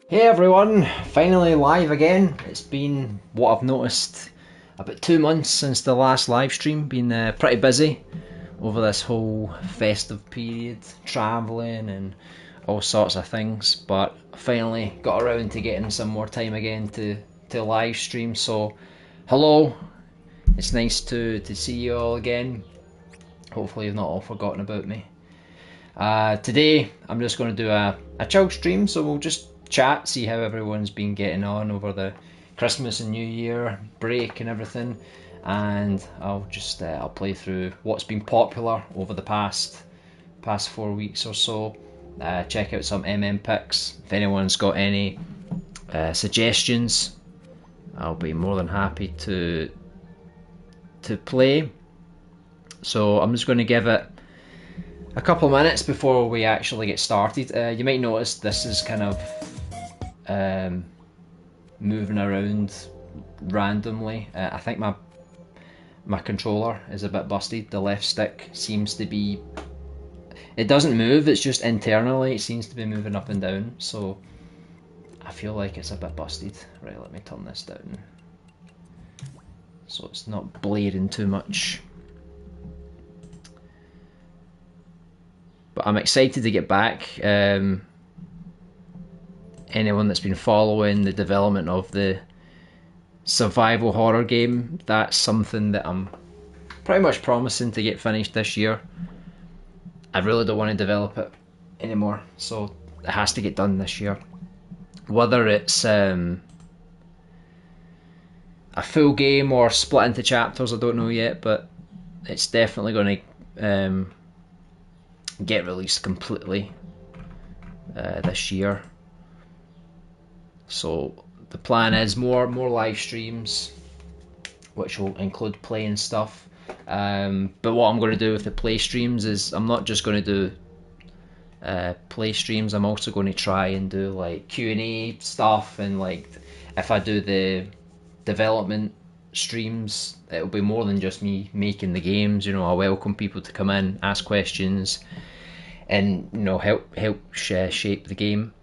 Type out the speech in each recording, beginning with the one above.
Hey everyone, finally live again. It's been what I've noticed about 2 months since the last live stream. Been pretty busy over this whole festive period, travelling and all sorts of things. But finally got around to getting some more time again to live stream. So hello, it's nice to see you all again. Hopefully you've not all forgotten about me. Today I'm just going to do a chill stream, so we'll just chat, see how everyone's been getting on over the Christmas and New Year break and everything, and I'll play through what's been popular over the past 4 weeks or so. Check out some picks. If anyone's got any suggestions, I'll be more than happy to play. So I'm just going to give it a couple of minutes before we actually get started. You might notice this is kind of moving around randomly. I think my controller is a bit busted. The left stick seems to be... It doesn't move, it's just internally it seems to be moving up and down, so I feel like it's a bit busted. Right, let me turn this down so it's not blaring too much. But I'm excited to get back. Anyone that's been following the development of the survival horror game, that's something that I'm pretty much promising to get finished this year. I really don't want to develop it anymore, so it has to get done this year. Whether it's a full game or split into chapters, I don't know yet, but it's definitely going to get released completely this year. So the plan is more live streams, which will include playing stuff. But what I'm going to do with the play streams is I'm not just going to do play streams. I'm also going to try and do like Q&A stuff, and like if I do the development streams, it'll be more than just me making the games. You know, I welcome people to come in, ask questions, and you know help shape the game.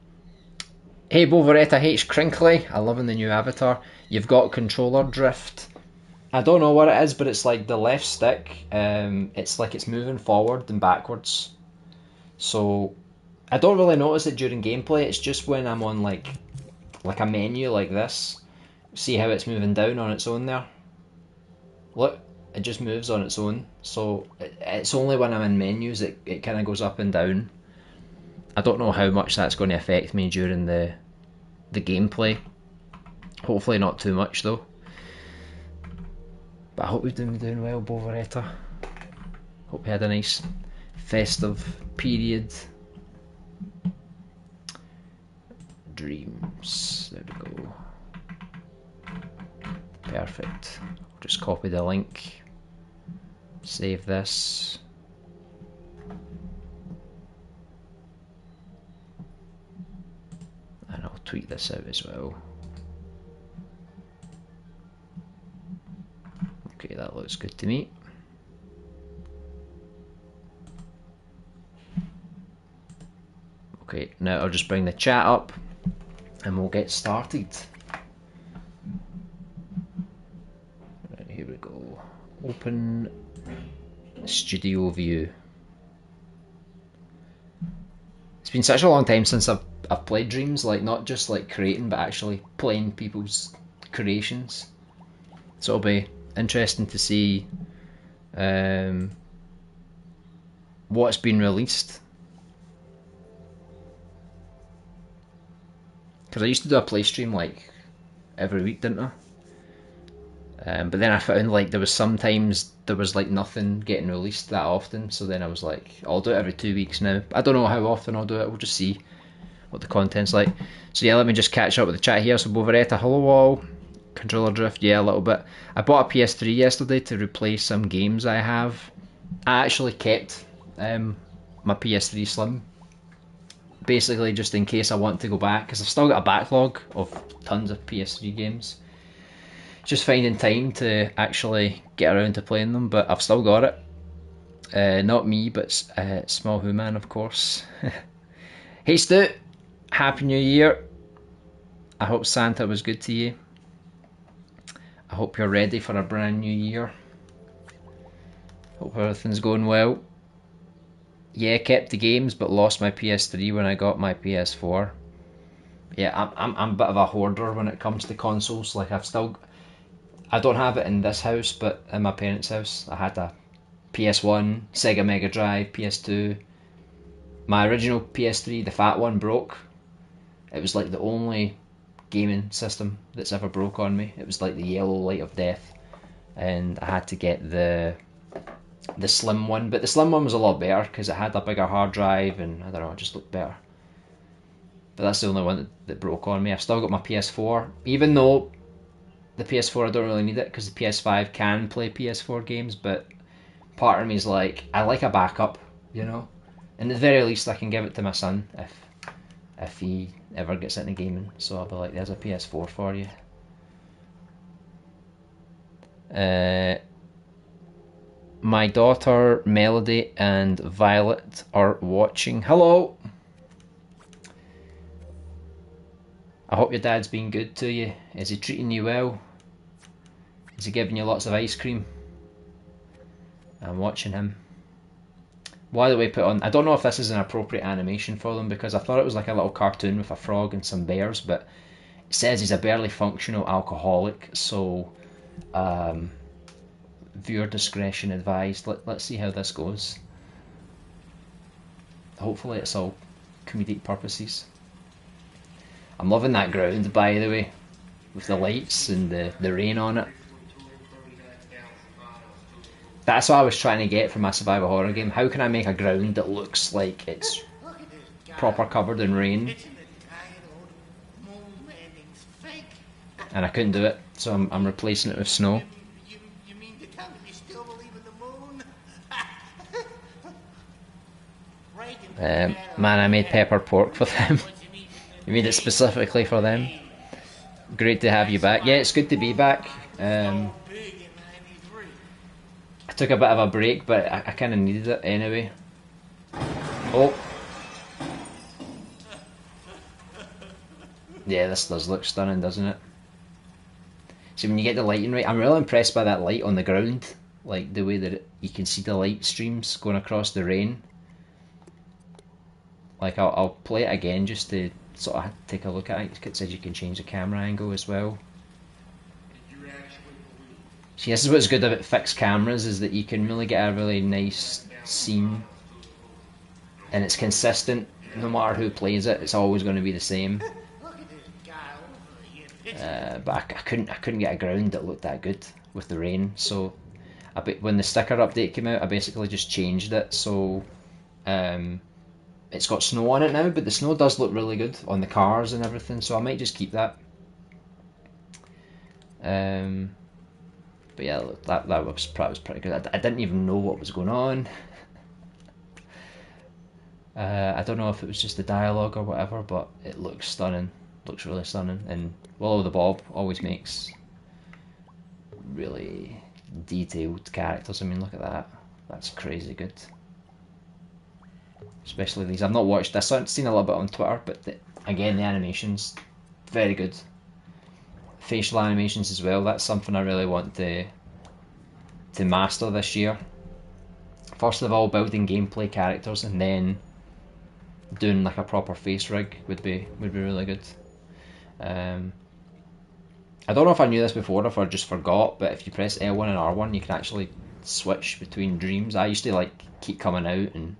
Hey Boveretta hates Crinkly, I love in the new avatar. You've got controller drift. I don't know what it is, but it's like the left stick, it's like it's moving forward and backwards. So I don't really notice it during gameplay, it's just when I'm on like a menu like this. See how it's moving down on its own there? Look, it just moves on its own. So it's only when I'm in menus it kind of goes up and down. I don't know how much that's going to affect me during the gameplay. Hopefully not too much though. But I hope you've been doing well, Boveretta. Hope you had a nice festive period. Dreams. There we go. Perfect. I'll just copy the link. Save this. And I'll tweet this out as well. Okay, that looks good to me. Okay, now I'll just bring the chat up and we'll get started. Right, here we go. Open studio view. It's been such a long time since I've played Dreams, like not just like creating but actually playing people's creations. So it'll be interesting to see what's been released. Because I used to do a play stream like every week, didn't I? But then I found like there was sometimes there was like nothing getting released that often, so then I was like, I'll do it every 2 weeks now. I don't know how often I'll do it, we'll just see what the content's like. So yeah, let me just catch up with the chat here. So Boveretta, hello all. Controller drift, yeah, a little bit. I bought a PS3 yesterday to replace some games I have. I actually kept my PS3 Slim, basically just in case I want to go back, because I've still got a backlog of tons of PS3 games. Just finding time to actually get around to playing them, but I've still got it. Not me, but Small Who Man, of course. Hey Stu, Happy New Year. I hope Santa was good to you. I hope you're ready for a brand new year. Hope everything's going well. Yeah, kept the games, but lost my PS3 when I got my PS4. Yeah, I'm a bit of a hoarder when it comes to consoles. Like I don't have it in this house, but in my parents' house, I had a PS1, Sega Mega Drive, PS2. My original PS3, the fat one, broke. It was like the only gaming system that's ever broke on me. It was like the yellow light of death, and I had to get the slim one. But the slim one was a lot better because it had a bigger hard drive, and I don't know, it just looked better. But that's the only one that broke on me. I've still got my PS4, even though the PS4 I don't really need it because the PS5 can play PS4 games. But part of me is like, I like a backup, you know. And at the very least, I can give it to my son if he ever gets into gaming. So I'll be like, there's a PS4 for you. My daughter Melody and Violet are watching. Hello! I hope your dad's been good to you. Is he treating you well? Is he giving you lots of ice cream? I'm watching him. Why do we put on... I don't know if this is an appropriate animation for them because I thought it was like a little cartoon with a frog and some bears, but it says he's a barely functional alcoholic, so viewer discretion advised. Let's see how this goes. Hopefully it's all comedic purposes. I'm loving that ground, by the way, with the lights and the rain on it. That's what I was trying to get from my survival horror game. How can I make a ground that looks like it's proper covered in rain? And I couldn't do it, so I'm replacing it with snow. Man, I made pepper pork for them. You made it specifically for them. Great to have you back. Yeah, it's good to be back. I took a bit of a break, but I kind of needed it anyway. Oh. Yeah, this does look stunning, doesn't it? See, when you get the lighting right, I'm really impressed by that light on the ground. Like, the way that you can see the light streams going across the rain. Like, I'll play it again just to sort of take a look at it. It says you can change the camera angle as well. See, this is what's good about fixed cameras, is that you can really get a really nice scene. And it's consistent, no matter who plays it, it's always going to be the same. But I couldn't get a ground that looked that good with the rain, so when the sticker update came out, I basically just changed it, so it's got snow on it now, but the snow does look really good on the cars and everything, so I might just keep that. But yeah, that was pretty good. I didn't even know what was going on. I don't know if it was just the dialogue or whatever, but it looks stunning. Looks really stunning, and Willow the Bob always makes really detailed characters. I mean, look at that. That's crazy good. Especially these. I've not watched this. I've seen a little bit on Twitter, but again, the animations, very good. Facial animations as well. That's something I really want to master this year. First of all, building gameplay characters, and then doing like a proper face rig would be really good. I don't know if I knew this before or if I just forgot, but if you press L1 and R1, you can actually switch between dreams. I used to like keep coming out and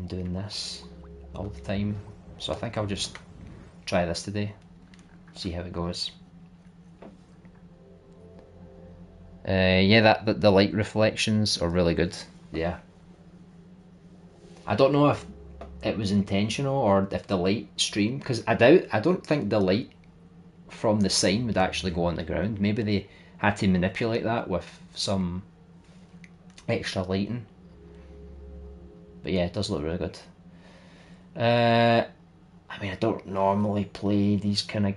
doing this all the time, so I think I'll just try this today, see how it goes. Yeah, the light reflections are really good. Yeah, I don't know if it was intentional or if the light stream, because I don't think the light from the sign would actually go on the ground. Maybe they had to manipulate that with some extra lighting. But yeah, it does look really good. I mean, I don't normally play these kind of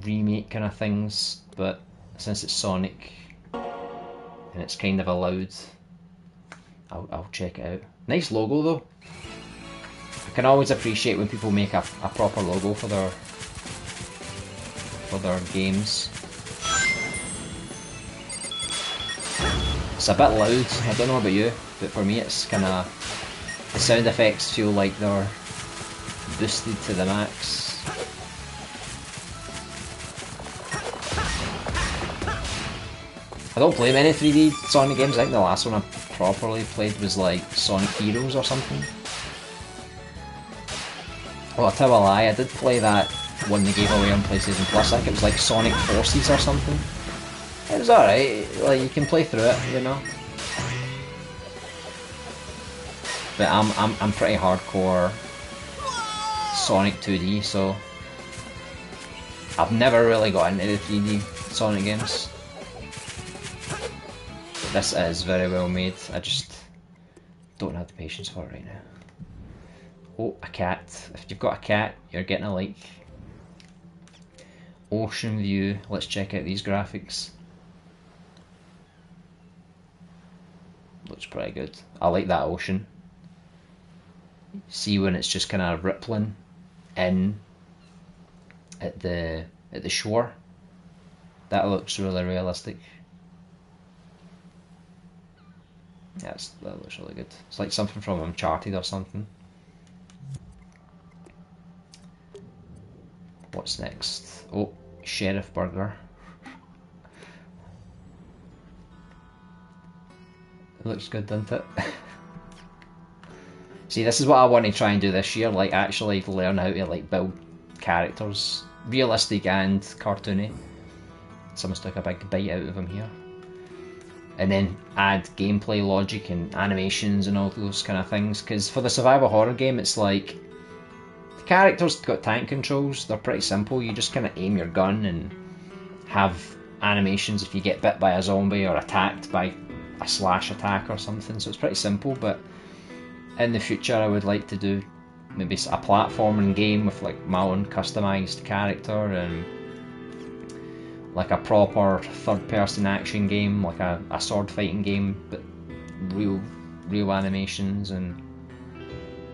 remake kind of things, but since it's Sonic and it's kind of allowed, I'll check it out. Nice logo though. I can always appreciate when people make a proper logo for for their games. It's a bit loud, I don't know about you, but for me it's kinda... the sound effects feel like they're boosted to the max. I don't play many 3D Sonic games. I think the last one I properly played was like Sonic Heroes or something. Oh, I'll tell a lie, I did play that one they gave away on PlayStation Plus. I think it was like Sonic Forces or something. It was alright, like you can play through it, you know. But I'm pretty hardcore Sonic 2D, so I've never really got into the 3D Sonic games. But this is very well made. I just don't have the patience for it right now. Oh, a cat. If you've got a cat, you're getting a like. Ocean view. Let's check out these graphics. Looks pretty good. I like that ocean. See when it's just kind of rippling in at the shore. That looks really realistic. Yes, that looks really good. It's like something from Uncharted or something. What's next? Oh, Sheriff Burger. It looks good, doesn't it? See, this is what I want to try and do this year, like actually learn how to like build characters, realistic and cartoony. Someone's took a big bite out of him here. And then add gameplay logic and animations and all those kind of things, because for the survival horror game it's like the characters got tank controls, they're pretty simple, you just kind of aim your gun and have animations if you get bit by a zombie or attacked by a slash attack or something, so it's pretty simple. But in the future I would like to do maybe a platforming game with like my own customised character and like a proper third-person action game, like a sword fighting game, but real animations, and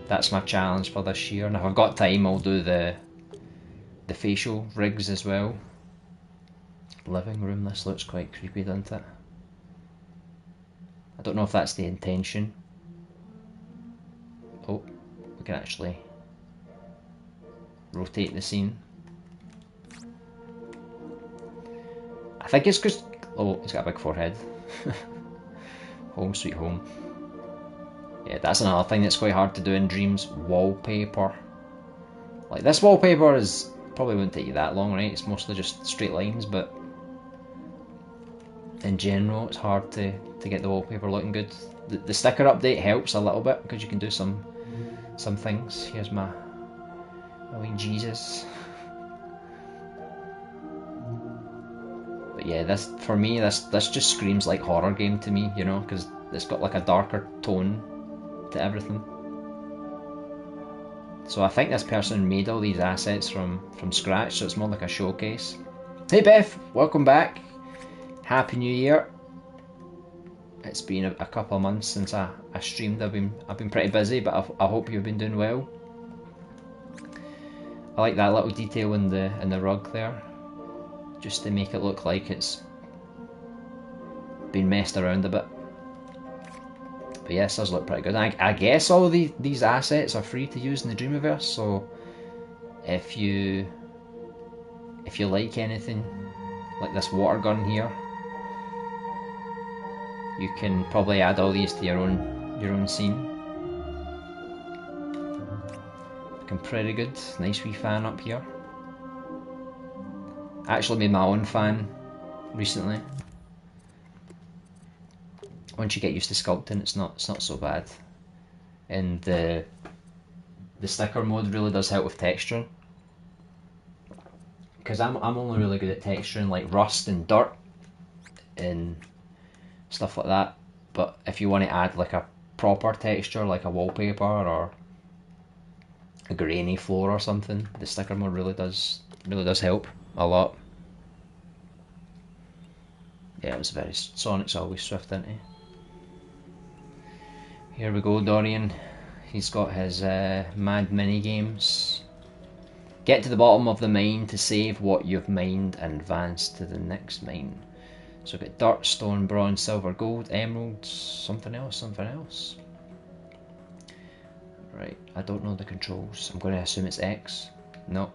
that's my challenge for this year. And if I've got time, I'll do the facial rigs as well. Living room, this looks quite creepy, doesn't it? I don't know if that's the intention. Oh, we can actually rotate the scene. I think it's because... oh, he's got a big forehead. Home sweet home. Yeah, that's another thing that's quite hard to do in Dreams. Wallpaper. Like, this wallpaper is... probably wouldn't take you that long, right? It's mostly just straight lines, but... in general, it's hard to get the wallpaper looking good. The sticker update helps a little bit, because you can do some things. Here's my wee Jesus. But yeah, this for me, this just screams like horror game to me, you know, because it's got like a darker tone to everything. So I think this person made all these assets from scratch, so it's more like a showcase. Hey Beth, welcome back. Happy New Year. It's been a couple of months since I streamed. I've been pretty busy, but I hope you've been doing well. I like that little detail in the rug there, just to make it look like it's been messed around a bit. But yes, does look pretty good. I guess all these assets are free to use in the Dreamiverse, so if you like anything like this water gun here, you can probably add all these to your own scene. Looking pretty good. Nice wee fan up here. I actually made my own fan recently. Once you get used to sculpting, it's not so bad. And the sticker mode really does help with texturing, because I'm only really good at texturing like rust and dirt and stuff like that. But if you want to add like a proper texture, like a wallpaper or a grainy floor or something, the sticker mode really does help a lot. Yeah, it was very... Sonic's always swift, isn't he? Here we go, Dorian. He's got his mad mini games. Get to the bottom of the mine to save what you've mined and advance to the next mine. So we've got dirt, stone, bronze, silver, gold, emeralds, something else, something else. Right, I don't know the controls. I'm going to assume it's X. No.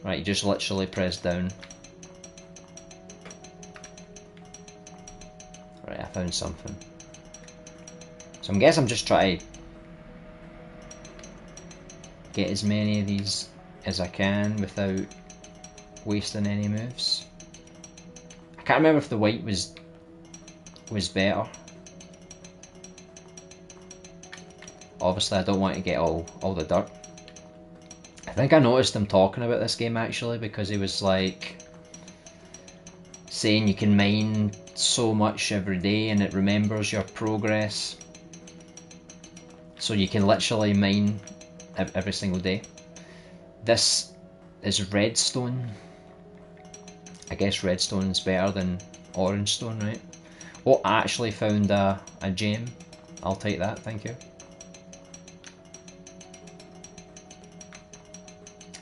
Right, you just literally press down. Right, I found something. So I guess I'm just trying to get as many of these as I can without wasting any moves. I can't remember if the white was better. Obviously I don't want to get all the dirt. I think I noticed him talking about this game actually, because he was like saying you can mine so much every day and it remembers your progress. So you can literally mine every single day. This is redstone. I guess redstone's better than orange stone, right? Oh, I actually found a gem. I'll take that, thank you.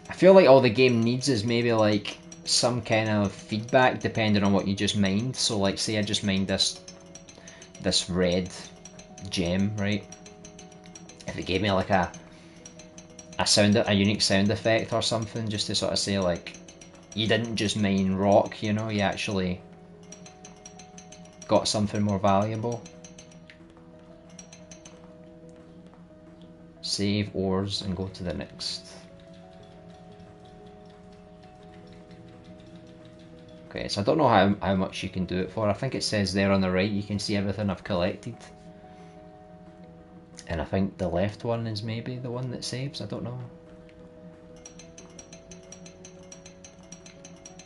I feel like all the game needs is maybe like some kind of feedback depending on what you just mined. So like say I just mined this red gem, right? If it gave me like a unique sound effect or something, just to sort of say like you didn't just mine rock, you know, you actually got something more valuable. Save ores and go to the next. Okay, so I don't know how much you can do it for. I think it says there on the right you can see everything I've collected. And I think the left one is maybe the one that saves, I don't know.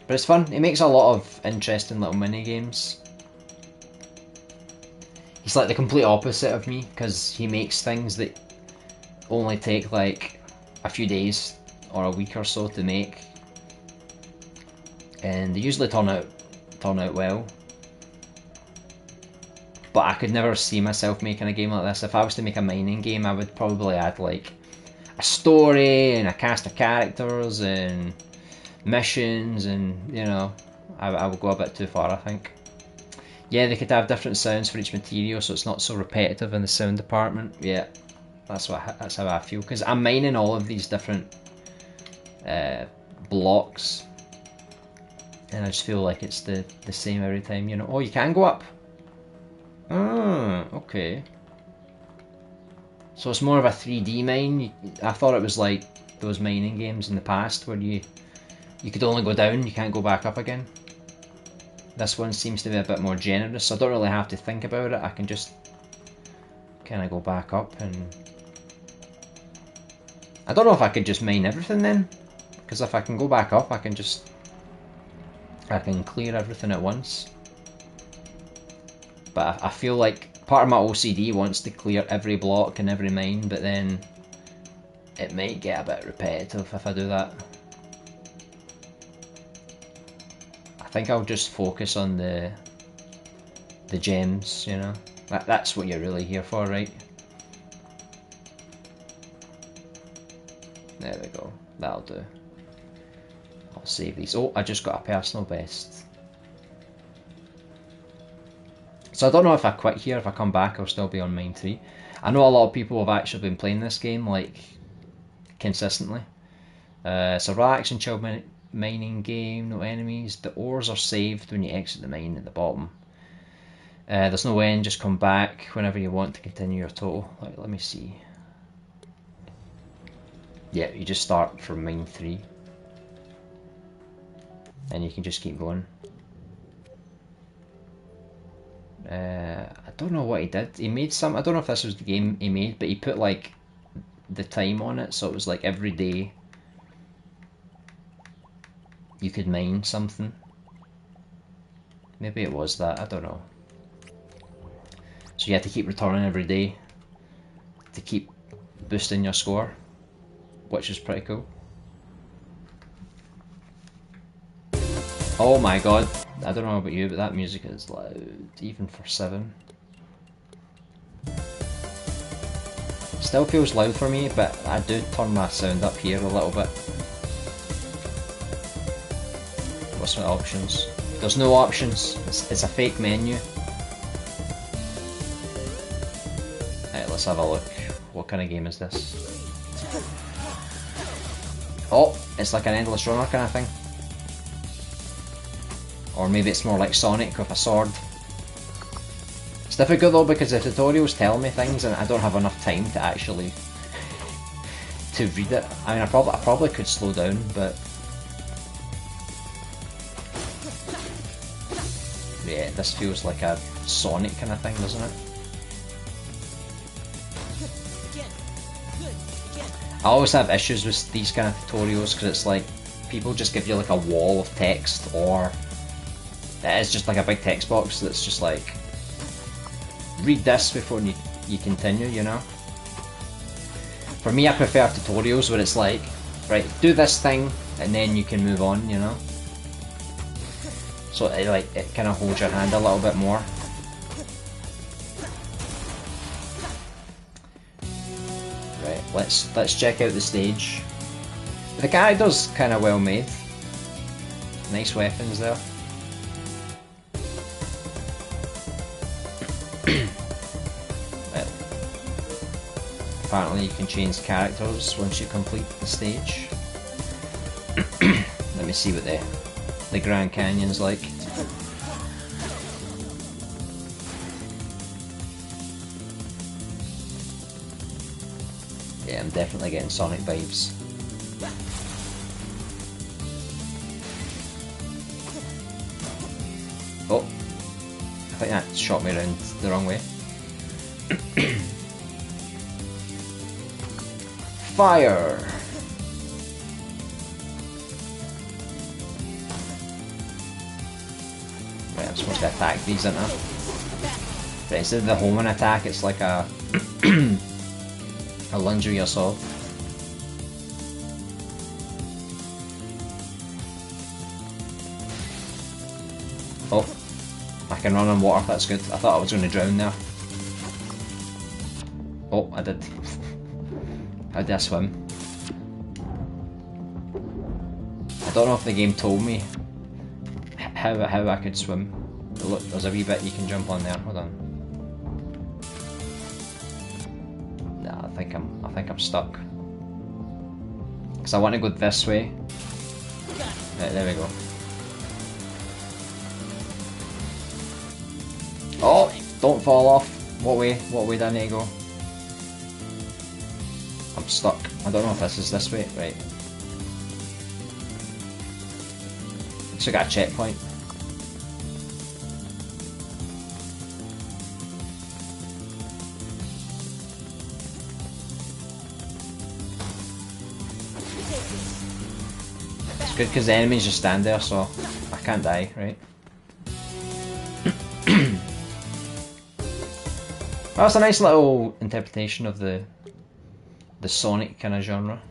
But it's fun, it makes a lot of interesting little mini games. He's like the complete opposite of me, because he makes things that only take like a few days or a week or so to make. And they usually turn out well. But I could never see myself making a game like this. If I was to make a mining game, I would probably add like a story and a cast of characters and missions, and you know, I would go a bit too far, I think. Yeah, they could have different sounds for each material, so it's not so repetitive in the sound department. Yeah, that's how I feel, because I'm mining all of these different blocks, and I just feel like it's the same every time. You know, oh, you can go up. Oh, okay. So it's more of a 3D mine. I thought it was like those mining games in the past where you could only go down, you can't go back up again. This one seems to be a bit more generous, so I don't really have to think about it. I can just kind of go back up, and I don't know if I could just mine everything then, because if I can go back up, I can clear everything at once. But I feel like part of my OCD wants to clear every block and every mine, but then it might get a bit repetitive if I do that. I think I'll just focus on the gems, you know. That's what you're really here for, right? There we go. That'll do. I'll save these. Oh, I just got a personal best. So I don't know if I quit here, if I come back I'll still be on mine 3. I know a lot of people have actually been playing this game like consistently. It's a relax and chill mining game, no enemies. The ores are saved when you exit the mine at the bottom. There's no end, just come back whenever you want to continue your total. Let me see. Yeah, you just start from mine 3. And you can just keep going. I don't know what he did. He made some, I don't know if this was the game he made, but he put like the time on it, so it was like every day you could mine something. Maybe it was that, I don't know. So you had to keep returning every day to keep boosting your score, which is pretty cool. Oh my god, I don't know about you, but that music is loud, even for 7. Still feels loud for me, but I do turn my sound up here a little bit. What's my options? There's no options. It's a fake menu. Right, let's have a look. What kind of game is this? Oh, it's like an endless runner kind of thing. Or maybe it's more like Sonic with a sword. It's difficult though because the tutorials tell me things and I don't have enough time to actually to read it. I mean, I probably could slow down, but yeah, this feels like a Sonic kind of thing, doesn't it? I always have issues with these kind of tutorials because it's like people just give you like a wall of text, or it is just like a big text box that's just like, read this before you continue, you know? For me, I prefer tutorials where it's like, right, do this thing and then you can move on, you know? So it kind of holds your hand a little bit more. Right, let's check out the stage. The character's kind of well made. Nice weapons there. Right. Apparently you can change characters once you complete the stage. Let me see what the Grand Canyon's like. Yeah, I'm definitely getting Sonic vibes. Oh, I think that shot me around the wrong way. Fire! Right, I'm supposed to attack these, aren't I? Right, instead of the homing attack, it's like a a lungery assault. Oh, I can run on water, that's good. I thought I was going to drown there. Oh, I did. How did I swim? I don't know if the game told me how I could swim. But look, there's a wee bit you can jump on there. Hold on. Nah, I think I'm stuck. Cause I want to go this way. Right, there we go. Oh, don't fall off. What way do I need to go? I'm stuck. I don't know if this is this way. Right. So I got a checkpoint. It's good because the enemies just stand there, so I can't die, right? Well, that's a nice little interpretation of the Sonic kind of genre.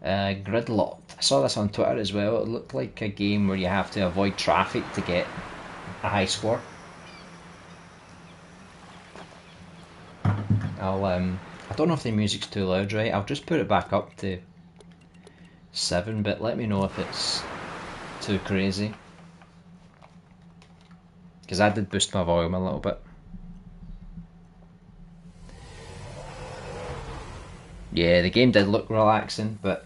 Gridlocked. I saw this on Twitter as well. It looked like a game where you have to avoid traffic to get a high score. I don't know if the music's too loud, right? I'll just put it back up to 7, but let me know if it's too crazy. Because I did boost my volume a little bit. Yeah, the game did look relaxing, but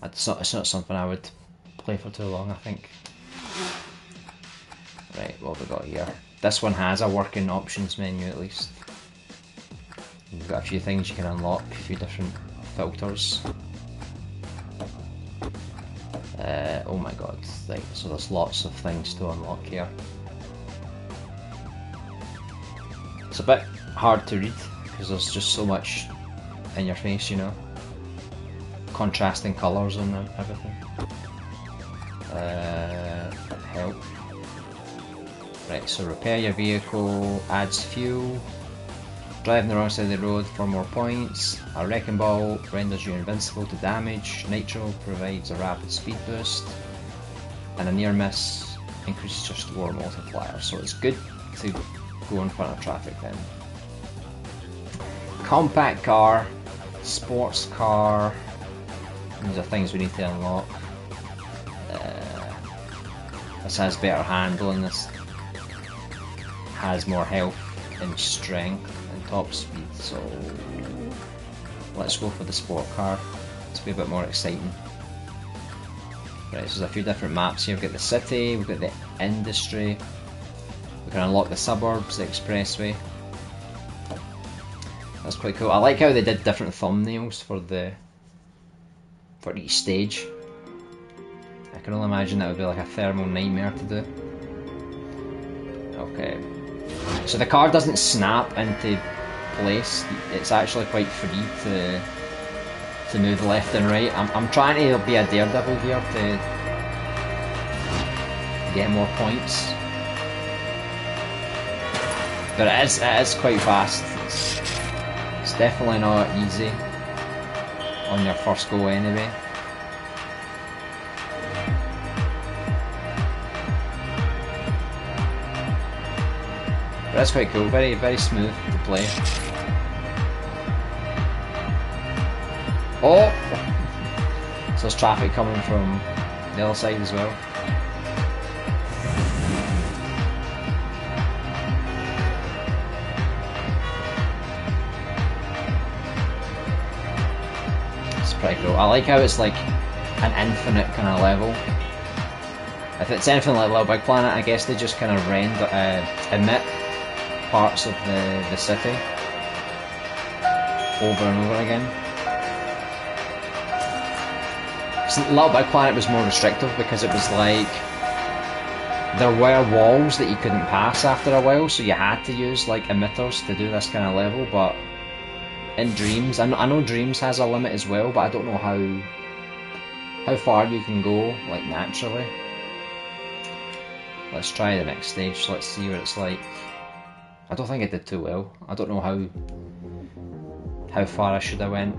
it's not something I would play for too long, I think. Right, what have we got here? This one has a working options menu at least. You've got a few things you can unlock, a few different filters. Oh my god, right, so there's lots of things to unlock here. It's a bit hard to read because there's just so much in your face, you know. Contrasting colours and everything. Help. Right, so repair your vehicle adds fuel. Driving the wrong side of the road for more points. A wrecking ball renders you invincible to damage. Nitro provides a rapid speed boost. And a near miss increases your score multiplier. So it's good to go in front of traffic then. compact car, sports car. These are things we need to unlock. This has better handling. This has more health and strength and top speed. So let's go for the sport car. To be a bit more exciting. Right, so there's a few different maps here. We've got the city, we've got the industry, we can unlock the suburbs, the expressway. That's quite cool. I like how they did different thumbnails for each stage. I can only imagine that would be like a thermal nightmare to do. Okay. So the car doesn't snap into place. It's actually quite free to move left and right. I'm trying to be a daredevil here to get more points. But it is quite fast. It's definitely not easy on your first go anyway. But that's quite cool, very, very smooth to play. Oh! So there's traffic coming from the other side as well. It's pretty cool. I like how it's like an infinite kind of level. If it's anything like Little Big Planet, I guess they just kind of emit parts of the city over and over again. So Little Big Planet was more restrictive because it was like there were walls that you couldn't pass after a while, so you had to use like emitters to do this kind of level. But in Dreams, I know Dreams has a limit as well, but I don't know how far you can go like naturally. Let's try the next stage. So let's see what it's like. I don't think I did too well. I don't know how far I should have went.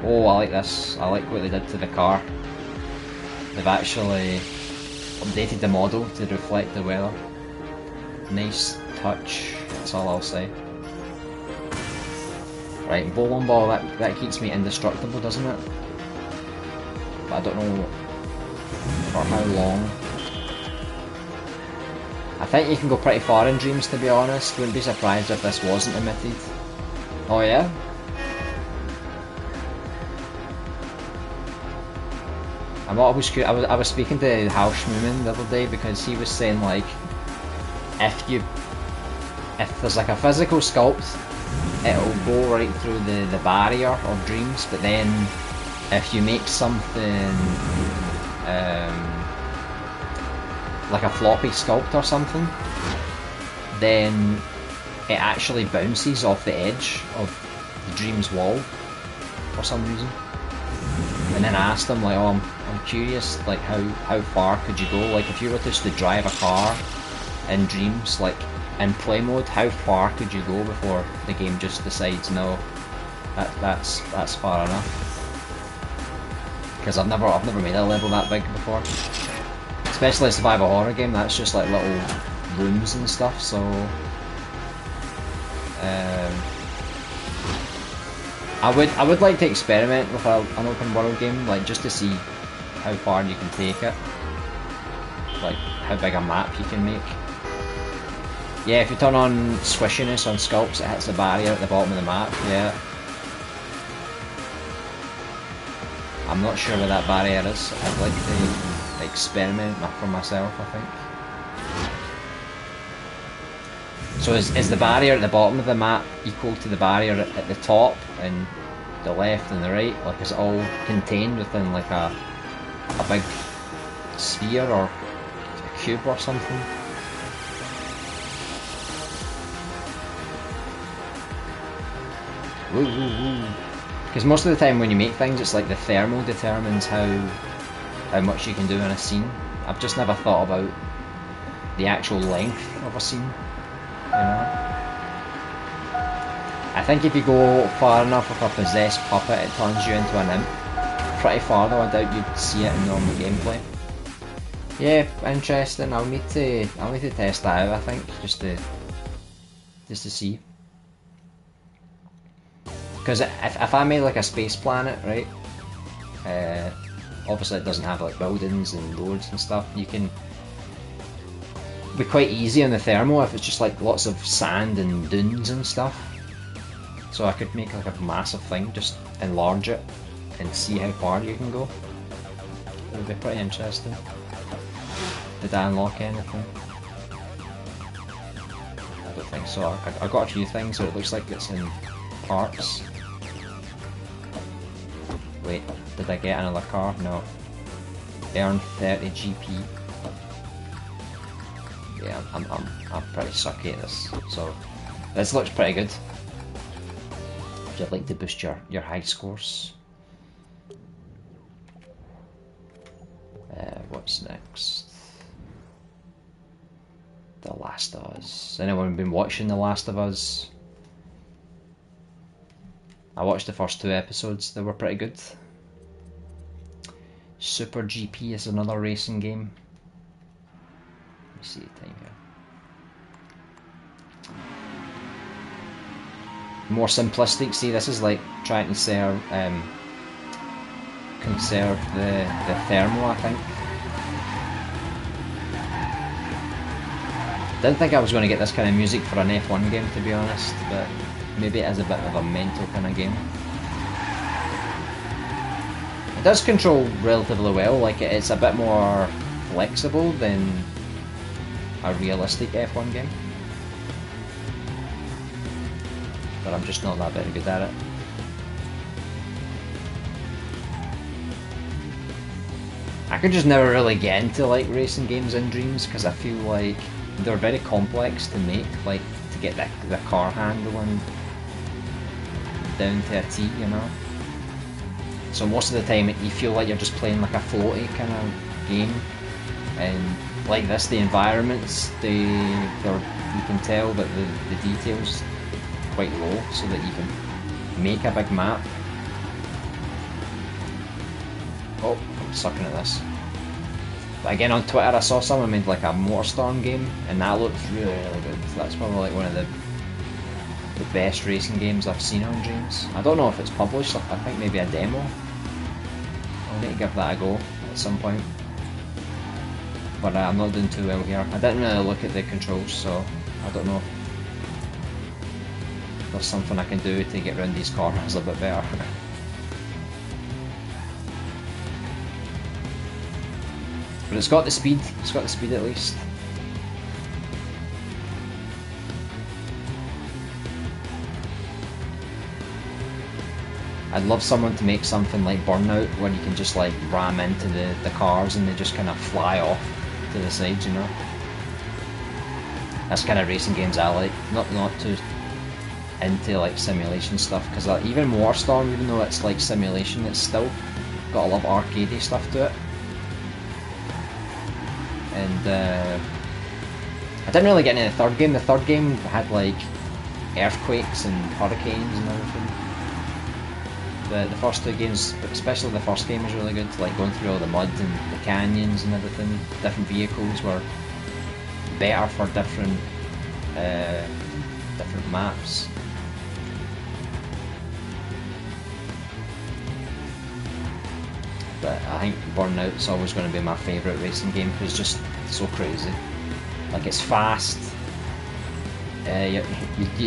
Oh, I like this. I like what they did to the car. They've actually updated the model to reflect the weather. Nice touch, that's all I'll say. Right, bowling ball, that keeps me indestructible, doesn't it? But I don't know for how long. I think you can go pretty far in Dreams, to be honest. Wouldn't be surprised if this wasn't emitted. Oh yeah? I was speaking to Hal Schmuman the other day because he was saying like if there's like a physical sculpt, it'll go right through the barrier of Dreams, but then if you make something like a floppy sculpt or something, then it actually bounces off the edge of the Dreams wall for some reason. And then I asked him like, oh, I'm curious, like how far could you go? Like if you were just to drive a car in Dreams, like in play mode, how far could you go before the game just decides no, that's far enough? Because I've never made a level that big before. Especially a survival horror game, that's just like little rooms and stuff, so I would like to experiment with an open world game, like just to see how far you can take it, like how big a map you can make. Yeah, if you turn on squishiness on sculpts, it hits the barrier at the bottom of the map. Yeah, I'm not sure where that barrier is. I'd like to experiment for myself, I think. So is the barrier at the bottom of the map equal to the barrier at the top and the left and the right? Like is it all contained within like a big sphere or a cube or something? Because most of the time when you make things, it's like the thermal determines how much you can do in a scene. I've just never thought about the actual length of a scene, you know? I think if you go far enough with a possessed puppet, it turns you into an imp. Pretty far though, I doubt you'd see it in normal gameplay. Yeah, interesting. I'll need to test that out, I think, just to see. Because if I made like a space planet, right? Obviously it doesn't have like buildings and roads and stuff. You can be quite easy on the thermal if it's just like lots of sand and dunes and stuff. So I could make like a massive thing, just enlarge it and see how far you can go. It would be pretty interesting. Did I unlock anything? I don't think so. I got a few things, so it looks like it's in parts. Wait, did I get another car? No. Earn 30 GP. Yeah, I'm pretty sucky at this. So this looks pretty good. If you'd like to boost your high scores. What's next? The Last of Us. Anyone been watching The Last of Us? I watched the first 2 episodes, they were pretty good. Super GP is another racing game. Let me see the time here. More simplistic, see this is like trying to conserve the thermal, I think. Didn't think I was going to get this kind of music for an F1 game, to be honest, but maybe it is a bit of a mental kind of game. It does control relatively well, like it's a bit more flexible than a realistic F1 game. But I'm just not that very good at it. I could just never really get into like racing games in Dreams because I feel like they're very complex to make, like to get the car handling down to a T, you know. So most of the time you feel like you're just playing like a floaty kind of game, and like this, the environments, you can tell that the details are quite low, so that you can make a big map. Oh, I'm sucking at this. But again, on Twitter I saw someone made like a Motorstorm game, and that looks really, really good. That's probably like one of the best racing games I've seen on Dreams. I don't know if it's published, I think maybe a demo. I'll need to give that a go at some point. But I'm not doing too well here. I didn't really look at the controls, so I don't know if there's something I can do to get around these corners a bit better. But it's got the speed at least. I'd love someone to make something like Burnout where you can just like ram into the cars and they just kind of fly off to the sides, you know. That's kind of racing games I like. Not too into like simulation stuff, because even Warstorm, even though it's like simulation, it's still got a lot of arcadey stuff to it. And I didn't really get into the third game. The third game had like earthquakes and hurricanes and everything. The first 2 games, especially the first game, was really good. Like going through all the mud and the canyons and everything. Different vehicles were better for different maps. But I think Burnout's always going to be my favourite racing game because it's just so crazy. Like it's fast. You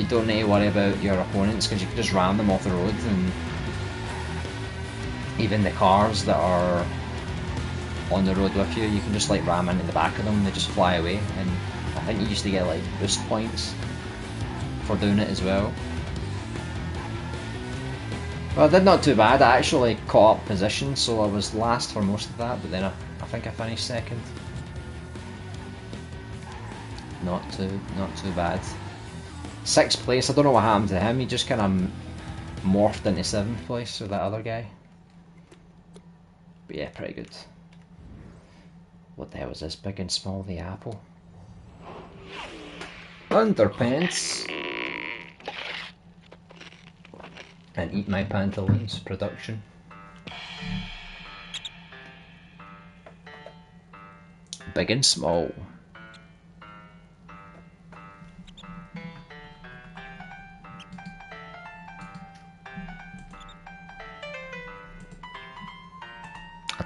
don't need to worry about your opponents because you can just ram them off the road, and even the cars that are on the road with you, you can just like ram into the back of them and they just fly away. And I think you used to get like boost points for doing it as well. Well, I did not too bad. I actually caught up position, so I was last for most of that, but then I think I finished second. Not too bad. 6th place, I don't know what happened to him, he just kind of morphed into 7th place with that other guy. But yeah, pretty good. What the hell is this? Big and Small the Apple? Underpants! And Eat My Pantaloons production. Big and Small.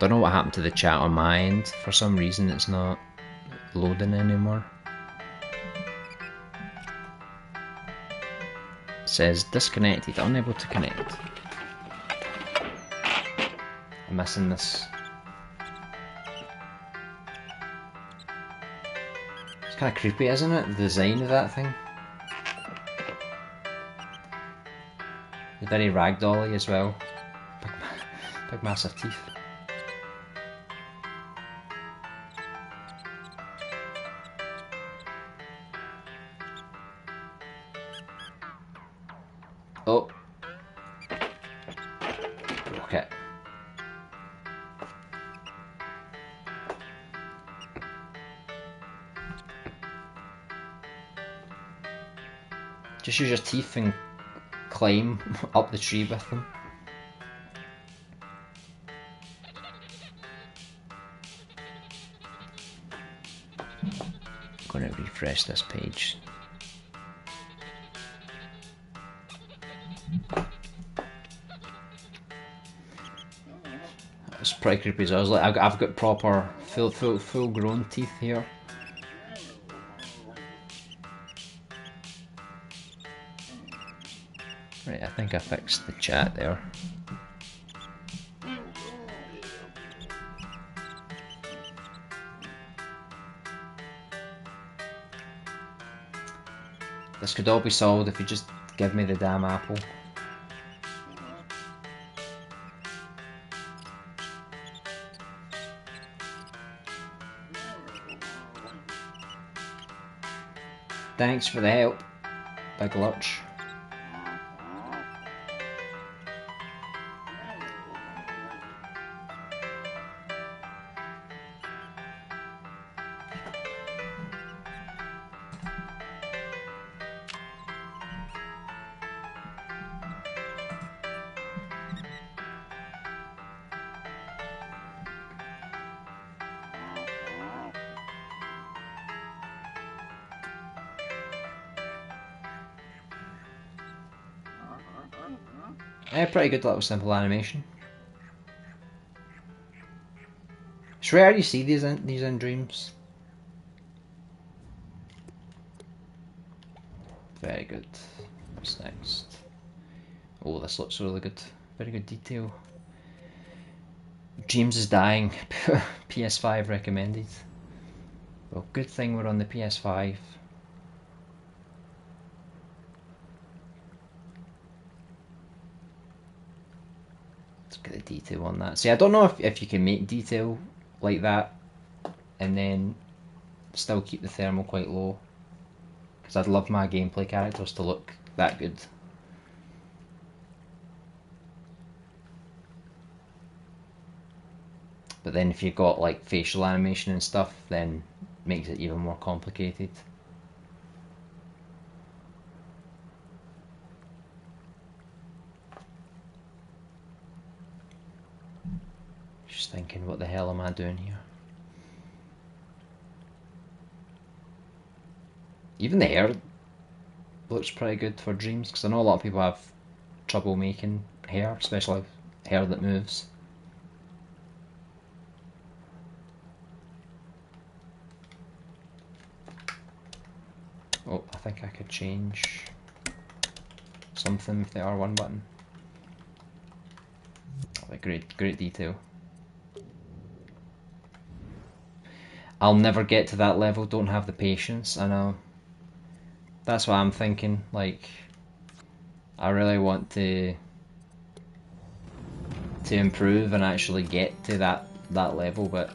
don't know what happened to the chat on my end. For some reason it's not loading anymore. It says disconnected, unable to connect. I'm missing this. It's kind of creepy, isn't it? The design of that thing. It's very ragdolly as well. Big massive teeth. Oh. Okay. Just use your teeth and climb up the tree with them. I'm going to refresh this page. It's pretty creepy as well. Like, I've got proper full grown teeth here. Right, I think I fixed the chat there. This could all be solved if you just give me the damn apple. Thanks for the help, Big Lurch. Yeah, pretty good little simple animation. It's rare you see these in Dreams. Very good. What's next? Oh, this looks really good. Very good detail. Dreams is dying. PS5 recommended. Well, good thing we're on the PS5. Look at the detail on that. See, I don't know if you can make detail like that and then still keep the thermal quite low, because I'd love my gameplay characters to look that good. But then if you've got like facial animation and stuff, then it makes it even more complicated. Just thinking, what the hell am I doing here? Even the hair looks pretty good for Dreams, because I know a lot of people have trouble making hair, especially hair that moves. Oh, I think I could change something with the R1 button. Oh, great detail. I'll never get to that level, don't have the patience, I know. That's what I'm thinking, like, I really want to improve and actually get to that level, but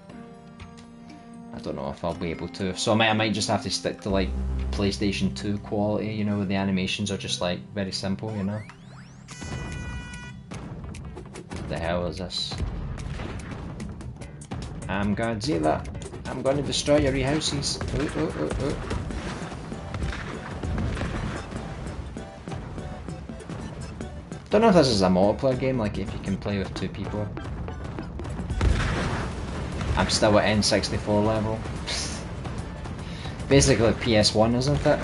I don't know if I'll be able to. So I might just have to stick to like PlayStation 2 quality, you know, where the animations are just like very simple, you know. What the hell is this? I'm Godzilla. I'm going to destroy your houses. Don't know if this is a multiplayer game, like if you can play with 2 people. I'm still at N64 level. Basically PS1, isn't it?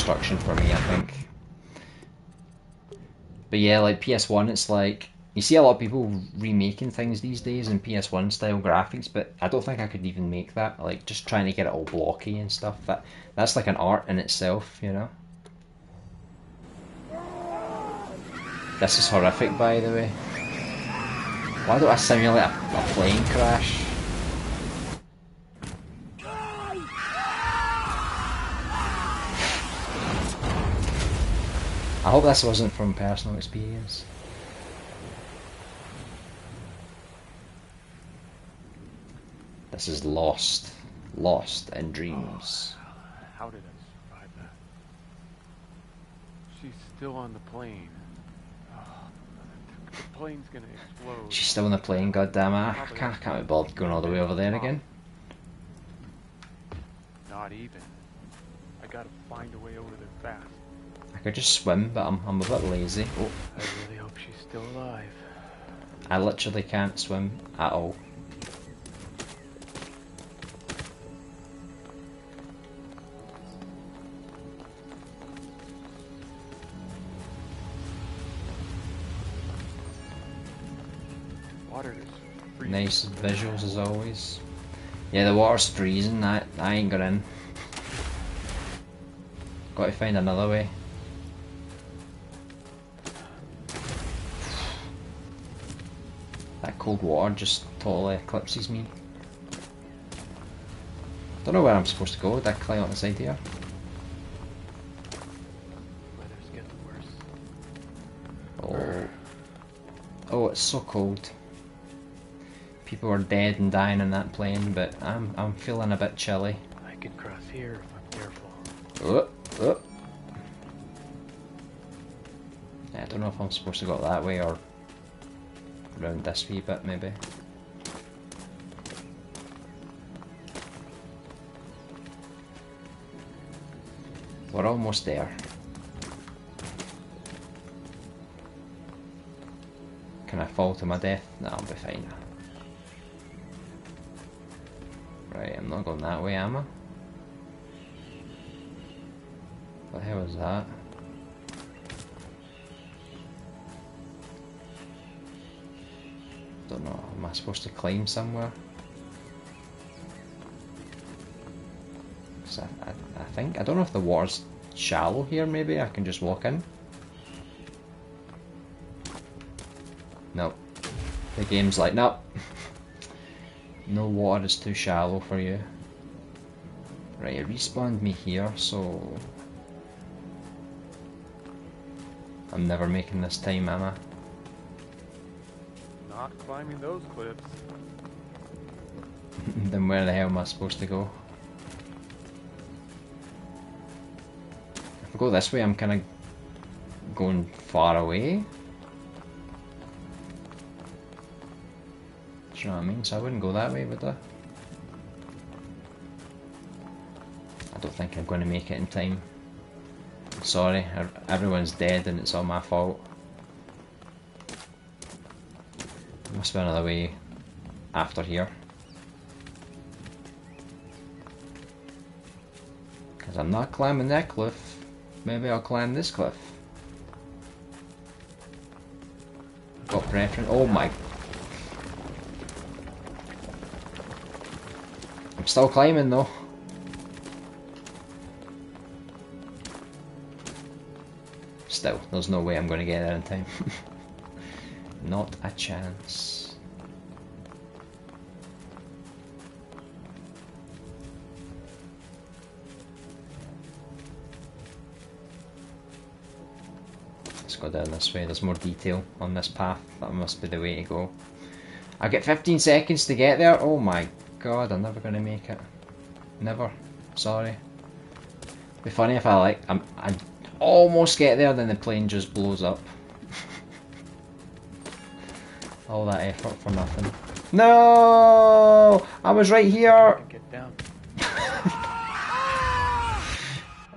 destruction for me, I think. But yeah, like PS1, it's like you see a lot of people remaking things these days in PS1 style graphics, but I don't think I could even make that. Like just trying to get it all blocky and stuff. That's like an art in itself, you know. This is horrific, by the way. Why don't I simulate a plane crash? I hope this wasn't from personal experience. This is Lost. Lost in Dreams. How did I survive that? She's still on the plane. The plane's gonna explode. She's still on the plane, goddammit. I can't be bothered going all the way over there again. Not even. I gotta find a way over there fast. I could just swim, but I'm a bit lazy. Oh. I really hope she's still alive. I literally can't swim at all. Water is freezing. Nice visuals as always. Yeah, the water's freezing. I ain't got in. Got to find another way. That cold water just totally eclipses me. Don't know where I'm supposed to go. Did I climb on the side here? Weather's getting Oh. worse. Oh, it's so cold. People are dead and dying in that plane, but I'm feeling a bit chilly. I can cross here if I'm careful. Oh, oh. Yeah, I don't know if I'm supposed to go that way or around this wee bit, maybe. We're almost there. Can I fall to my death? No, I'll be fine. Right, I'm not going that way, am I? What the hell is that? Don't know, am I supposed to climb somewhere? I think, I don't know if the water's shallow here, maybe I can just walk in. No, the game's like, no. No, water is too shallow for you. Right, it respawned me here, so I'm never making this time, am I? Not climbing those cliffs. Then where the hell am I supposed to go? If I go this way, I'm kind of going far away. Do you know what I mean? So I wouldn't go that way, would I? I don't think I'm going to make it in time. Sorry, everyone's dead and it's all my fault. There must be another way after here. Because I'm not climbing that cliff. Maybe I'll climb this cliff. Got preference. Oh my. I'm still climbing though. Still, there's no way I'm going to get there in time. Not a chance. Let's go down this way. There's more detail on this path. That must be the way to go. I get 15 seconds to get there. Oh my god, I'm never going to make it. Never. Sorry. It'd be funny if I almost get there, then the plane just blows up. All that effort for nothing. No! I was right here! Get down.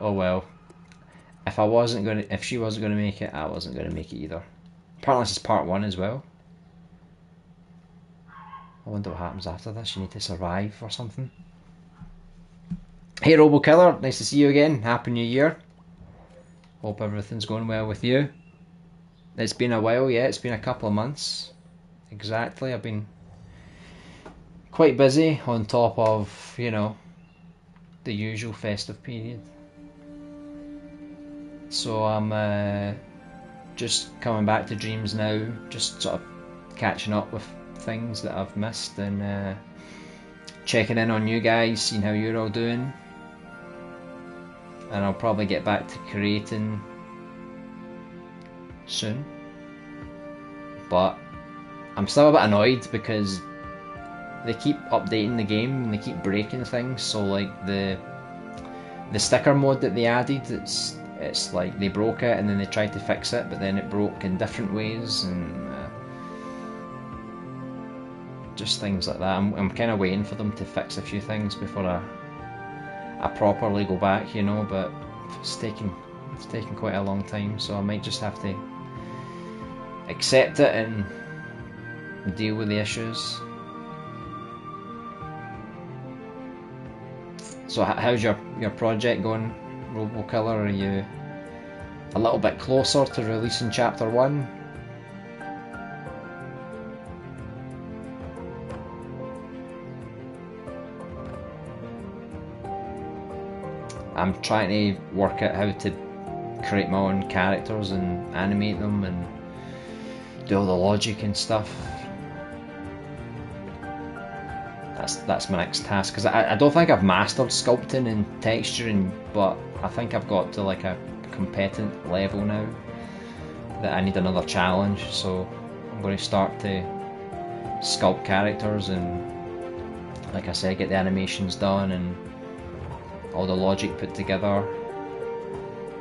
Oh well. If she wasn't gonna make it, I wasn't gonna make it either. Apparently this is part 1 as well. I wonder what happens after this. You need to survive or something. Hey Robo Killer, nice to see you again. Happy New Year. Hope everything's going well with you. It's been a while, yeah, it's been a couple of months. Exactly, I've been quite busy on top of, the usual festive period. So I'm just coming back to Dreams now, just sort of catching up with things that I've missed and checking in on you guys, seeing how you're all doing. And I'll probably get back to creating soon. But I'm still a bit annoyed because they keep updating the game and they keep breaking things. So like the sticker mode that they added, it's like they broke it and then they tried to fix it, but then it broke in different ways and just things like that. I'm kind of waiting for them to fix a few things before I properly go back, but it's taking quite a long time, so I might just have to accept it and deal with the issues. So how's your project going, RoboKiller? Are you a little bit closer to releasing chapter 1? I'm trying to work out how to create my own characters and animate them and do all the logic and stuff. That's my next task, because I don't think I've mastered sculpting and texturing, but I think I've got to like a competent level now that I need another challenge. So I'm going to start to sculpt characters and, like I said, get the animations done and all the logic put together.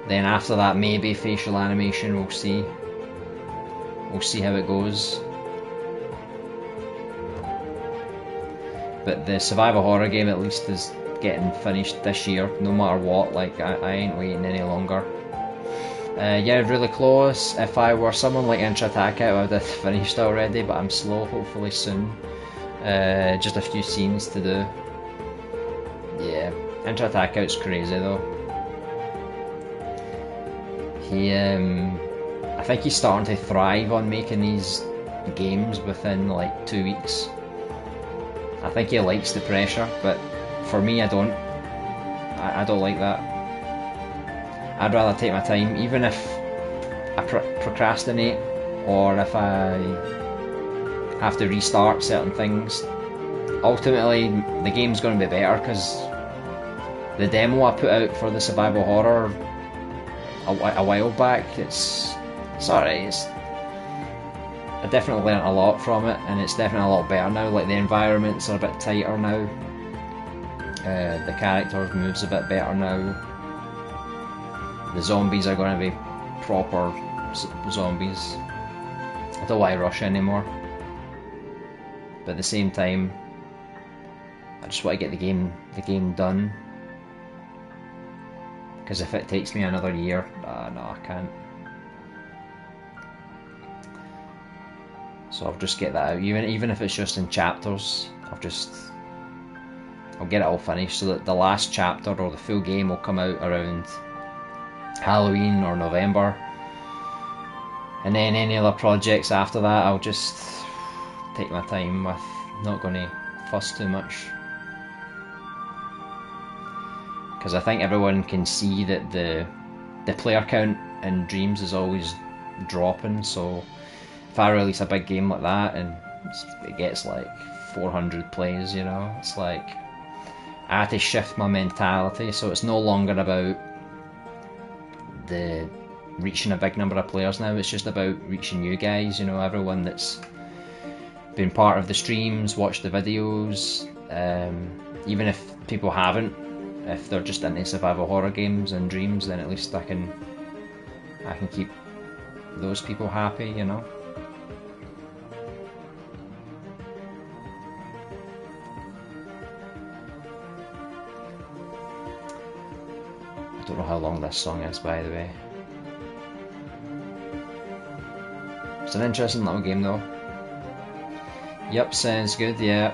Then after that, maybe facial animation. We'll see how it goes. But the survival horror game at least is getting finished this year, no matter what. Like I ain't waiting any longer. Yeah, really close. If I were someone like Intra Attack, I would have finished already, but I'm slow. Hopefully soon. Just a few scenes to do. Yeah, Intra Attack Out's crazy though. I think he's starting to thrive on making these games within like 2 weeks. I think he likes the pressure, but for me, I don't. I don't like that. I'd rather take my time, even if I procrastinate or if I have to restart certain things. Ultimately, the game's going to be better because the demo I put out for the survival horror a while back, it's alright. I definitely learnt a lot from it, and it's definitely a lot better now. Like the environments are a bit tighter now. The characters moves a bit better now. The zombies are going to be proper zombies. I don't want to rush anymore. But at the same time, I just want to get the game done. Because if it takes me another year, no, I can't. So I'll just get that out, even if it's just in chapters. I'll get it all finished so that the last chapter or the full game will come out around Halloween or November. And then any other projects after that, I'll just take my time with. Not going to fuss too much. Because I think everyone can see that the player count in Dreams is always dropping, so if I release a big game like that and it gets like 400 plays, it's like I had to shift my mentality, so it's no longer about the reaching a big number of players now, it's just about reaching you guys, everyone that's been part of the streams, watched the videos, even if people haven't. If they're just into survival horror games and Dreams, then at least I can keep those people happy, I don't know how long this song is, by the way. It's an interesting little game though. Yep, sounds good, yeah.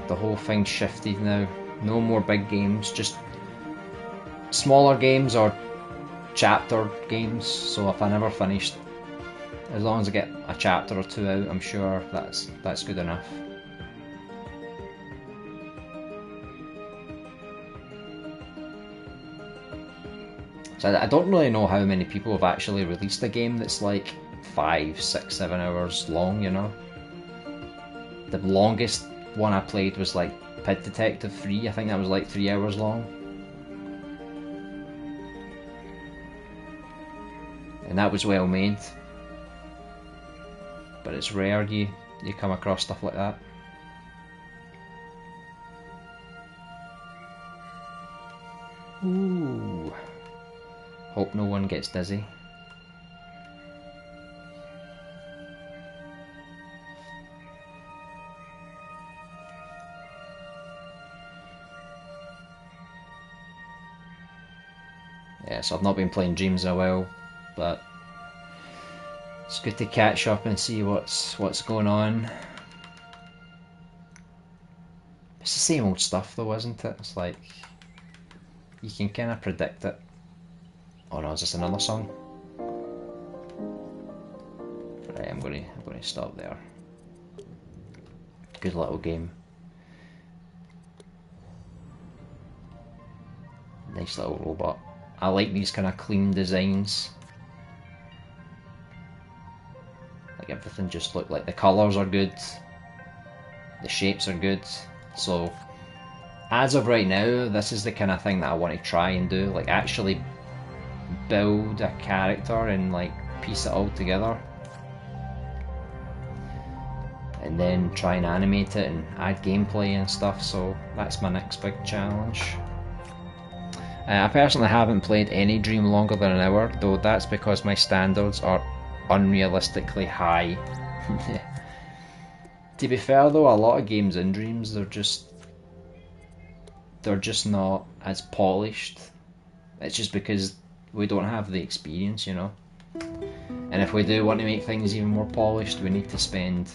The whole thing shifted now. No more big games, just smaller games or chapter games, so if I never finished, as long as I get a chapter or two out, I'm sure that's good enough. So I don't really know how many people have actually released a game that's like 5, 6, 7 hours long, you know? The longest one I played was like Pit Detective 3, I think that was like 3 hours long. And that was well made. But it's rare you come across stuff like that. Ooh. Hope no one gets dizzy. Yeah, so I've not been playing Dreams in a while, but it's good to catch up and see what's going on. It's the same old stuff though, isn't it? It's like you can kind of predict it. Oh no, is this another song? Right, I'm gonna stop there. Good little game. Nice little robot. I like these kind of clean designs. Like everything just look like the colours are good. The shapes are good. So as of right now, this is the kind of thing that I want to try and do. Like actually build a character and like piece it all together. And then try and animate it and add gameplay and stuff. So that's my next big challenge. I personally haven't played any Dream longer than an hour, though that's because my standards are unrealistically high. To be fair though, a lot of games in Dreams, they're just not as polished. It's just because we don't have the experience, you know. And if we do want to make things even more polished, we need to spend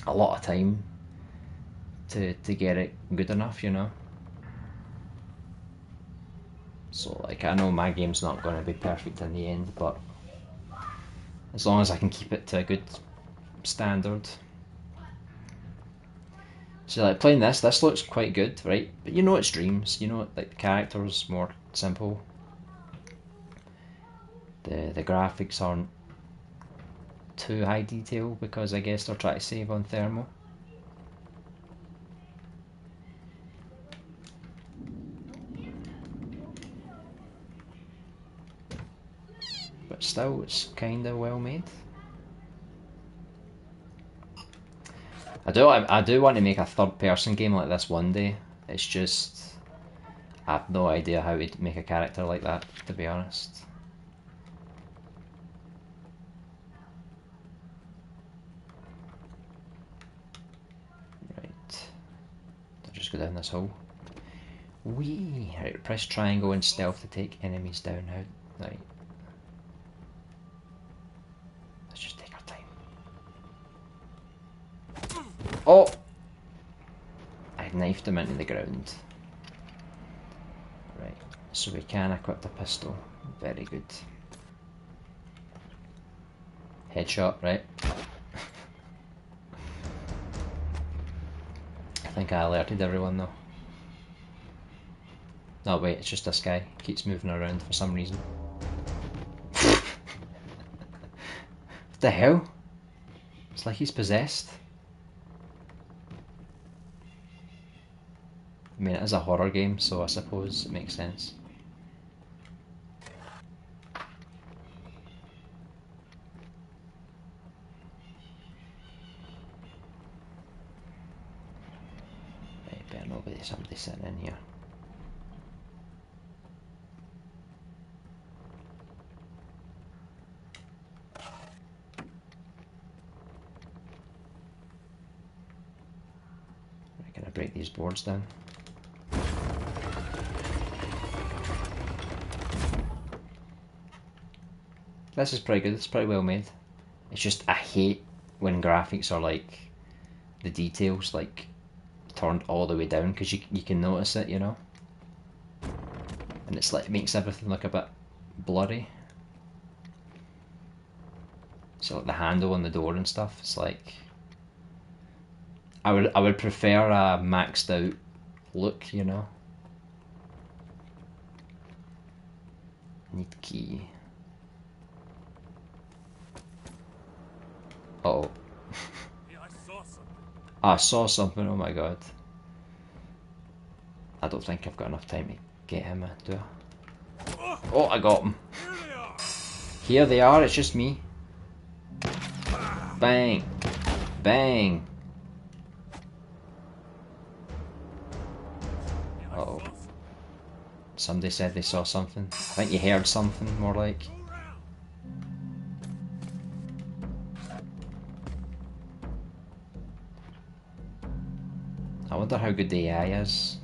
a lot of time to get it good enough, you know. So like I know my game's not going to be perfect in the end, but as long as I can keep it to a good standard. So like playing this looks quite good, right? But you know it's Dreams, you know like the character's more simple. The graphics aren't too high detail because I guess they're trying to save on thermal. But still, it's kind of well made. I do want to make a third-person game like this one day. It's just I have no idea how to make a character like that, to be honest. Right, I'll just go down this hole. Wee! Right, press triangle and stealth to take enemies down. How? Right. Let's just take our time. Oh! I knifed him into the ground. Right, so we can equip the pistol. Very good. Headshot, right? I think I alerted everyone though. No wait, it's just this guy. Keeps moving around for some reason. What the hell? It's like he's possessed. I mean, it is a horror game, so I suppose it makes sense. Right, better not be somebody sitting in here. Right, can I break these boards down? This is pretty good, it's pretty well made. It's just, I hate when graphics are like, the details like, turned all the way down, because you can notice it, you know? and it's like, it makes everything look a bit blurry. So like the handle on the door and stuff, it's like, I would prefer a maxed out look, you know. Need key. Uh oh. I saw something, oh my god. I don't think I've got enough time to get him, do I? Oh, I got him. Here they are, it's just me. Bang. Bang. Uh oh. Somebody said they saw something. I think you heard something, more like. I wonder how good the AI is.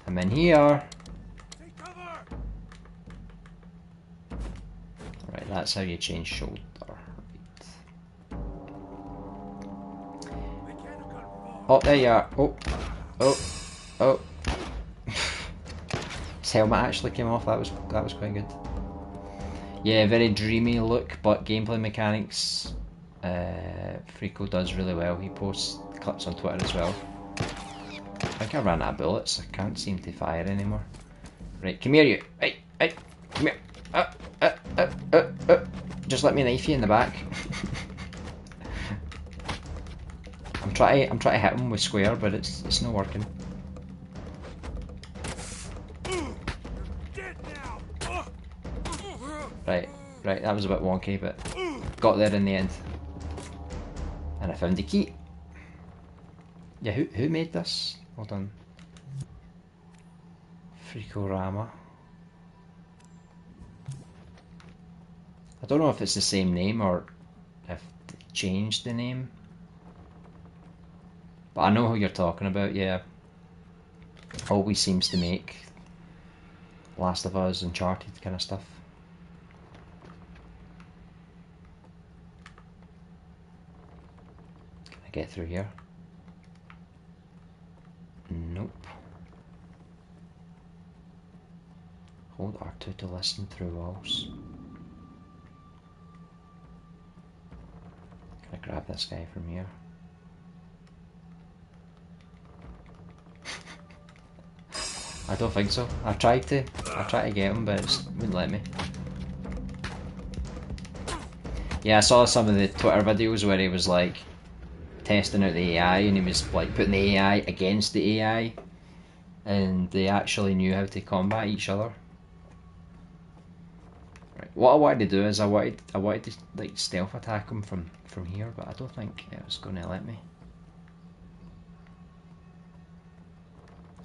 I'm in here. Right, that's how you change shoulder. Right. Oh, there you are. Oh, oh, oh. His helmet actually came off. That was quite good. Yeah, very dreamy look, but gameplay mechanics. Frico does really well. He posts clips on Twitter as well. I think I ran out of bullets. I can't seem to fire anymore. Right, come here, you. Hey, hey, come here. Just let me knife you in the back. I'm trying to hit him with square, but it's not working. Right, that was a bit wonky, but got there in the end. And I found the key. Yeah, who made this? Hold on. Freakorama. I don't know if it's the same name or if they changed the name. But I know who you're talking about, yeah. Always seems to make Last of Us, Uncharted kind of stuff. Can I get through here? Nope. Hold R2 to listen through walls. Can I grab this guy from here? I don't think so. I tried to get him, but it wouldn't let me. Yeah, I saw some of the Twitter videos where he was like testing out the AI, and he was like putting the AI against the AI, and they actually knew how to combat each other. Right. What I wanted to do is I wanted to like stealth attack him from here, but I don't think it was going to let me.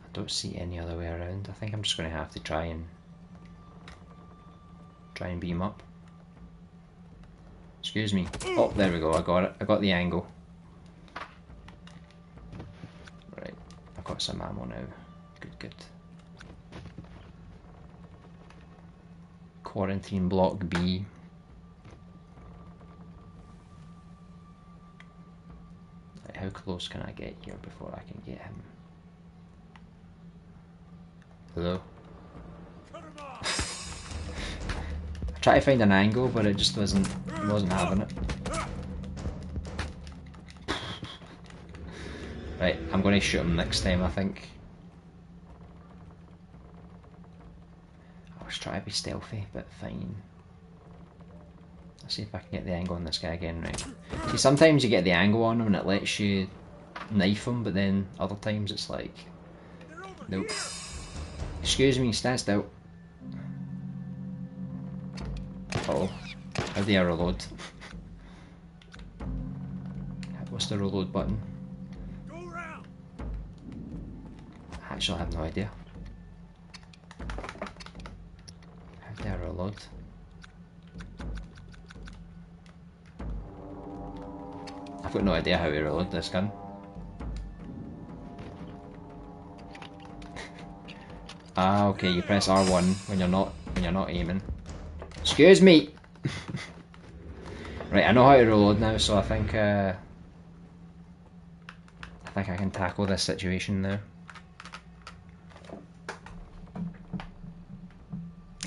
I don't see any other way around. I think I'm just going to have to try and beat him up. Excuse me. Oh, there we go. I got it. I got the angle. Right. I've got some ammo now. Good. Quarantine block B. Right, how close can I get here before I can get him? Hello? I tried to find an angle, but it just wasn't having it. Right, I'm going to shoot him next time, I think. I was trying to be stealthy, but fine. Let's see if I can get the angle on this guy again, right. See, sometimes you get the angle on him and it lets you knife him, but then other times it's like, nope. Excuse me, stand still. Uh oh, how do I reload? What's the reload button? Actually, I have no idea. How do I reload? I've got no idea how to reload this gun. Ah, okay, you press R1 when you're not aiming. Excuse me. Right, I know how to reload now, so I think I can tackle this situation now.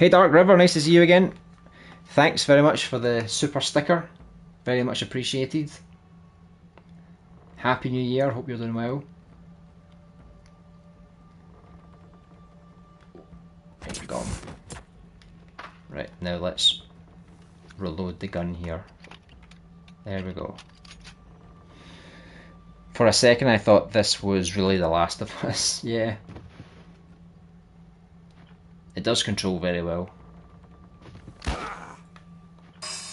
Hey Dark River, nice to see you again. Thanks very much for the super sticker. Very much appreciated. Happy New Year, hope you're doing well. There you go. Right, now let's reload the gun here. There we go. For a second I thought this was really The Last of Us, yeah. It does control very well.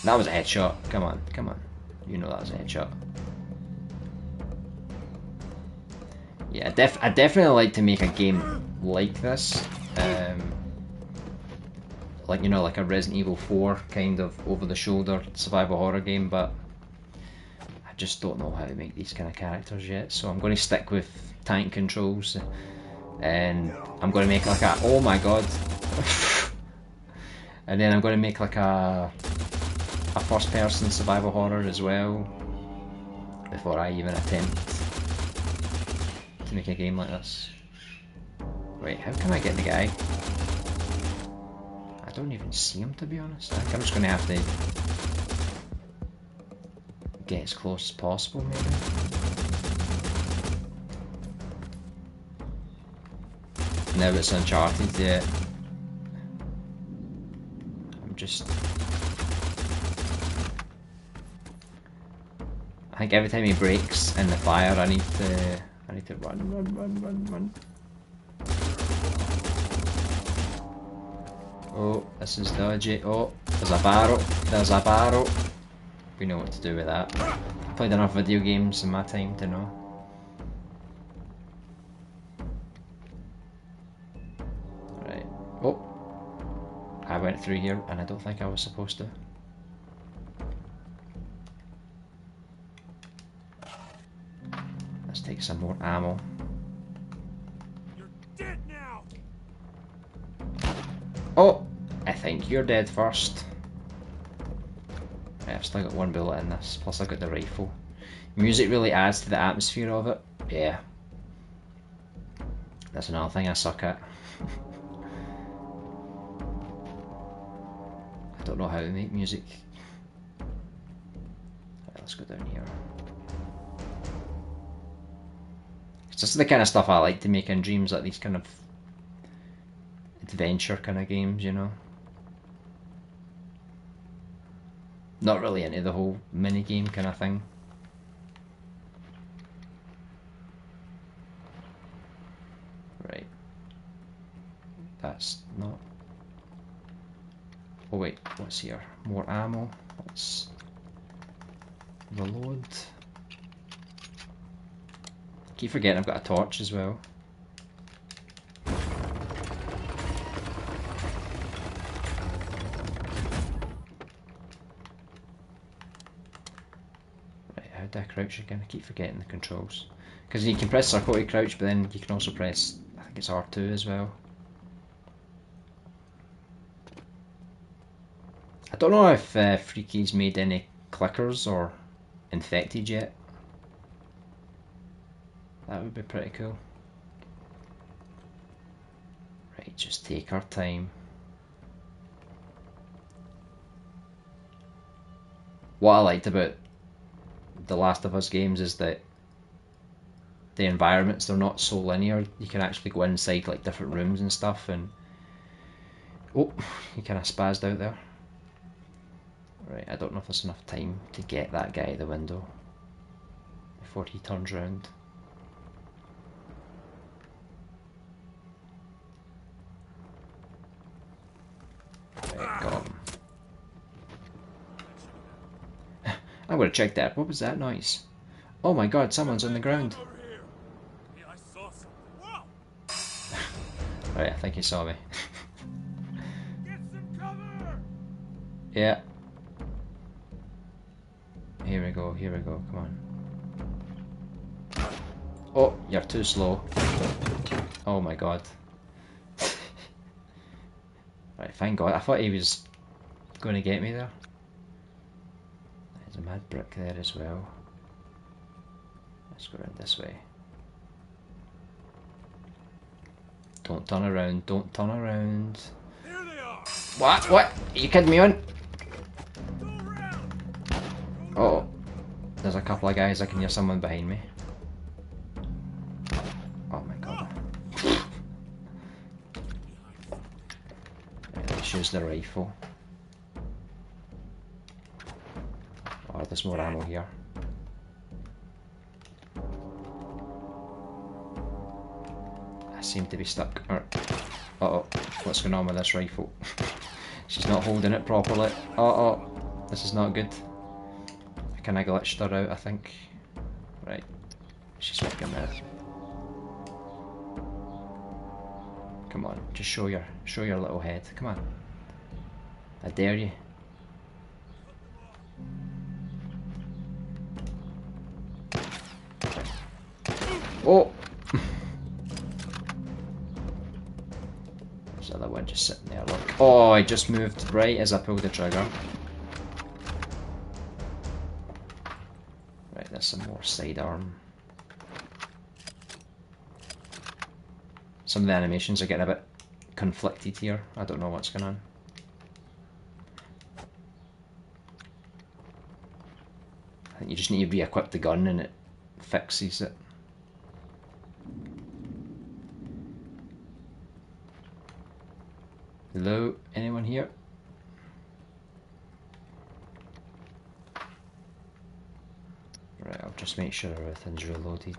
That was a headshot, come on, come on. You know that was a headshot. Yeah, I definitely like to make a game like this. Like, you know, like a Resident Evil 4 kind of over-the-shoulder survival horror game, but I just don't know how to make these kind of characters yet, so I'm going to stick with tank controls, and I'm going to make like a, oh my god, and then I'm going to make like a first-person survival horror as well, before I even attempt to make a game like this. Wait, how can I get the guy? I don't even see him, to be honest. I think I'm just going to have to get as close as possible, maybe. Now it's Uncharted, yeah. I'm just... I think every time he breaks in the fire, I need to run. Oh, this is dodgy. Oh, there's a barrel. There's a barrel. We know what to do with that. Played enough video games in my time to know. Right. Oh, I went through here and I don't think I was supposed to. Let's take some more ammo. You're dead now. Oh, I think you're dead first. Right, I've still got one bullet in this, plus I've got the rifle. Music really adds to the atmosphere of it. Yeah. That's another thing I suck at. I don't know how to make music. Right, let's go down here. It's just the kind of stuff I like to make in Dreams, like these kind of adventure kind of games, you know. Not really into the whole mini game kind of thing. Right. That's not... Oh wait, what's here? More ammo. Let's reload. Keep forgetting I've got a torch as well. Right, how do I crouch again? I keep forgetting the controls. Because you can press circle to crouch, but then you can also press, I think it's R2 as well. I don't know if Freaky's made any clickers or infected yet. That would be pretty cool. Right, just take our time. What I liked about the Last of Us games is that the environments, they're not so linear. You can actually go inside like different rooms and stuff, and oh, he kind of spazzed out there. Right, I don't know if there's enough time to get that guy at the window before he turns around. Right, got him. I'm gonna check that. What was that noise? Oh my god, someone's on the ground. Right, I think he saw me. Get some cover. Yeah. Here we go, come on. Oh, you're too slow. Oh my god. Right, thank god. I thought he was going to get me there. There's a mad brick there as well. Let's go around this way. Don't turn around, don't turn around. Here they are. What? What? Are you kidding me on? Oh, there's a couple of guys. I can hear someone behind me. Oh my god. Right, let's use the rifle. Oh, there's more ammo here. I seem to be stuck. Uh-oh, what's going on with this rifle? She's not holding it properly. Uh-oh, this is not good. I kinda glitched her out, I think. Right, she's working there. Come on, just show your little head. Come on. I dare you. Oh! There's the other one just sitting there, look. Oh, I just moved right as I pulled the trigger. Right, there's some more sidearm. Some of the animations are getting a bit conflicted here. I don't know what's going on. I think you just need to re-equip the gun and it fixes it. Hello? Anyone here? Right, I'll just make sure everything's reloaded.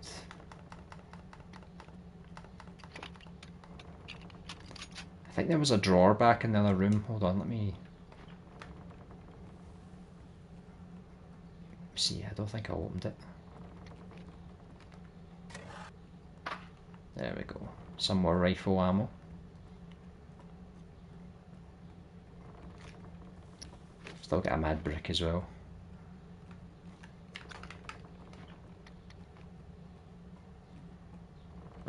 I think there was a drawer back in the other room. Hold on, let me see. I don't think I opened it. There we go. Some more rifle ammo. Still got a mad brick as well.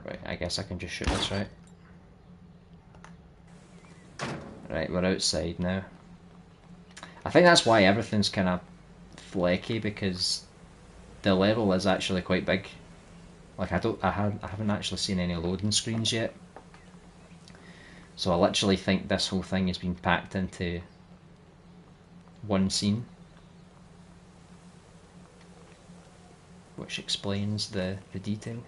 Right, I guess I can just shoot this, right? Right, we're outside now. I think that's why everything's kind of flaky, because the level is actually quite big. Like I haven't actually seen any loading screens yet. So I literally think this whole thing has been packed into one scene, which explains the detail.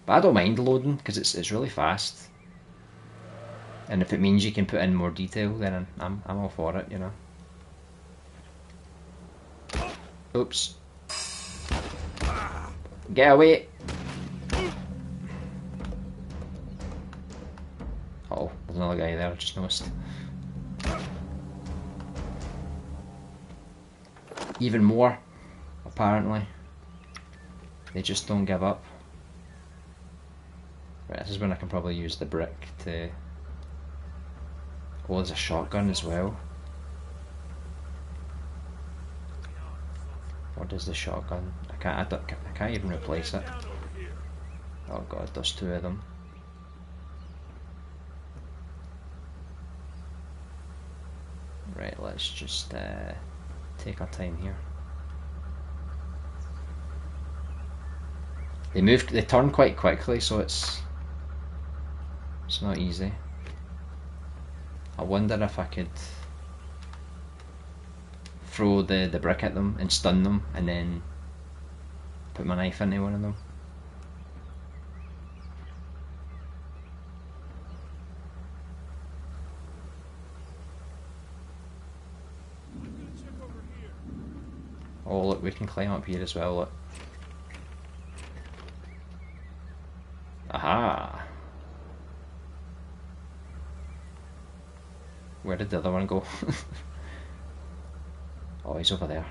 But I don't mind loading because it's really fast, and if it means you can put in more detail, then I'm all for it, you know. Oops. Get away! Oh, there's another guy there, I just noticed. Even more, apparently. They just don't give up. Right, this is when I can probably use the brick to... Oh, there's a shotgun as well. What is the shotgun? I can't even replace it. Oh god, there's two of them. Right, let's just take our time here. They turn quite quickly, so it's not easy. I wonder if I could throw the brick at them and stun them, and then put my knife into one of them. Oh look, we can climb up here as well, look. Aha! Where did the other one go? Oh, he's over there.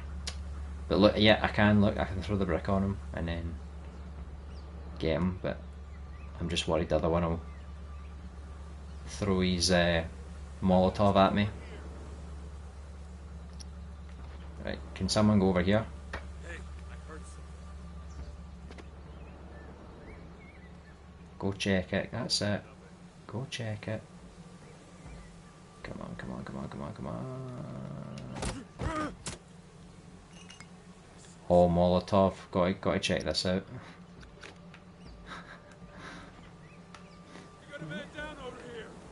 But look, yeah, I can throw the brick on him and then get him, but I'm just worried the other one will throw his Molotov at me. Right, can someone go over here? Hey, I heard something. Go check it, that's it. Go check it. Come on, come on, come on, come on, come on. Oh, Molotov, gotta check this out.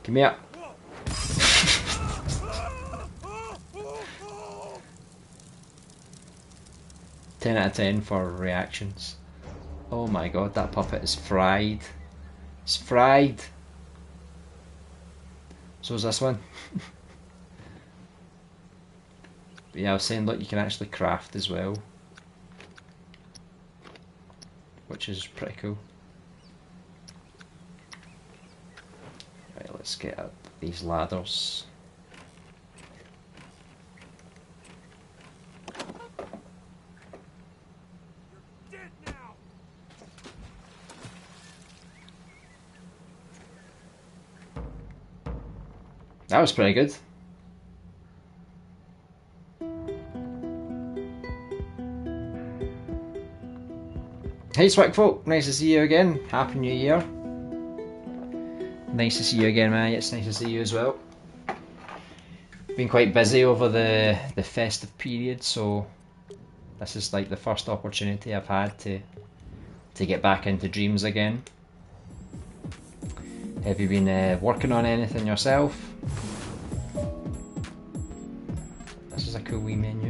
Come here. 10 out of 10 for reactions. Oh my god, that puppet is fried. It's fried. So is this one. But yeah, I was saying, look, you can actually craft as well, which is pretty cool. Right, let's get up these ladders. That was pretty good. Hey Swick folk, nice to see you again. Happy New Year. Nice to see you again, man. It's nice to see you as well. Been quite busy over the festive period, so this is like the first opportunity I've had to get back into Dreams again. Have you been working on anything yourself? This is a cool wee menu.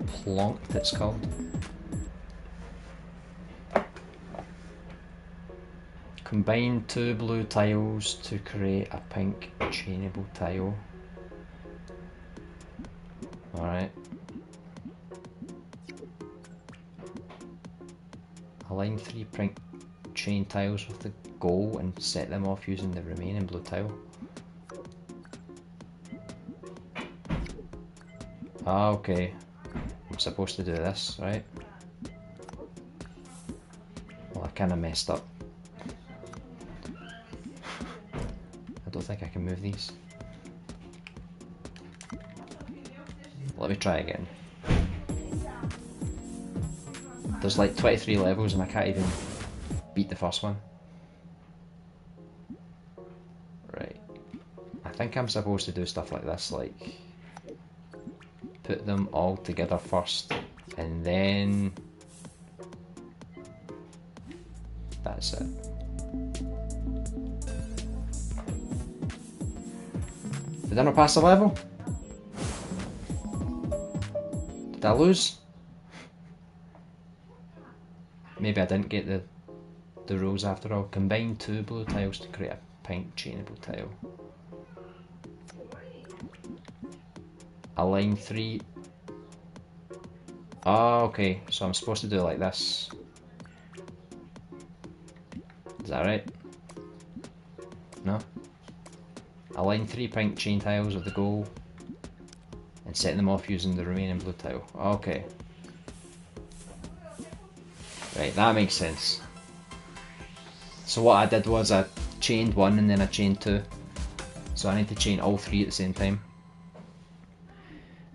Plonked, it's called. Combine 2 blue tiles to create a pink chainable tile. Alright. Align 3 pink chain tiles with the goal and set them off using the remaining blue tile. Ah, okay. I'm supposed to do this, right? Well, I kinda messed up. I don't think I can move these. Let me try again. There's like 23 levels and I can't even beat the first one. Right. I think I'm supposed to do stuff like this, like put them all together first and then that's it. Did I not pass the level? Did I lose? Maybe I didn't get the rules after all. Combine 2 blue tiles to create a pink chainable tile. Align 3. Oh, okay. So I'm supposed to do it like this. Is that right? No? Align 3 pink chain tiles with the goal and set them off using the remaining blue tile. Okay. Right, that makes sense. So what I did was I chained 1 and then I chained 2. So I need to chain all 3 at the same time.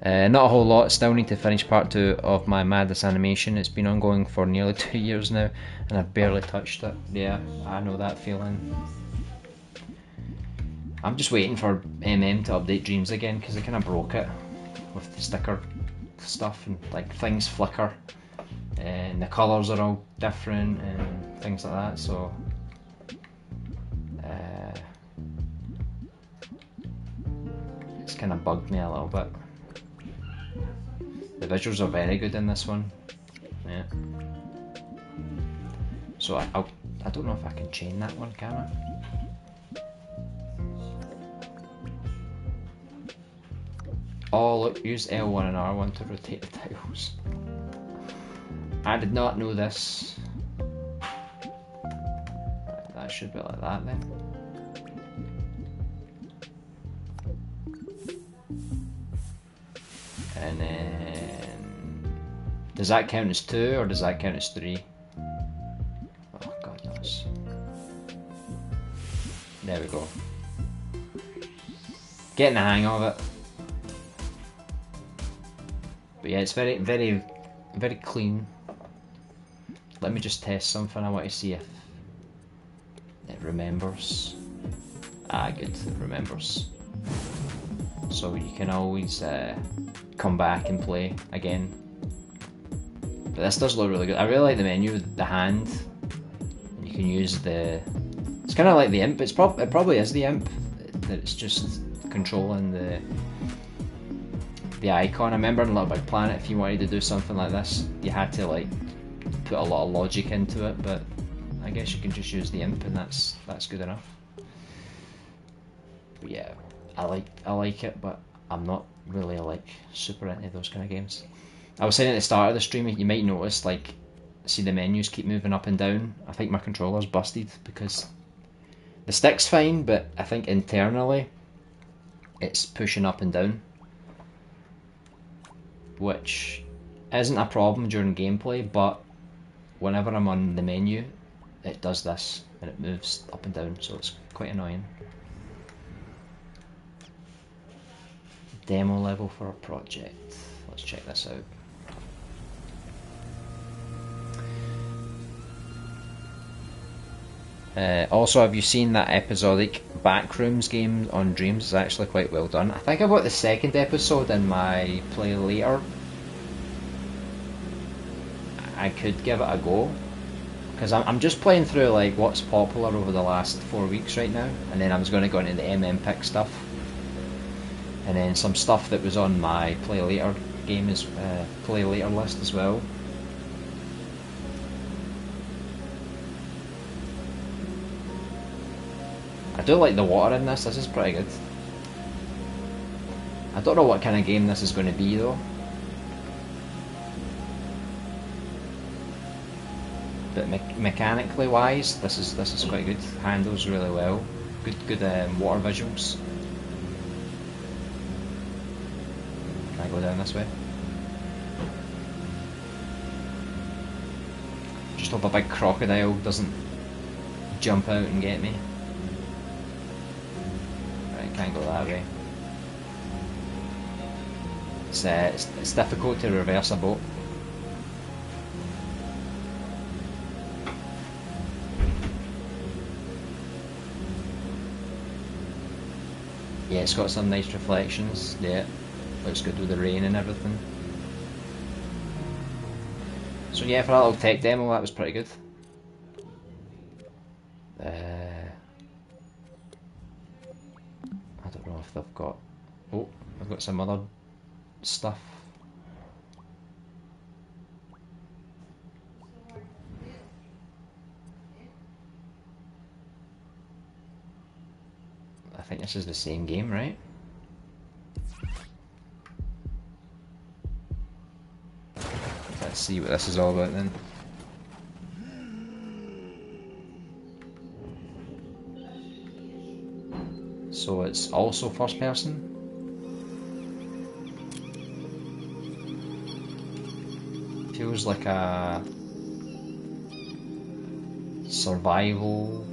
Not a whole lot, still need to finish part 2 of my Madness animation. It's been ongoing for nearly 2 years now and I've barely touched it. Yeah, I know that feeling. I'm just waiting for MM to update Dreams again because they kind of broke it with the sticker stuff and like things flicker and the colours are all different and things like that, so it's kind of bugged me a little bit. The visuals are very good in this one, yeah. So I don't know if I can chain that one, can I? Oh look, use L1 and R1 to rotate the tiles. I did not know this. Right, that should be like that then. And then... does that count as 2 or does that count as 3? Oh god knows. There we go. Getting the hang of it. But yeah, it's very, very, very clean. Let me just test something. I want to see if it remembers. Ah, good, it remembers. So you can always come back and play again But this does look really good. I really like the menu with the hand. And you can use the... It's kind of like the imp. It probably is the imp. That it's just controlling the icon. I remember in Little Big Planet, if you wanted to do something like this, you had to like put a lot of logic into it. But I guess you can just use the imp, and that's good enough. But yeah, I like it, but I'm not really like super into those kind of games. I was saying at the start of the stream, you might notice like, see the menus keep moving up and down. I think my controller's busted because the stick's fine, but I think internally it's pushing up and down, which isn't a problem during gameplay, but whenever I'm on the menu, it does this and it moves up and down, so it's quite annoying. Demo level for a project. Let's check this out. Also, have you seen that episodic Backrooms game on Dreams? It's actually quite well done. I think I got the second episode in my play later. I could give it a go, because I'm just playing through like what's popular over the last 4 weeks right now, and then I was going to go into the pick stuff, and then some stuff that was on my play later game is play later list as well. I do like the water in this. This is pretty good. I don't know what kind of game this is going to be though. But mechanically wise, this is quite good. Handles really well. Good water visuals. Can I go down this way? Just hope a big crocodile doesn't jump out and get me. Right, can't go that way. It's difficult to reverse a boat. Yeah, it's got some nice reflections. Yeah, looks good with the rain and everything. So yeah, for that little tech demo, that was pretty good. I don't know if they've got... Oh, I've got some other stuff. I think this is the same game, right? Let's see what this is all about then. So it's also first person? Feels like a survival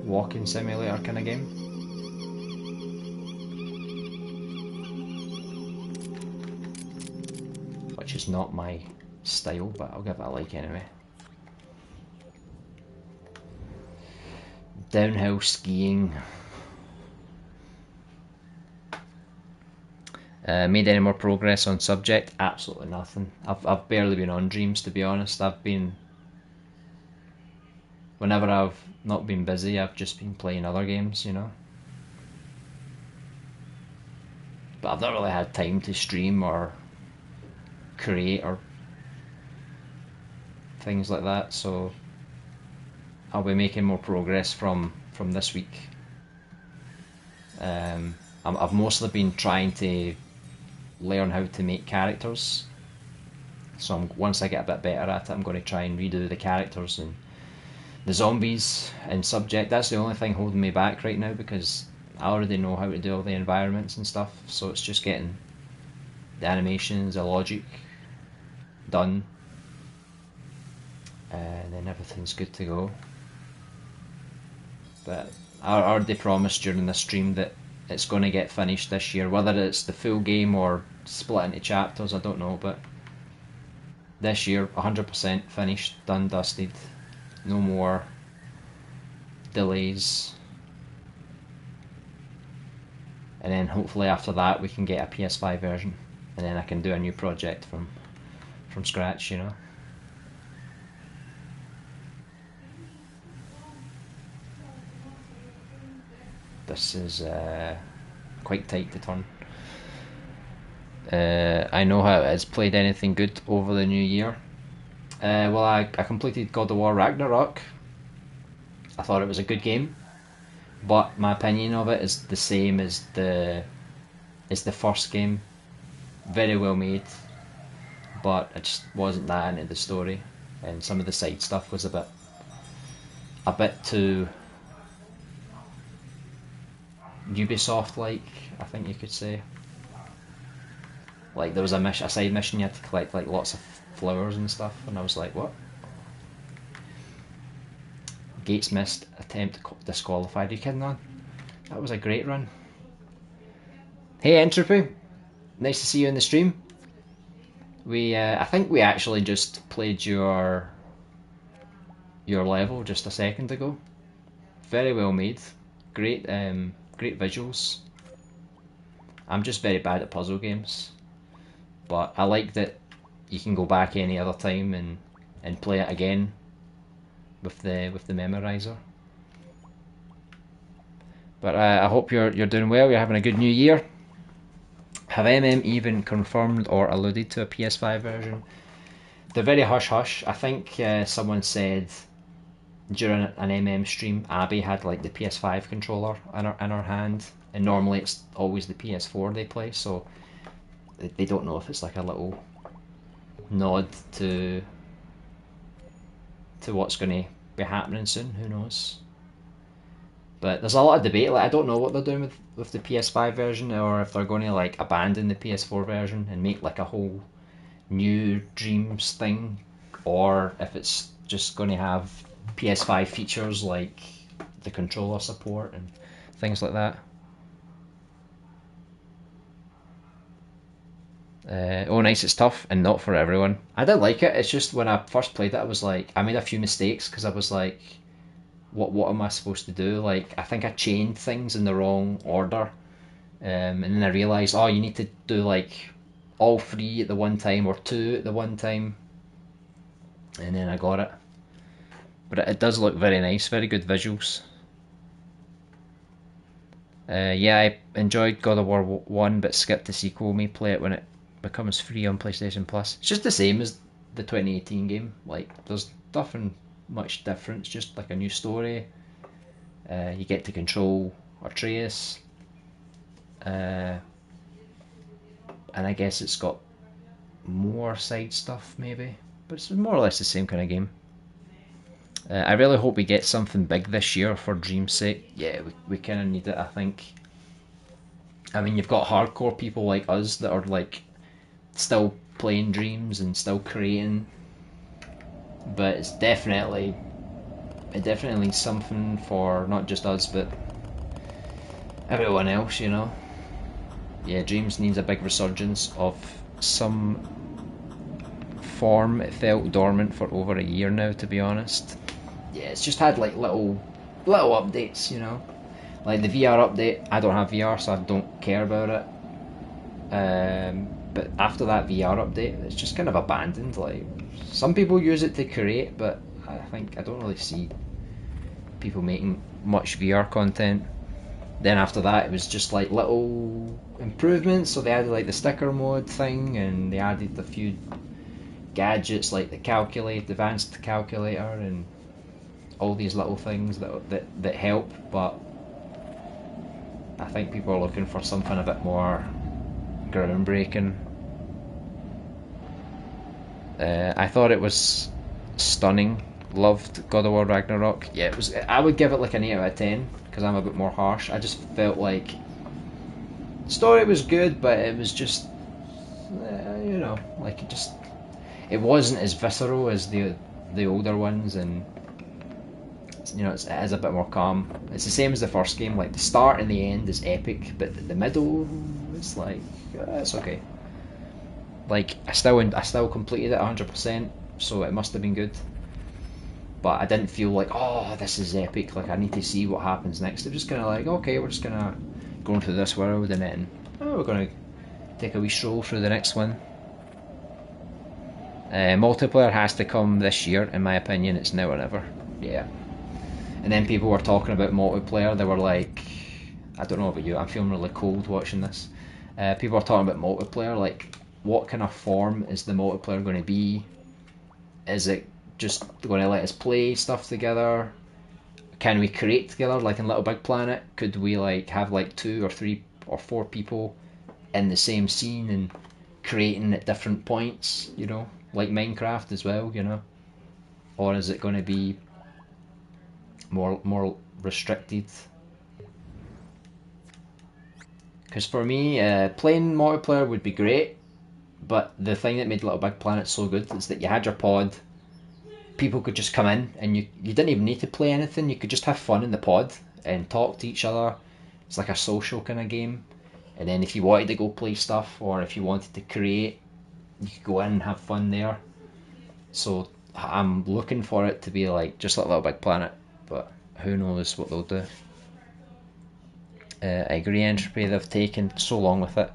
walking simulator kind of game. Which is not my style, but I'll give it a like anyway. Downhill skiing. Made any more progress on subject? Absolutely nothing. I've barely been on Dreams, to be honest. Whenever I've not been busy, I've just been playing other games, you know. But I've not really had time to stream or create or things like that, so I'll be making more progress from this week. I've mostly been trying to learn how to make characters, so once I get a bit better at it, I'm going to try and redo the characters and the zombies and subject. That's the only thing holding me back right now, because I already know how to do all the environments and stuff, so it's just getting the animations, the logic done, and then everything's good to go. But I already promised during the stream that it's going to get finished this year. Whether it's the full game or split into chapters, I don't know, but this year 100% finished, done, dusted, no more delays. And then hopefully after that we can get a PS5 version, and then I can do a new project from scratch, you know. this is quite tight to turn. I know how it is. Played anything good over the new year? Well, I completed God of War Ragnarok. I thought it was a good game, but my opinion of it is the same as the first game. Very well made, but I just wasn't that into the story, and some of the side stuff was a bit too Ubisoft like, I think you could say. Like there was a side mission you had to collect like lots of flowers and stuff, and I was like, what? Gates missed attempt disqualified. Are you kidding on? That was a great run. Hey Entropy, nice to see you in the stream. I think we actually just played your level just a second ago. Very well made, great great visuals. I'm just very bad at puzzle games, but I like that you can go back any other time and play it again with the memorizer. But I hope you're doing well. You're having a good new year. Have MM even confirmed or alluded to a PS5 version? They're very hush hush. I think someone said during an MM stream, Abby had like the PS5 controller in her hand, and normally it's always the PS4 they play, so they don't know if it's like a little nod to what's going to be happening soon. Who knows? But there's a lot of debate. Like I don't know what they're doing with the PS5 version, or if they're going to like abandon the PS4 version and make like a whole new Dreams thing, or if it's just going to have PS5 features like the controller support and things like that. Oh nice, it's tough and not for everyone. I did like it, it's just when I first played it I was like, I made a few mistakes because I was like, what am I supposed to do? Like, I think I chained things in the wrong order, and then I realised, oh, you need to do like all three at the one time or two at the one time, and then I got it. But it does look very nice, very good visuals. Yeah, I enjoyed God of War 1, but skipped the sequel. May play it when it becomes free on PlayStation Plus. It's just the same as the 2018 game. Like, there's nothing much different. It's just like a new story. You get to control Atreus. And I guess it's got more side stuff, maybe. But it's more or less the same kind of game. I really hope we get something big this year for Dream's sake. Yeah, we kind of need it, I think. I mean, you've got hardcore people like us that are like still playing Dreams and still creating, but it definitely needs something for not just us but everyone else, you know. Yeah, Dreams needs a big resurgence of some form. It felt dormant for over a year now, to be honest. Yeah, it's just had like little updates, you know. Like the VR update, I don't have VR, so I don't care about it. But after that VR update, it's just kind of abandoned. Like, some people use it to create, but I don't really see people making much VR content. Then after that, it was just like little improvements. So they added like the sticker mode thing, and they added a few gadgets like the advanced calculator, and all these little things that help. But I think people are looking for something a bit more groundbreaking. I thought it was stunning. Loved God of War Ragnarok. Yeah, it was. I would give it like an 8 out of 10 because I'm a bit more harsh. I just felt like the story was good, but it was just, you know, like it wasn't as visceral as the older ones, and you know, it is a bit more calm. It's the same as the first game. Like the start and the end is epic, but the middle, it's like it's okay. Like I still completed it 100%, so it must have been good. But I didn't feel like, oh, this is epic. Like I need to see what happens next. It was just kind of like, okay, we're just gonna go into this world, and then we're gonna take a wee stroll through the next one. Multiplayer has to come this year, in my opinion. It's now or never. Yeah. And then people were talking about multiplayer. They were like, I don't know about you, I'm feeling really cold watching this. People are talking about multiplayer, like what kind of form is the multiplayer going to be? Is it just going to let us play stuff together? Can we create together like in Little Big Planet? Could we like have like 2 or 3 or 4 people in the same scene and creating at different points, you know, like Minecraft as well, you know? Or is it going to be more restricted? Because for me, playing multiplayer would be great, but the thing that made Little Big Planet so good is that you had your pod, people could just come in, and you didn't even need to play anything, you could just have fun in the pod and talk to each other. It's like a social kind of game. And then if you wanted to go play stuff, or if you wanted to create, you could go in and have fun there. So I'm looking for it to be like just like Little Big Planet, but who knows what they'll do. I agree, Entropy, they've taken so long with it.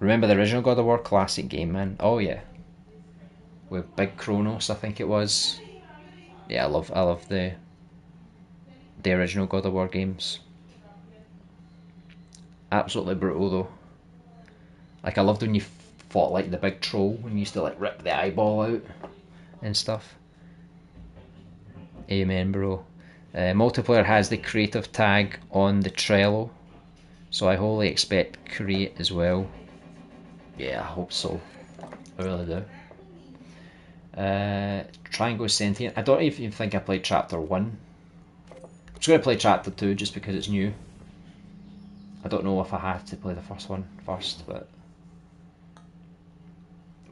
Remember the original God of War? Classic game, man. Oh yeah, with Big Kronos, I think it was. Yeah, I love the original God of War games. Absolutely brutal though. Like I loved when you fought like the big troll, when you used to like rip the eyeball out and stuff. Amen, bro. Multiplayer has the creative tag on the Trello, so I wholly expect create as well. Yeah, I hope so. I really do. Try and go sentient. I don't even think I played chapter 1. I'm just going to play chapter 2 just because it's new. I don't know if I have to play the first one first, but...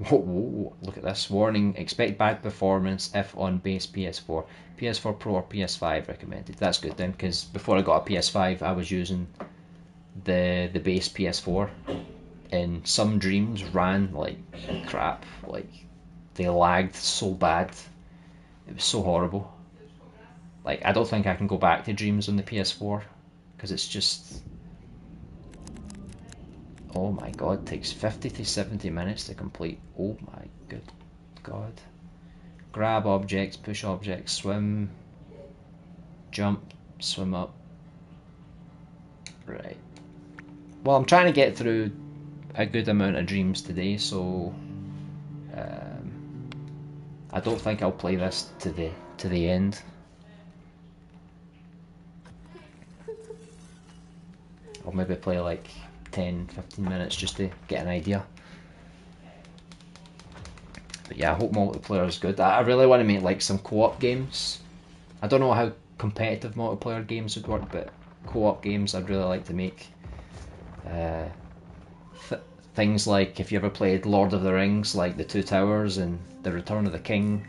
Whoa, look at this. Warning, expect bad performance if on base PS4. PS4 Pro or PS5 recommended. That's good then, because before I got a PS5 I was using the base PS4, and some Dreams ran like crap. Like, they lagged so bad. It was so horrible. Like, I don't think I can go back to Dreams on the PS4, because it's just... Oh my god, takes 50 to 70 minutes to complete. Oh my good god. Grab objects, push objects, swim, jump, swim up. Right. Well, I'm trying to get through a good amount of Dreams today, so I don't think I'll play this to the end. I'll maybe play like 10-15 minutes just to get an idea. But yeah, I hope multiplayer is good. I really want to make like some co-op games. I don't know how competitive multiplayer games would work, but co-op games I'd really like to make. Things like, if you ever played Lord of the Rings, like the Two Towers and the Return of the King,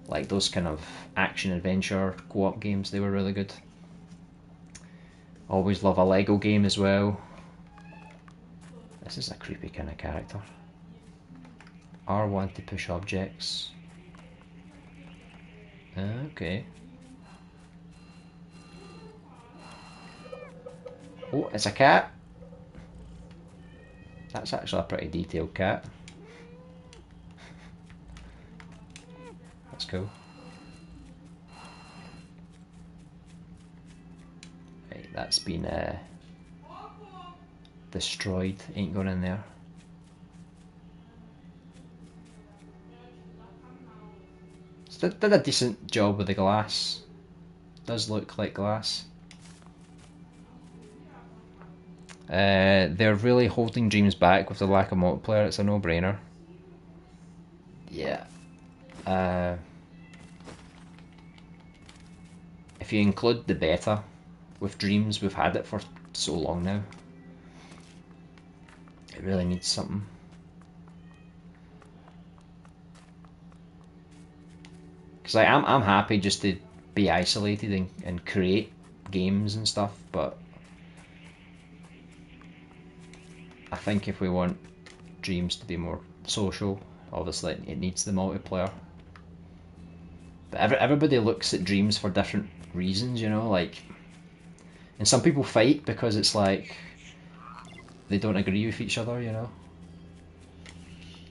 like those kind of action adventure co-op games, they were really good. Always love a Lego game as well. This is a creepy kind of character. R1 to push objects. Okay. Oh, it's a cat. That's actually a pretty detailed cat. That's cool. Right, that's been destroyed. Ain't going in there. So did a decent job with the glass. Does look like glass. They're really holding Dreams back with the lack of multiplayer. It's a no-brainer. Yeah. If you include the beta with Dreams, we've had it for so long now. It really needs something. Because I'm happy just to be isolated and create games and stuff, but I think if we want Dreams to be more social, obviously it needs the multiplayer. But everybody looks at Dreams for different reasons, you know, like, and some people fight because it's like they don't agree with each other, you know.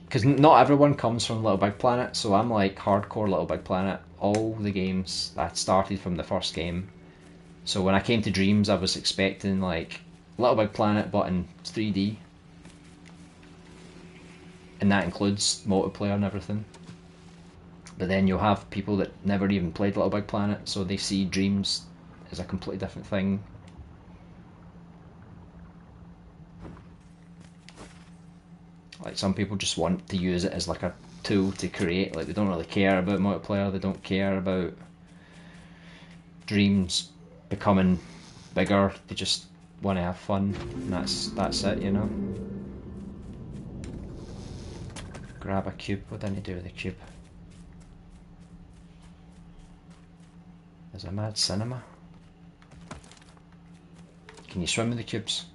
Because not everyone comes from Little Big Planet, so I'm like hardcore Little Big Planet. All the games, I started from the first game, So when I came to Dreams, I was expecting like Little Big Planet, but in 3D, and that includes multiplayer and everything. But then you'll have people that never even played Little Big Planet, so they see Dreams as a completely different thing. Like some people just want to use it as like a tool to create, like they don't really care about multiplayer, they don't care about Dreams becoming bigger, they just want to have fun, and that's it, you know. Grab a cube, what do I need to do with the cube? There's a mad cinema. Can you swim with the cubes?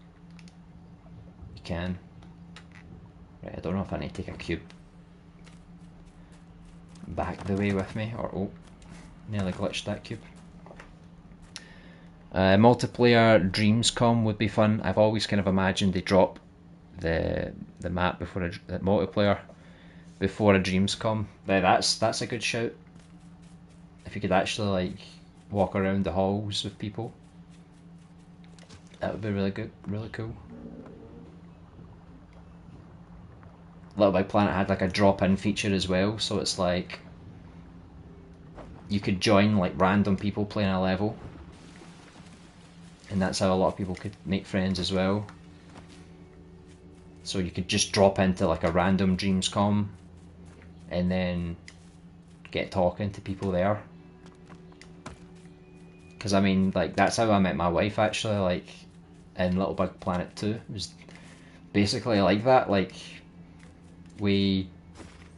You can. Right, I don't know if I need to take a cube back the way with me, or oh, nearly glitched that cube. Multiplayer Dreamscom would be fun. I've always kind of imagined they drop the map before the multiplayer before a Dreamscom. That's a good shout. If you could actually like walk around the halls with people, that would be really good, really cool. Little Big Planet had like a drop-in feature as well, so it's like you could join like random people playing a level, and that's how a lot of people could make friends as well. So you could just drop into like a random Dreamscom and then get talking to people there. Because I mean, like that's how I met my wife actually, like in Little Big Planet 2. It was basically like that. Like we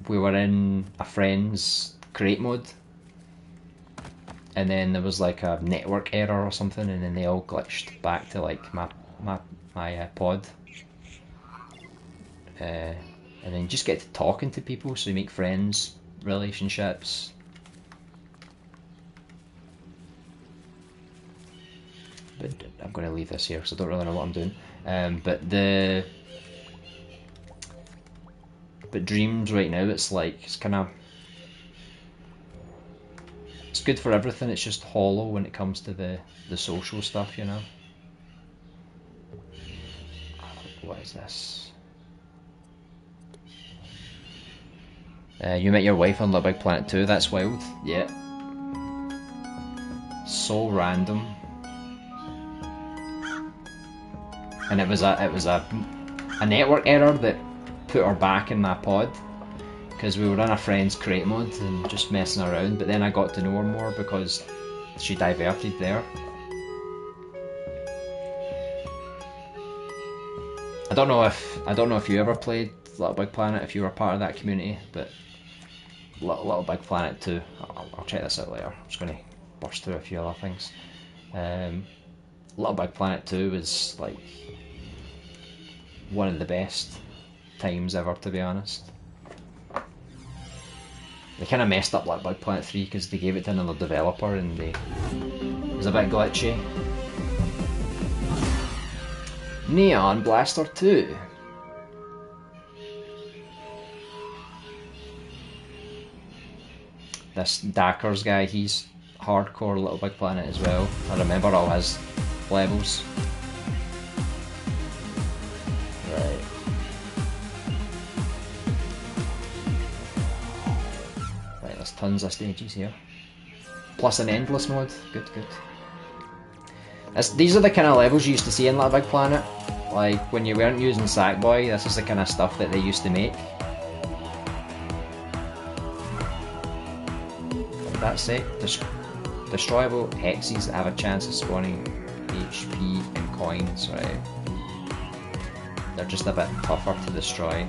were in a friend's create mode, and then there was like a network error or something, and then they all glitched back to like my pod, and then you just get to talking to people, so you make friends, relationships. But I'm going to leave this here because I don't really know what I'm doing. But Dreams right now, it's like it's good for everything. It's just hollow when it comes to the social stuff, you know. What is this? You met your wife on Little Big Planet 2. That's wild. Yeah. So random. And it was a network error that put her back in my pod, because we were in a friend's create mode and just messing around, but then I got to know her more because she diverted there. I don't know if you ever played Little Big Planet, if you were part of that community, but Little Big Planet 2, I'll check this out later. I'm just going to burst through a few other things. Little Big Planet 2 was like one of the best times ever, to be honest. They kind of messed up Little Big Planet 3 because they gave it to another developer and it was a bit glitchy. Neon Blaster 2. This Dackers guy, he's hardcore Little Big Planet as well. I remember all his levels. Right. Right, there's tons of stages here. Plus an endless mode. Good, good. These are the kind of levels you used to see in Little Big Planet. Like, when you weren't using Sackboy, this is the kind of stuff that they used to make. That's it. Destroyable hexes that have a chance of spawning HP and coins, right? They're just a bit tougher to destroy.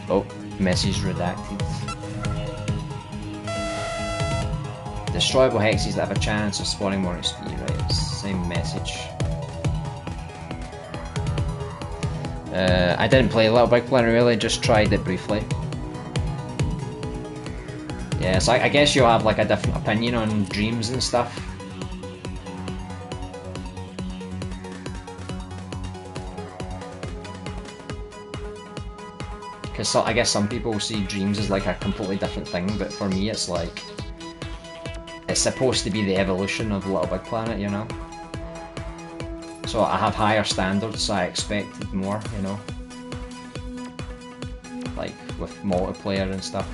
Oh, message redacted. Destroyable hexes that have a chance of spawning more HP, right? Same message. I didn't play Little Big Planet really, just tried it briefly. Yeah, so I guess you'll have like a different opinion on Dreams and stuff. Because I guess some people see Dreams as like a completely different thing, but for me it's like it's supposed to be the evolution of Little Big Planet, you know. So I have higher standards, so I expected more, you know. Like with multiplayer and stuff.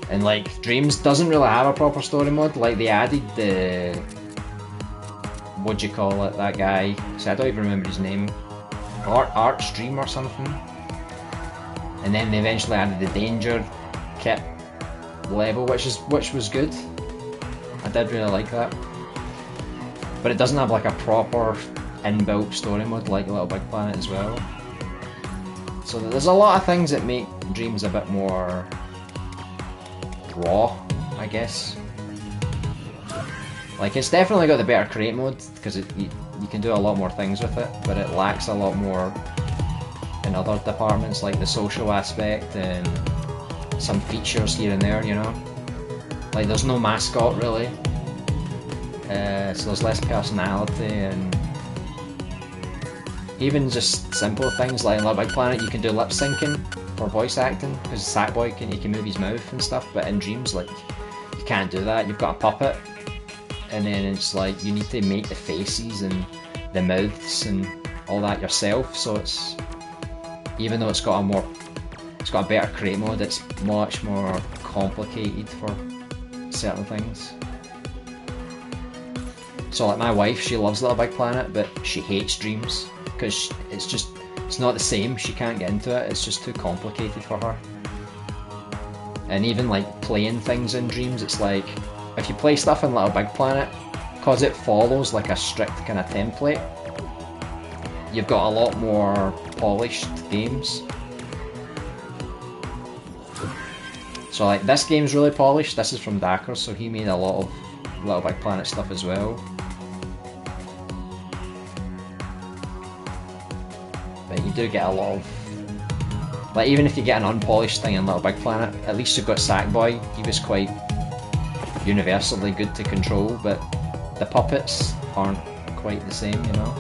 And like Dreams doesn't really have a proper story mode. Like they added the, what do you call it? That guy. So I don't even remember his name. Art Stream or something. And then they eventually added the Danger Kit level, which was good. I did really like that. But it doesn't have like a proper inbuilt story mode like Little Big Planet as well. So there's a lot of things that make Dreams a bit more raw, I guess. Like it's definitely got the better create mode because you can do a lot more things with it, but it lacks a lot more in other departments like the social aspect and some features here and there, you know. Like there's no mascot really, so there's less personality, and even just simple things like in Little Big Planet you can do lip syncing for voice acting because Sackboy he can move his mouth and stuff, but in Dreams like you can't do that. You've got a puppet, and then it's like you need to make the faces and the mouths and all that yourself. So it's, even though it's got a better create mode, it's much more complicated for certain things. So like my wife, she loves Little Big Planet, but she hates Dreams because it's not the same. She can't get into it. It's just too complicated for her. And even like playing things in Dreams, it's like if you play stuff in Little Big Planet, because it follows like a strict kind of template, you've got a lot more polished games. So like this game's really polished. This is from Dacker, so he made a lot of Little Big Planet stuff as well. But you do get a lot of, like even if you get an unpolished thing in Little Big Planet, at least you've got Sackboy. He was quite universally good to control, but the puppets aren't quite the same, you know.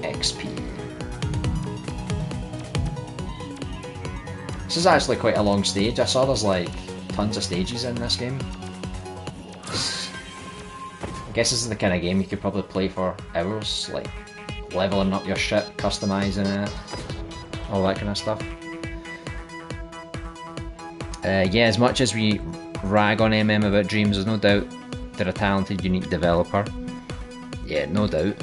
XP. This is actually quite a long stage. I saw there's like tons of stages in this game. I guess this is the kind of game you could probably play for hours, like leveling up your ship, customizing it, all that kind of stuff. Yeah, as much as we rag on MM about Dreams, there's no doubt they're a talented, unique developer. Yeah, no doubt.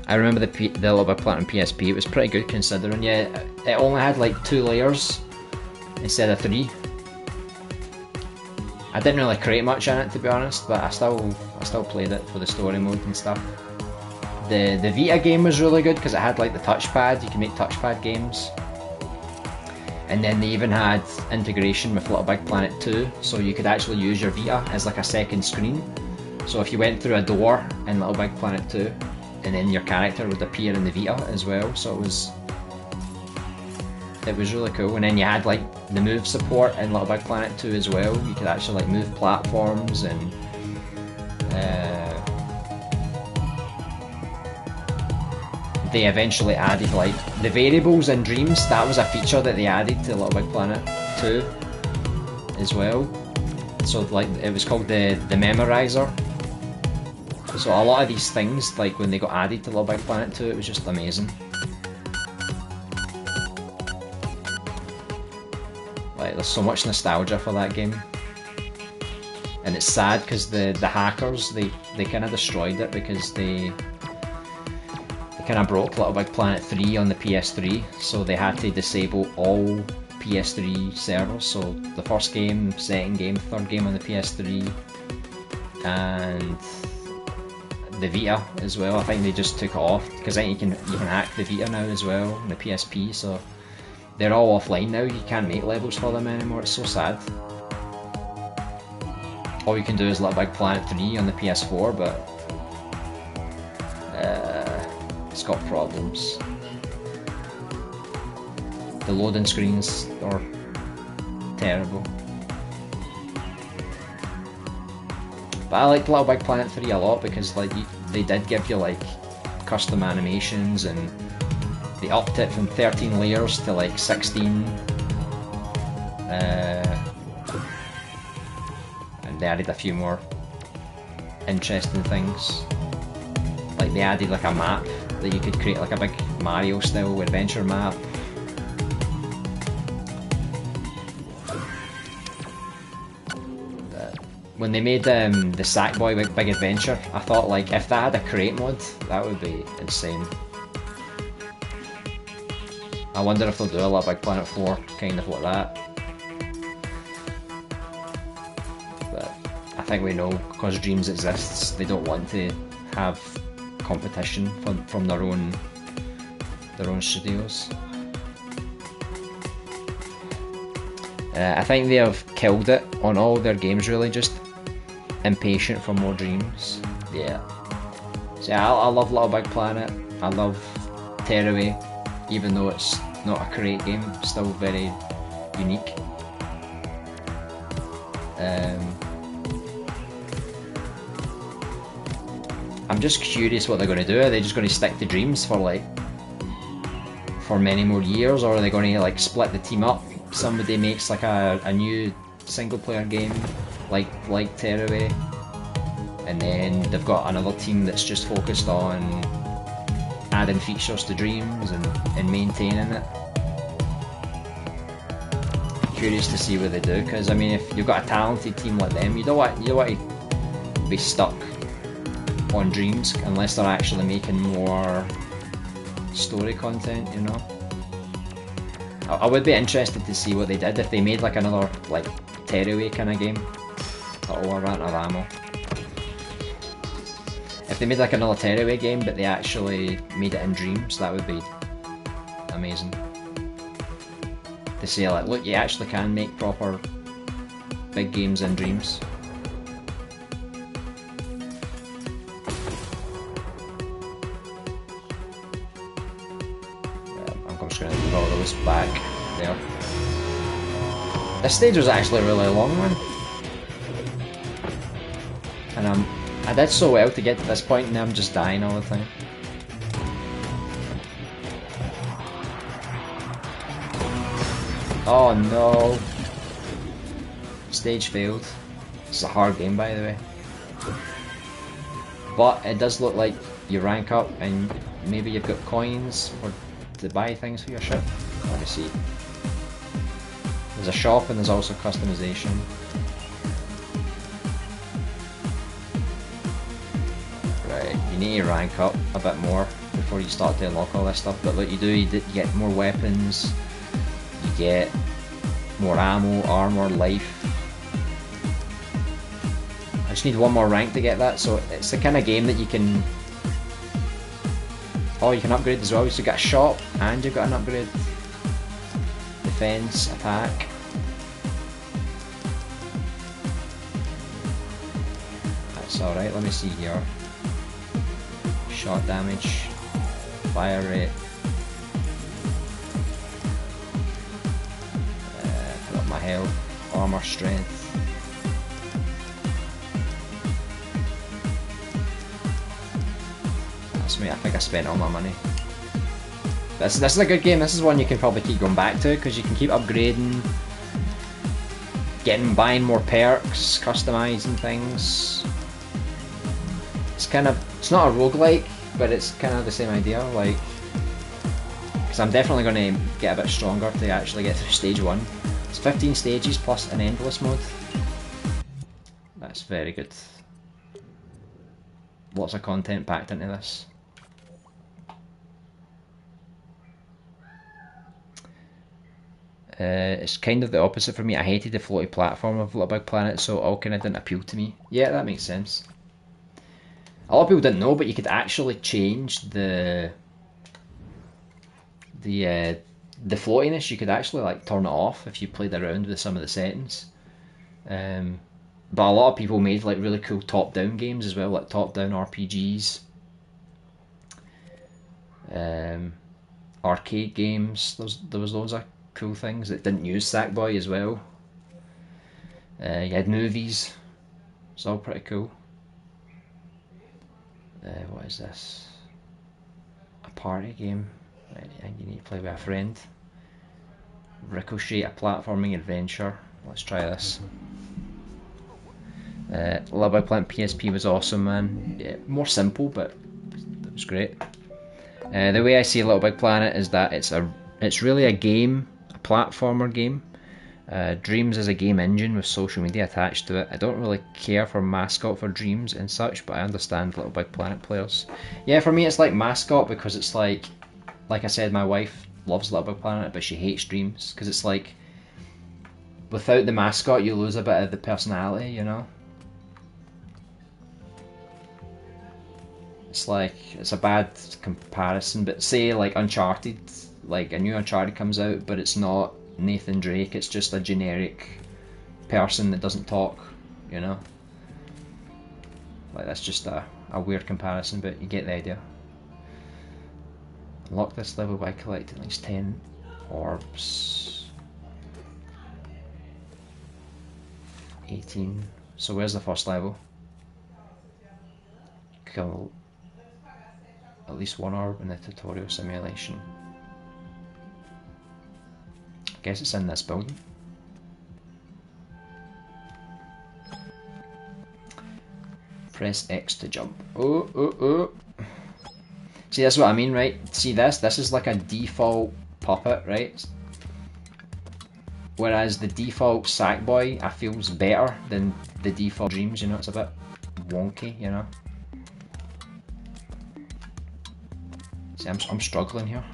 I remember the Little Big Planet on PSP, it was pretty good considering. Yeah, it only had like 2 layers instead of 3. I didn't really create much in it, to be honest, but I still played it for the story mode and stuff. The Vita game was really good because it had like the touchpad. You can make touchpad games. And then they even had integration with Little Big Planet 2, so you could actually use your Vita as like a second screen. So if you went through a door in Little Big Planet 2, and then your character would appear in the Vita as well, so it was really cool. And then you had like the move support in Little Big Planet 2 as well. You could actually like move platforms, and they eventually added like the variables in Dreams. That was a feature that they added to Little Big Planet 2 as well. So like it was called the memorizer. So a lot of these things, like when they got added to Little Big Planet 2, it was just amazing. Like there's so much nostalgia for that game. And it's sad because the hackers, they kind of destroyed it because they kind of broke Little Big Planet 3 on the PS3, so they had to disable all PS3 servers. So the first game, second game, third game on the PS3, and the Vita as well. I think they just took it off because I think you can hack the Vita now as well, and the PSP. So they're all offline now. You can't make levels for them anymore. It's so sad. All you can do is Little Big Planet 3 on the PS4, but it's got problems. The loading screens are terrible. But I liked Little Big Planet 3 a lot because like they did give you like custom animations and they upped it from 13 layers to like 16. And they added a few more interesting things. Like they added like a map that you could create, like a big Mario style adventure map. When they made the Sackboy Big Adventure, I thought like if that had a crate mod, that would be insane. I wonder if they'll do a Little Big Planet 4 kind of like that. But I think we know, because Dreams exists, they don't want to have competition from their own studios. I think they have killed it on all their games really, just impatient for more Dreams. Yeah. So yeah, I love Little Big Planet, I love Tearaway, even though it's not a great game, still very unique. I'm just curious what they're going to do. Are they just going to stick to Dreams for many more years, or are they going to like split the team up? Somebody makes like a new single player game like Tearaway, and then they've got another team that's just focused on adding features to Dreams and maintaining it. Curious to see what they do, because I mean, if you've got a talented team like them, you don't want to be stuck on Dreams unless they're actually making more story content, you know. I would be interested to see what they did if they made like another like Tearaway kind of game. Oh, I ran out of ammo. If they made like another Tearaway game but they actually made it in Dreams, that would be amazing. To say like, look, you actually can make proper big games in Dreams. I'm just going to leave all those back there. This stage was actually a really long one, and I did so well to get to this point, and now I'm just dying all the time. Oh no! Stage failed. It's a hard game, by the way. But it does look like you rank up and maybe you've got coins to buy things for your ship. Let me see. There's a shop and there's also customization. Right, you need to rank up a bit more before you start to unlock all this stuff. But look, you get more weapons. You get more ammo, armor, life. I just need one more rank to get that, so it's the kind of game that you can... Oh, you can upgrade as well, so you got a shop and you've got an upgrade. Defense, attack. That's alright, let me see here. Shot damage, fire rate. Put up my health, armor strength. That's me, I think I spent all my money. This is a good game. This is one you can probably keep going back to because you can keep upgrading, buying more perks, customizing things. It's not a roguelike, but it's kind of the same idea. Like, because I'm definitely going to get a bit stronger to actually get through stage 1. It's 15 stages plus an endless mode. That's very good. Lots of content packed into this. It's kind of the opposite for me. I hated the floaty platform of Little Big Planet, so all kind of didn't appeal to me. Yeah, that makes sense. A lot of people didn't know, but you could actually change the floatiness. You could actually like turn it off if you played around with some of the settings. But a lot of people made like really cool top-down games as well, like top-down RPGs, arcade games. There was loads of cool things that didn't use Sackboy as well. You had movies. It's all pretty cool. What is this? A party game. Right, I think you need to play with a friend. Ricochet, a platforming adventure. Let's try this. Little Big Planet PSP was awesome, man. Yeah, more simple, but it was great. The way I see Little Big Planet is that it's really a game, a platformer game. Dreams is a game engine with social media attached to it. I don't really care for mascot for Dreams and such, but I understand Little Big Planet players. Yeah, for me it's like mascot because it's like I said, my wife loves Little Big Planet, but she hates Dreams because it's like without the mascot you lose a bit of the personality, you know. It's like it's a bad comparison, but say like Uncharted, like a new Uncharted comes out, but it's not Nathan Drake. It's just a generic person that doesn't talk, you know. Like that's just a weird comparison, but you get the idea. Unlock this level by collecting at least 10 orbs. 18. So where's the first level? Kill at least one orb in the tutorial simulation. I guess it's in this building. Press X to jump. Oh, oh, oh. See, that's what I mean, right? See this? This is like a default puppet, right? Whereas the default Sackboy, I feel, is better than the default Dreams, you know? It's a bit wonky, you know? See, I'm struggling here.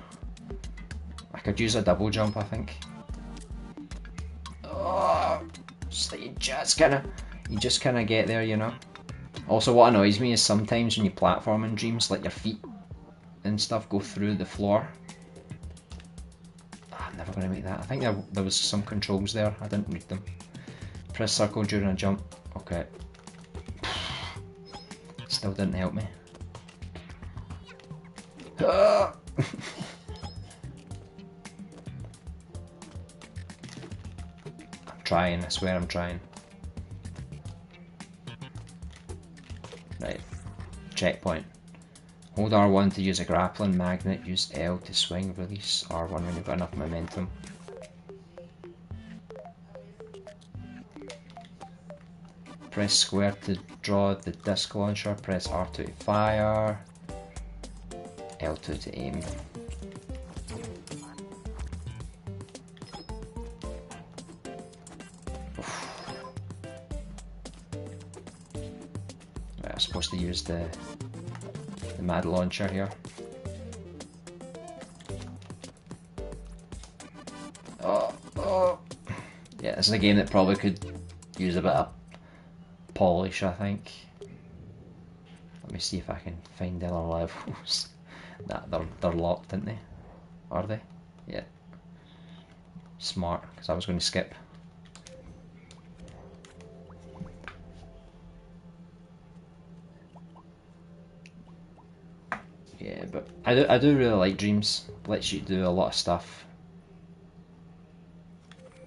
I could use a double jump, I think. Oh, so you just kind of get there, you know. Also, what annoys me is sometimes when you platform in Dreams, like your feet and stuff go through the floor. Oh, I'm never gonna make that. I think there was some controls there. I didn't read them. Press circle during a jump. Okay. Still didn't help me. I'm trying, I swear I'm trying. Right, checkpoint. Hold R1 to use a grappling magnet, use L to swing, release R1 when you've got enough momentum. Press square to draw the disc launcher, press R2 to fire, L2 to aim. Right, I'm supposed to use the mad launcher here. Oh, oh. Yeah, this is a game that probably could use a bit of polish, I think. Let me see if I can find the other levels. Nah, they're locked, aren't they? Are they? Yeah. Smart, because I was going to skip. Yeah, but I do really like Dreams. Lets you do a lot of stuff.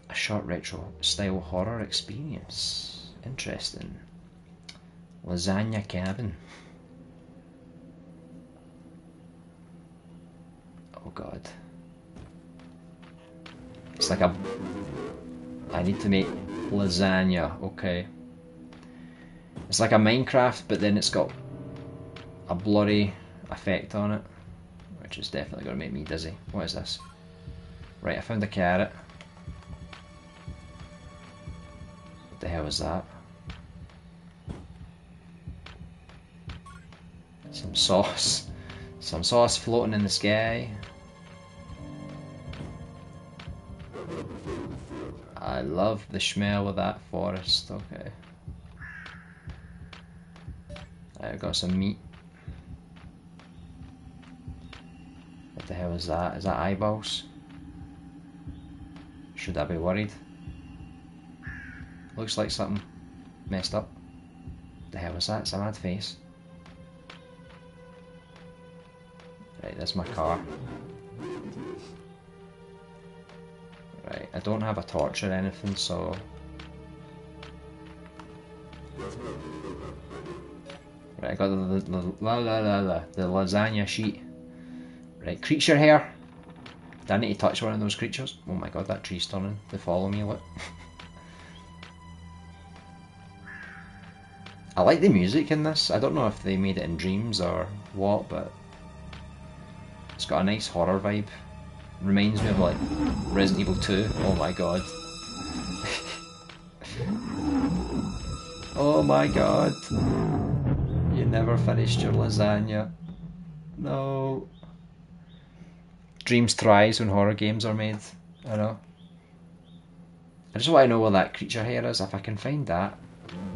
A short retro style horror experience. Interesting. Lasagna cabin. Oh god. It's like I need to make lasagna, okay. It's like a Minecraft, but then it's got a blurry effect on it, which is definitely going to make me dizzy. What is this? Right, I found a carrot. What the hell is that? Some sauce. Some sauce floating in the sky. I love the smell of that forest. Okay. I've got some meat. What the hell is that? Is that eyeballs? Should I be worried? Looks like something messed up. What the hell is that? It's a mad face. Right, there's my car. Right, I don't have a torch or anything, so... Right, I got the lasagna sheet. Right, creature hair. Do I need to touch one of those creatures? Oh my god, that tree's turning to follow me, look. I like the music in this. I don't know if they made it in Dreams or what, but it's got a nice horror vibe. Reminds me of like Resident Evil 2. Oh my god. Oh my god. You never finished your lasagna. No. Dreams thrives when horror games are made. I know. I just want to know where that creature hair is. If I can find that,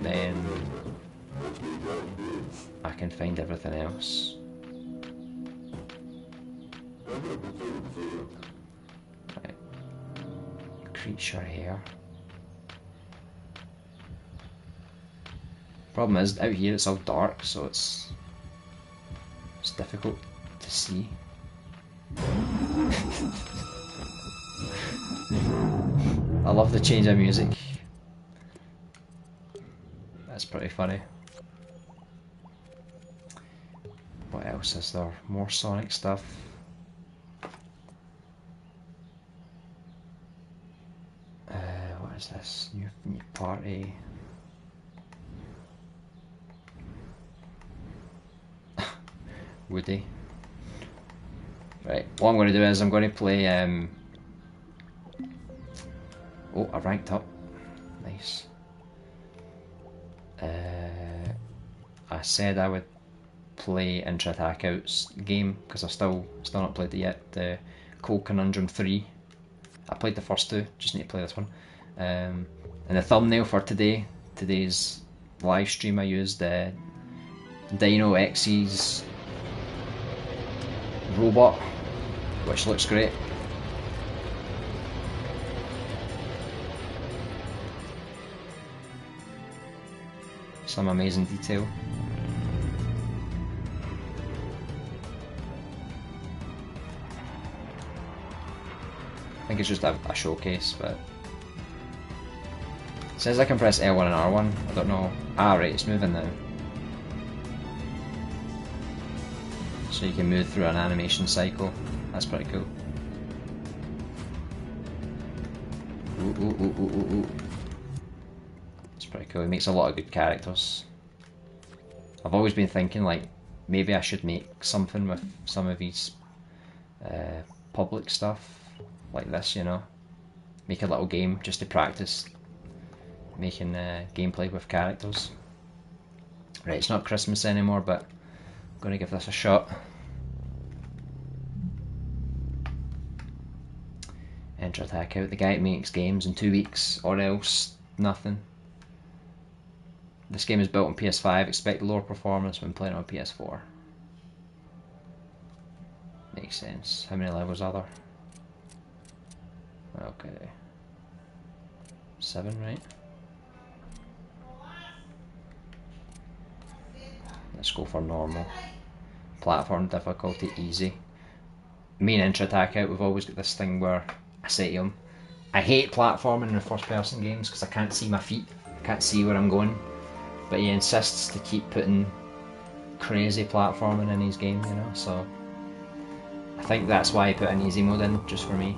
then I can find everything else. Right. Creature hair. Problem is, out here it's all dark, so it's difficult to see. I love the change of music. That's pretty funny. What else is there? More Sonic stuff. What is this? New party. Woody. Right, what I'm going to do is I'm going to play. Oh, I ranked up. Nice. I said I would play Intra Attack Out's game because I've still not played it yet. The Cold Conundrum 3. I played the first two, just need to play this one. And the thumbnail for today's live stream, I used Dino X's robot, which looks great. Some amazing detail. I think it's just a showcase, but it says I can press L1 and R1. I don't know. Ah, right, it's moving now. So you can move through an animation cycle. That's pretty cool. Ooh, ooh, ooh, ooh, ooh, ooh. It's pretty cool. It makes a lot of good characters. I've always been thinking like maybe I should make something with some of these public stuff like this, you know. Make a little game just to practice making gameplay with characters. Right, it's not Christmas anymore, but I'm going to give this a shot. Enter Attack Out. The guy that makes games in 2 weeks or else nothing. This game is built on PS5. Expect lower performance when playing on PS4. Makes sense. How many levels are there? Okay. 7, right? Let's go for normal. Platform difficulty, easy. Me and Intra Attack Out, we've always got this thing where I say to him, I hate platforming in the first person games because I can't see my feet, I can't see where I'm going. But he insists to keep putting crazy platforming in his game, you know, so I think that's why he put an easy mode in, just for me.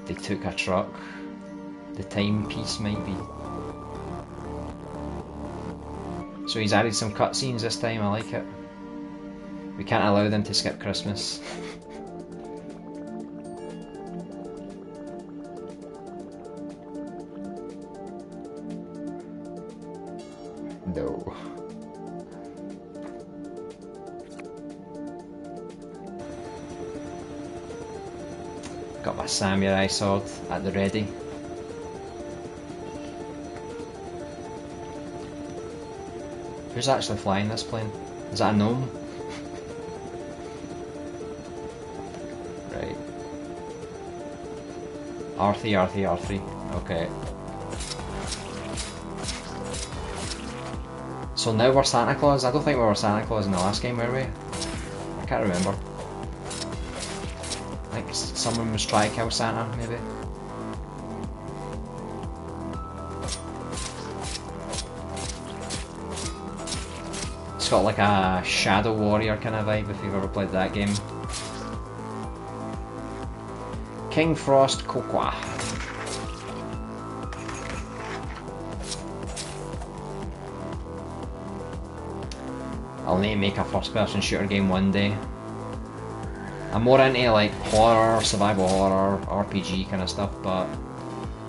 They took a truck. The timepiece might be. So he's added some cutscenes this time, I like it. We can't allow them to skip Christmas. No. Got my samurai sword at the ready. Who's actually flying this plane? Is that a gnome? Right. R3, R3, R3. Okay. So now we're Santa Claus? I don't think we were Santa Claus in the last game, were we? I can't remember. I think someone was trying to kill Santa, maybe. It's got like a Shadow Warrior kind of vibe if you've ever played that game. King Frost Cocoa. I'll need to make a first person shooter game one day. I'm more into like horror, survival horror, RPG kind of stuff, but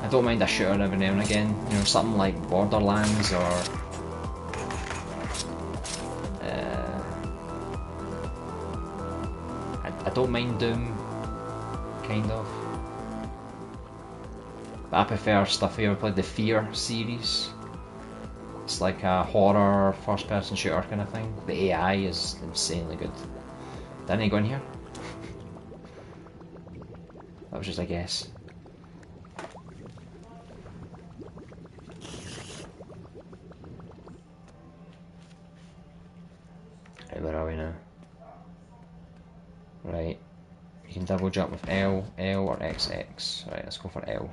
I don't mind a shooter every now and again. You know, something like Borderlands or I don't mind Doom, kind of. But I prefer stuff. Have you ever played the Fear series? It's like a horror first person shooter kind of thing. The AI is insanely good. Didn't I go in here? That was just a guess. Right, where are we now? Right, you can double jump with L, L or XX. Right, let's go for L.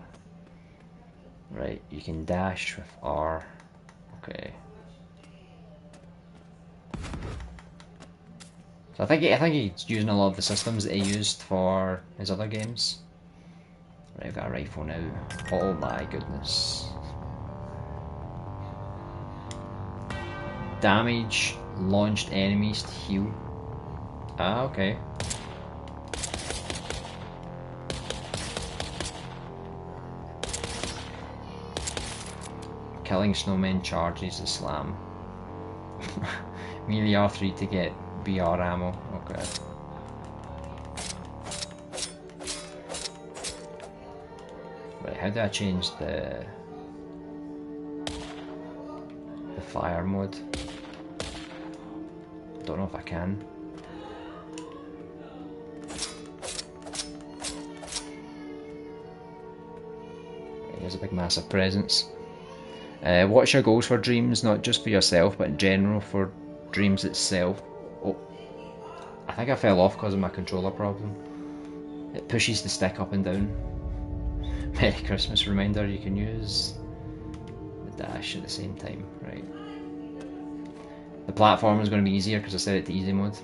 Right, you can dash with R. Okay. So I think he's using a lot of the systems that he used for his other games. Right, I've got a rifle now. Oh my goodness. Damage launched enemies to heal. Ah, okay. Killing snowmen charges the slam. Melee R3 to get BR ammo. Okay. Right, how do I change the fire mode? Don't know if I can. Here's a big massive presence. What's your goals for Dreams? Not just for yourself, but in general for Dreams itself. Oh, I think I fell off because of my controller problem. It pushes the stick up and down. Merry Christmas reminder, you can use the dash at the same time. Right. The platform is going to be easier because I set it to easy mode.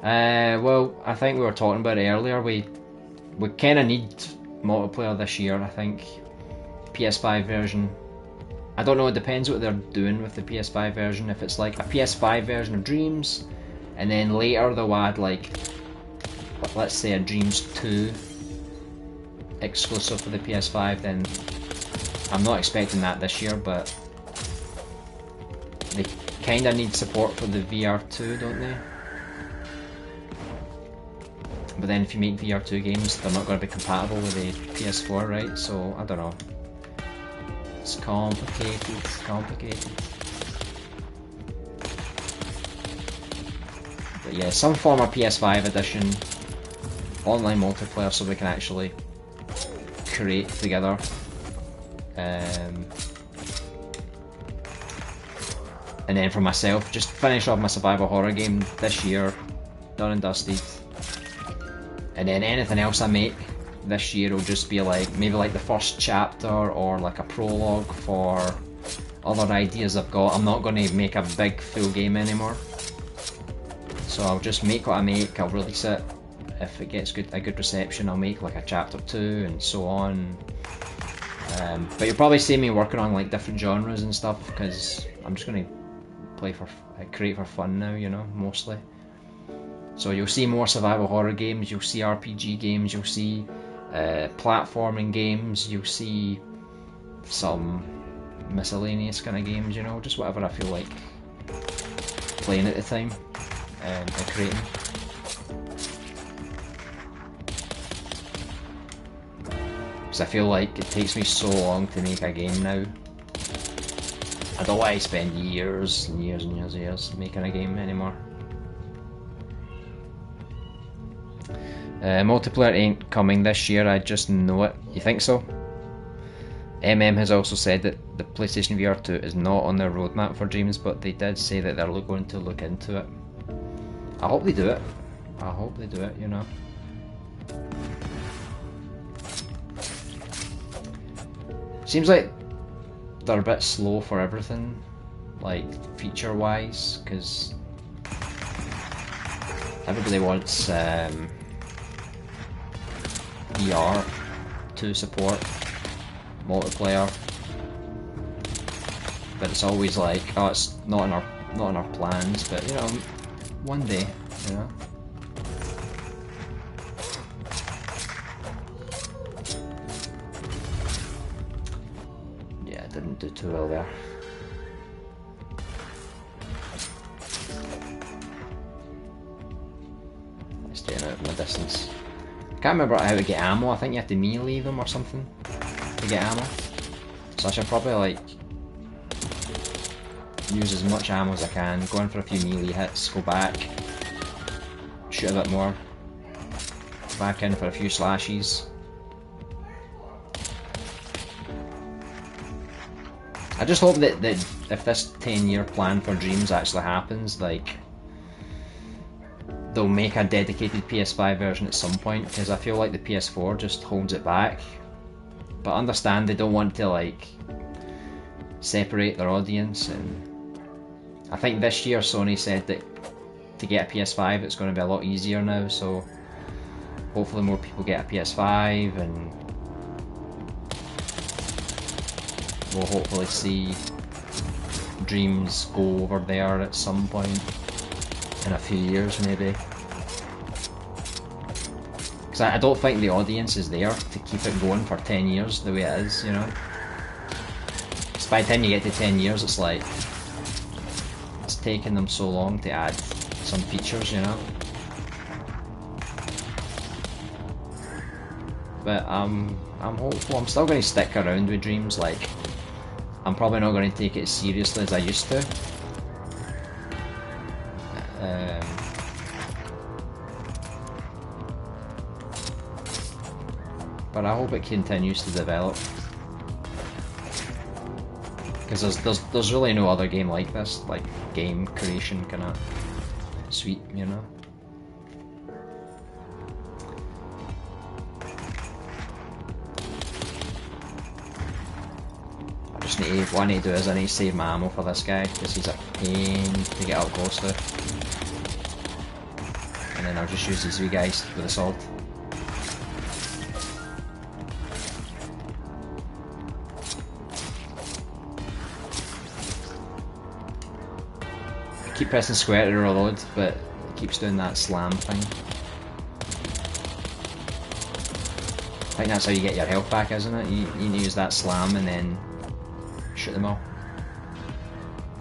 Well, I think we were talking about it earlier. We kind of need multiplayer this year, I think. PS5 version. I don't know, it depends what they're doing with the PS5 version. If it's like a PS5 version of Dreams, and then later they'll add like, let's say a Dreams 2 exclusive for the PS5, then I'm not expecting that this year, but they kinda need support for the VR2, don't they? But then if you make VR2 games, they're not going to be compatible with the PS4, right? So, I don't know. It's complicated, it's complicated. But yeah, some form of PS5 edition, online multiplayer so we can actually create together. And then for myself, just finish off my survival horror game this year, done and dusted. And then anything else I make this year will just be like, maybe like the first chapter or like a prologue for other ideas I've got. I'm not going to make a big full game anymore. So I'll just make what I make, I'll release it. If it gets a good reception, I'll make like a chapter 2 and so on. But you'll probably see me working on like different genres and stuff, because I'm just going to create for fun now, you know, mostly. So you'll see more survival horror games, you'll see RPG games, you'll see platforming games, you'll see some miscellaneous kind of games, you know, just whatever I feel like playing at the time and creating. Because I feel like it takes me so long to make a game now. I don't want to spend years and years and years and years making a game anymore. Multiplayer ain't coming this year, I just know it. You think so? has also said that the PlayStation VR 2 is not on their roadmap for Dreams, but they did say that they're going to look into it. I hope they do it. I hope they do it, you know. Seems like they're a bit slow for everything like feature wise, because everybody wants VR to support multiplayer, but it's always like, oh, it's not in our plans, but you know, one day, you know. Yeah, I didn't do too well there. Staying out of my distance. I can't remember how to get ammo. I think you have to melee them or something to get ammo. So I should probably like use as much ammo as I can, go in for a few melee hits, go back, shoot a bit more, go back in for a few slashes. I just hope that if this 10-year plan for Dreams actually happens, like, they'll make a dedicated PS5 version at some point, because I feel like the PS4 just holds it back. But I understand they don't want to like separate their audience, and I think this year Sony said that to get a PS5 it's going to be a lot easier now, so hopefully more people get a PS5 and we'll hopefully see Dreams go over there at some point in a few years maybe. Because I don't think the audience is there to keep it going for 10 years the way it is, you know. So by the time you get to 10 years it's like, it's taken them so long to add some features, you know. But I'm hopeful. I'm still going to stick around with Dreams. Like, I'm probably not going to take it as seriously as I used to. But I hope it continues to develop, because there's really no other game like this, like game creation kind of sweet, you know. I just need what I need to do is I need to save my ammo for this guy, because he's a pain to get up close to, and then I'll just use these wee guys with assault. Keep pressing square to reload, but it keeps doing that slam thing. I think that's how you get your health back, isn't it? You need to use that slam and then shoot them all.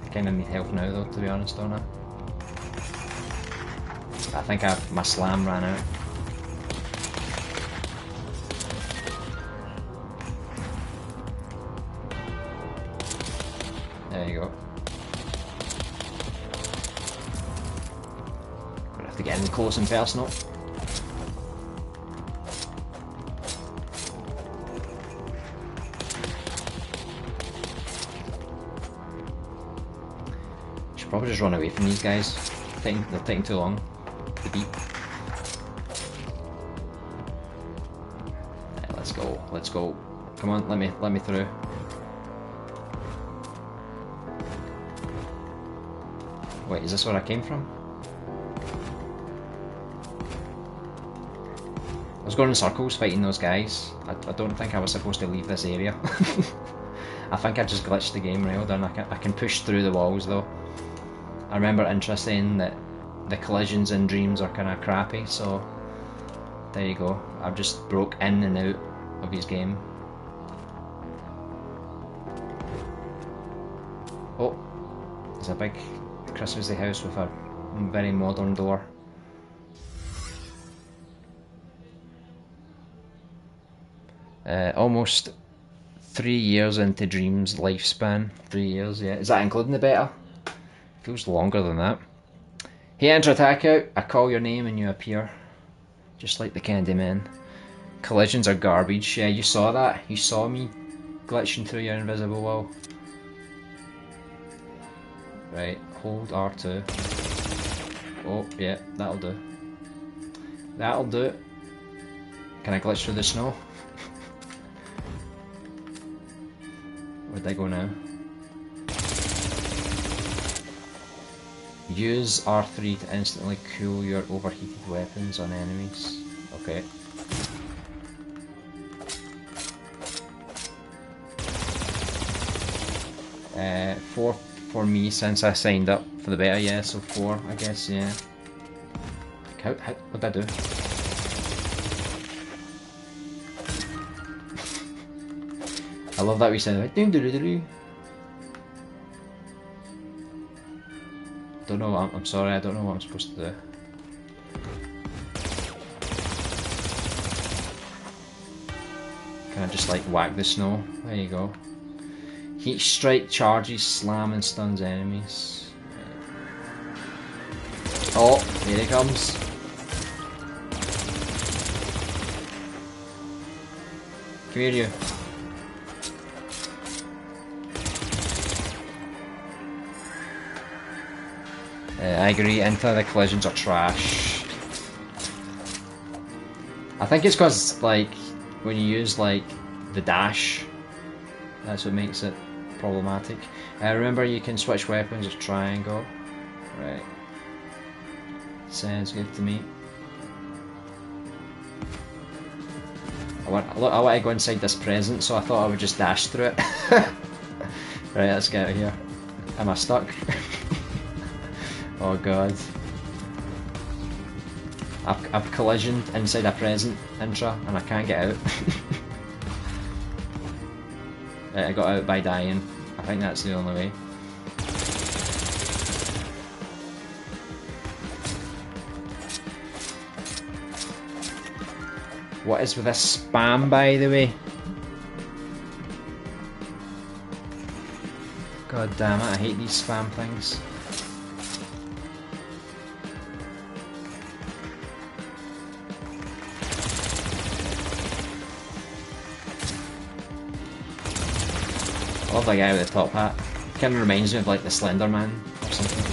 I kinda need health now though, to be honest, don't I? I think my slam ran out. There you go. To get in close and personal. Should probably just run away from these guys. They're taking too long to beat. Yeah, let's go. Let's go. Come on, let me through. Wait, is this where I came from? I was going in circles fighting those guys. I don't think I was supposed to leave this area. I think I just glitched the game real done. I can push through the walls though. I remember Intra saying that the collisions in Dreams are kind of crappy, so there you go. I've just broke in and out of his game. Oh, there's a big Christmassy house with a very modern door. Almost 3 years into Dreams' lifespan. 3 years, yeah. Is that including the beta? Feels longer than that. Hey, enter attack out. I call your name and you appear. Just like the Candyman. Collisions are garbage. Yeah, you saw that. You saw me glitching through your invisible wall. Right, hold R2. Oh, yeah, that'll do. That'll do. Can I glitch through the snow? Where'd I go now? Use R3 to instantly cool your overheated weapons on enemies. Okay. Four for me since I signed up for the beta, yeah, so 4, I guess, yeah. What did I do? I love that we sound like doo doo doo doo. Don't know what I'm sorry, I don't know what I'm supposed to do. Can I just like whack the snow? There you go. Heat strike charges, slam and stuns enemies. Oh, here he comes. Come here, you. I agree, infinite collisions are trash. I think it's because, like, when you use, like, the dash, that's what makes it problematic. Remember, you can switch weapons with triangle. Right. Sounds good to me. I want to go inside this present, so I thought I would just dash through it. Right, let's get out of here. Am I stuck? Oh god. I've collisioned inside a present intra and I can't get out. Right, I got out by dying. I think that's the only way. What is with this spam, by the way? God damn it, I hate these spam things. I love that guy with the top hat. Kind of reminds me of like the Slender Man or something.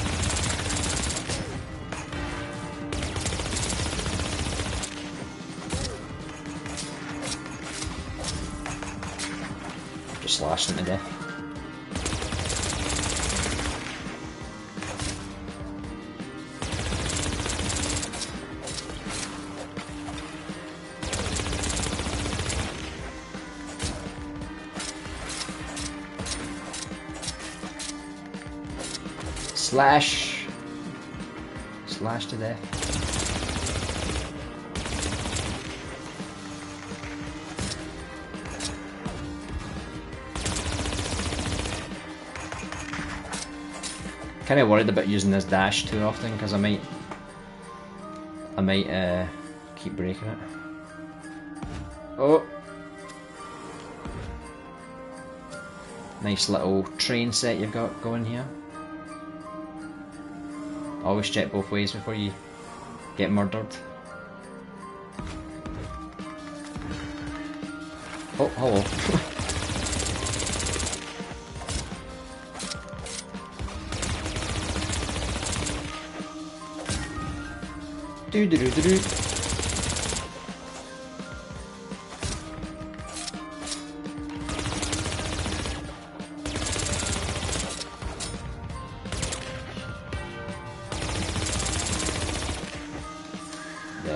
Just slashed him to death. Slash! Slash to death. Kinda worried about using this dash too often because I might keep breaking it. Oh! Nice little train set you've got going here. Always check both ways before you get murdered. Oh, hello. Do do do do do.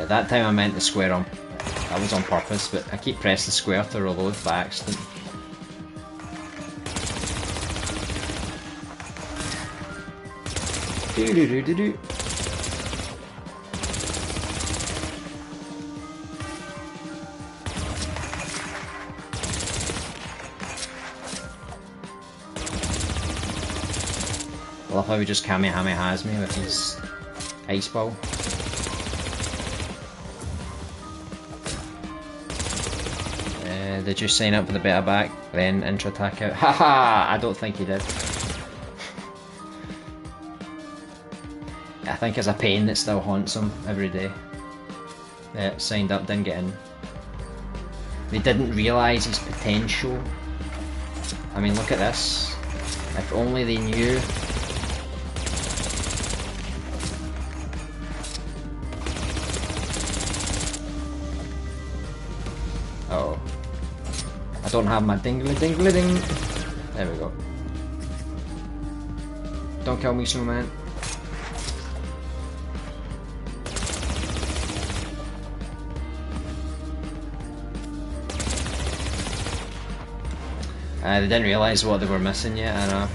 That time I meant to square on. That was on purpose, but I keep pressing square to reload by accident. Do do do do do. I love how he just Kamehamehas me with his ice ball. Did you sign up for the beta back, then intro attack out? Haha! I don't think he did. I think it's a pain that still haunts him every day. Yeah, signed up, didn't get in. They didn't realise his potential. I mean, look at this. If only they knew. Uh-oh. I don't have my dingly dingly ding. There we go. Don't kill me, snowman. They didn't realise what they were missing yet, I know.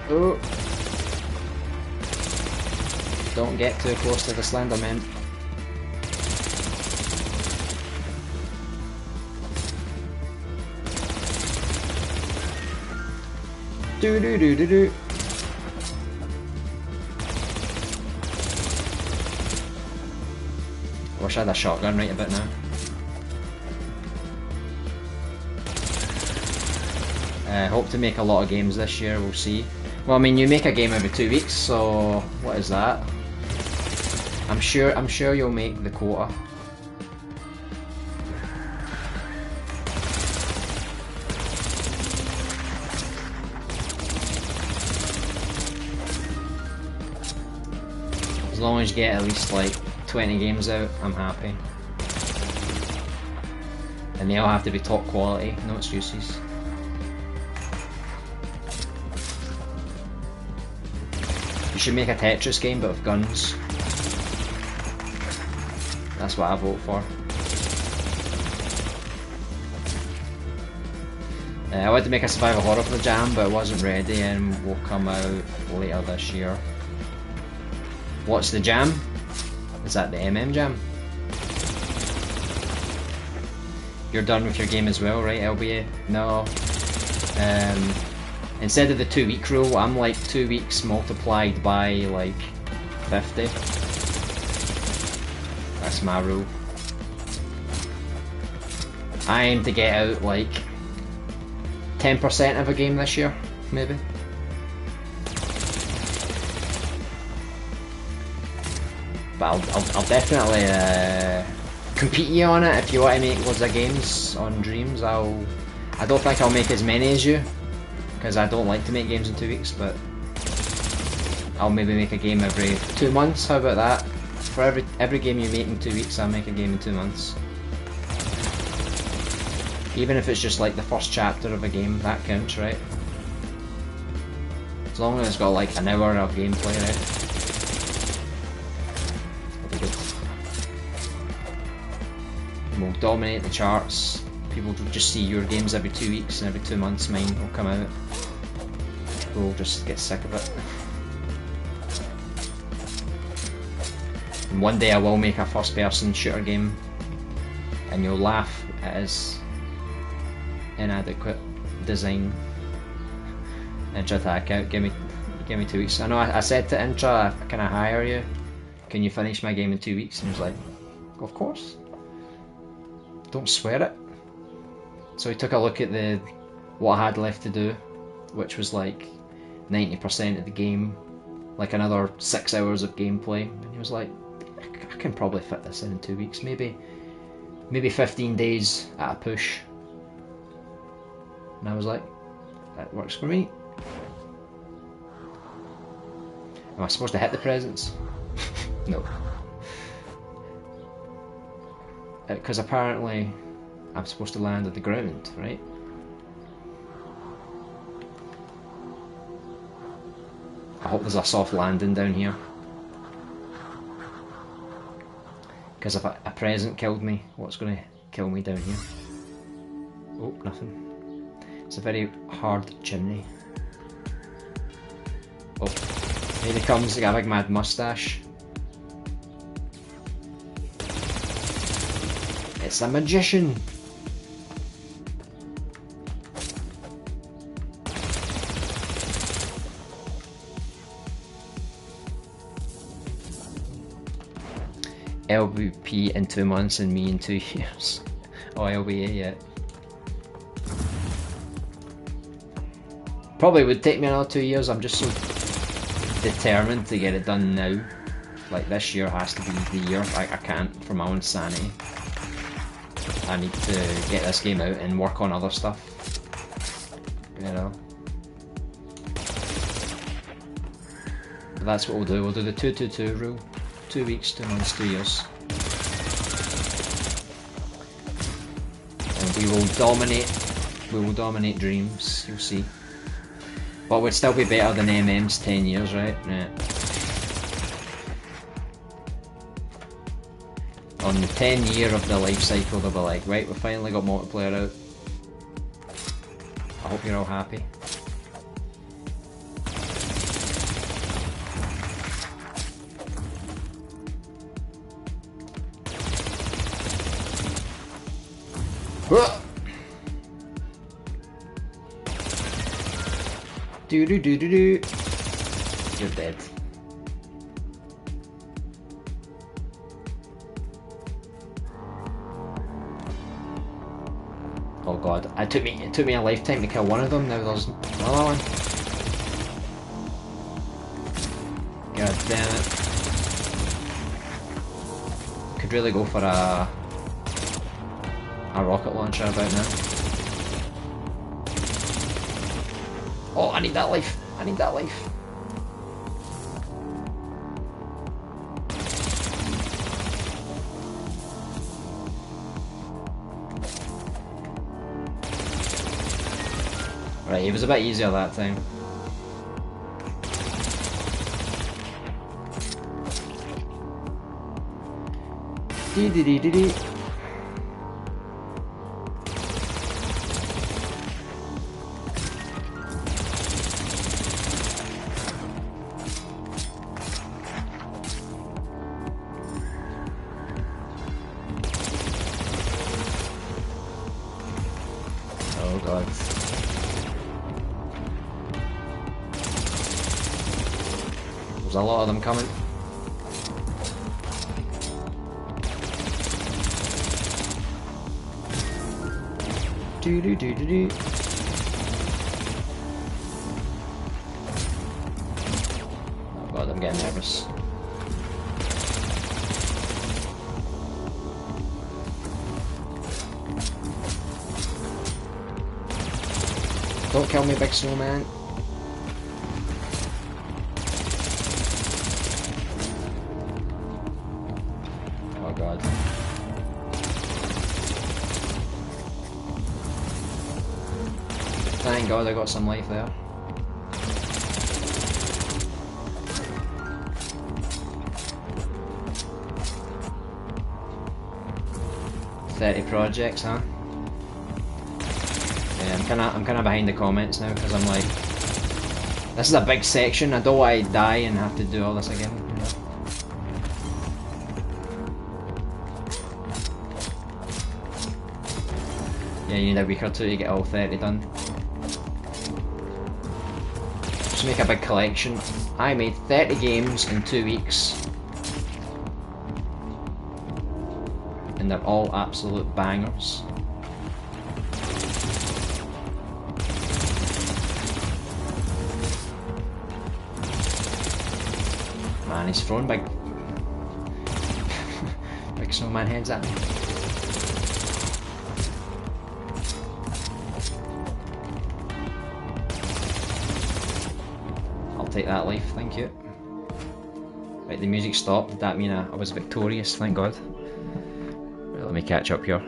Oh! Don't get too close to the Slenderman. Do do do do do. I wish I had a shotgun right about now. Hope to make a lot of games this year, we'll see. Well, I mean, you make a game every 2 weeks, so what is that? I'm sure you'll make the quota. As long as you get at least like 20 games out, I'm happy. And they all have to be top quality, no excuses. You should make a Tetris game but with guns. That's what I vote for. I wanted to make a survival horror for the jam, but it wasn't ready and will come out later this year. What's the jam? Is that the MM jam? You're done with your game as well, right, LBA? No. Instead of the 2 week rule, I'm like 2 weeks multiplied by like 50. That's my rule. I aim to get out like 10% of a game this year, maybe. But I'll definitely compete you on it if you want to make loads of games on Dreams. I don't think I'll make as many as you, because I don't like to make games in 2 weeks, but I'll maybe make a game every 2 months. How about that? For every game you make in 2 weeks, I'll make a game in 2 months. Even if it's just like the first chapter of a game, that counts, right? As long as it's got like an hour of gameplay, right? That'll be good. We'll dominate the charts. People will just see your games every 2 weeks, and every 2 months mine will come out. We'll just get sick of it. And one day I will make a first person shooter game, and you'll laugh at its inadequate design. Intra attack out, give me 2 weeks. I know I said to Intra, can I hire you? Can you finish my game in 2 weeks? And he was like, of course. Don't swear it. So he took a look at what I had left to do, which was like 90% of the game, like another 6 hours of gameplay, and he was like, I can probably fit this in 2 weeks, maybe 15 days at a push. And I was like, that works for me. Am I supposed to hit the presents? No. Because apparently I'm supposed to land at the ground, right? I hope there's a soft landing down here. Because if a present killed me, what's going to kill me down here? Oh, nothing. It's a very hard chimney. Oh, here he comes, he got a big mad moustache. It's a magician! LVP in 2 months and me in 2 years. Oh, LBA yet. Probably would take me another 2 years. I'm just so determined to get it done now. Like, this year has to be the year. I can't, for my own sanity. I need to get this game out and work on other stuff. You know. But that's what we'll do. We'll do the 2-2-2 rule. 2 weeks, 2 months, 2 years. And we will dominate We will dominate Dreams, you'll see. But we'd still be better than MM's 10 years, right? Yeah. On the 10 year of the life cycle, they'll be like, right, we finally got multiplayer out. I hope you're all happy. Do do do do do. You're dead. Oh god, it took me a lifetime to kill one of them. Now there's another one. God damn it! Could really go for a rocket launcher about now. Oh, I need that life. I need that life. Right, it was a bit easier that time. Dee dee dee dee dee. Oh god. There's a lot of them coming. Do do do do do. Oh god, I'm getting nervous. Don't kill me, big snowman. Oh god. Thank god I got some life there. $30 projects, huh? Yeah, I'm kinda behind the comments now because I'm like, this is a big section. I don't want to die and have to do all this again. You know? Yeah, you need a week or two to get all 30 done. Just make a big collection. I made 30 games in 2 weeks. And they're all absolute bangers. Man, he's throwing big big snowman heads at me. I'll take that life, thank you. Right, the music stopped. Did that mean I was victorious? Thank God. Right, let me catch up here.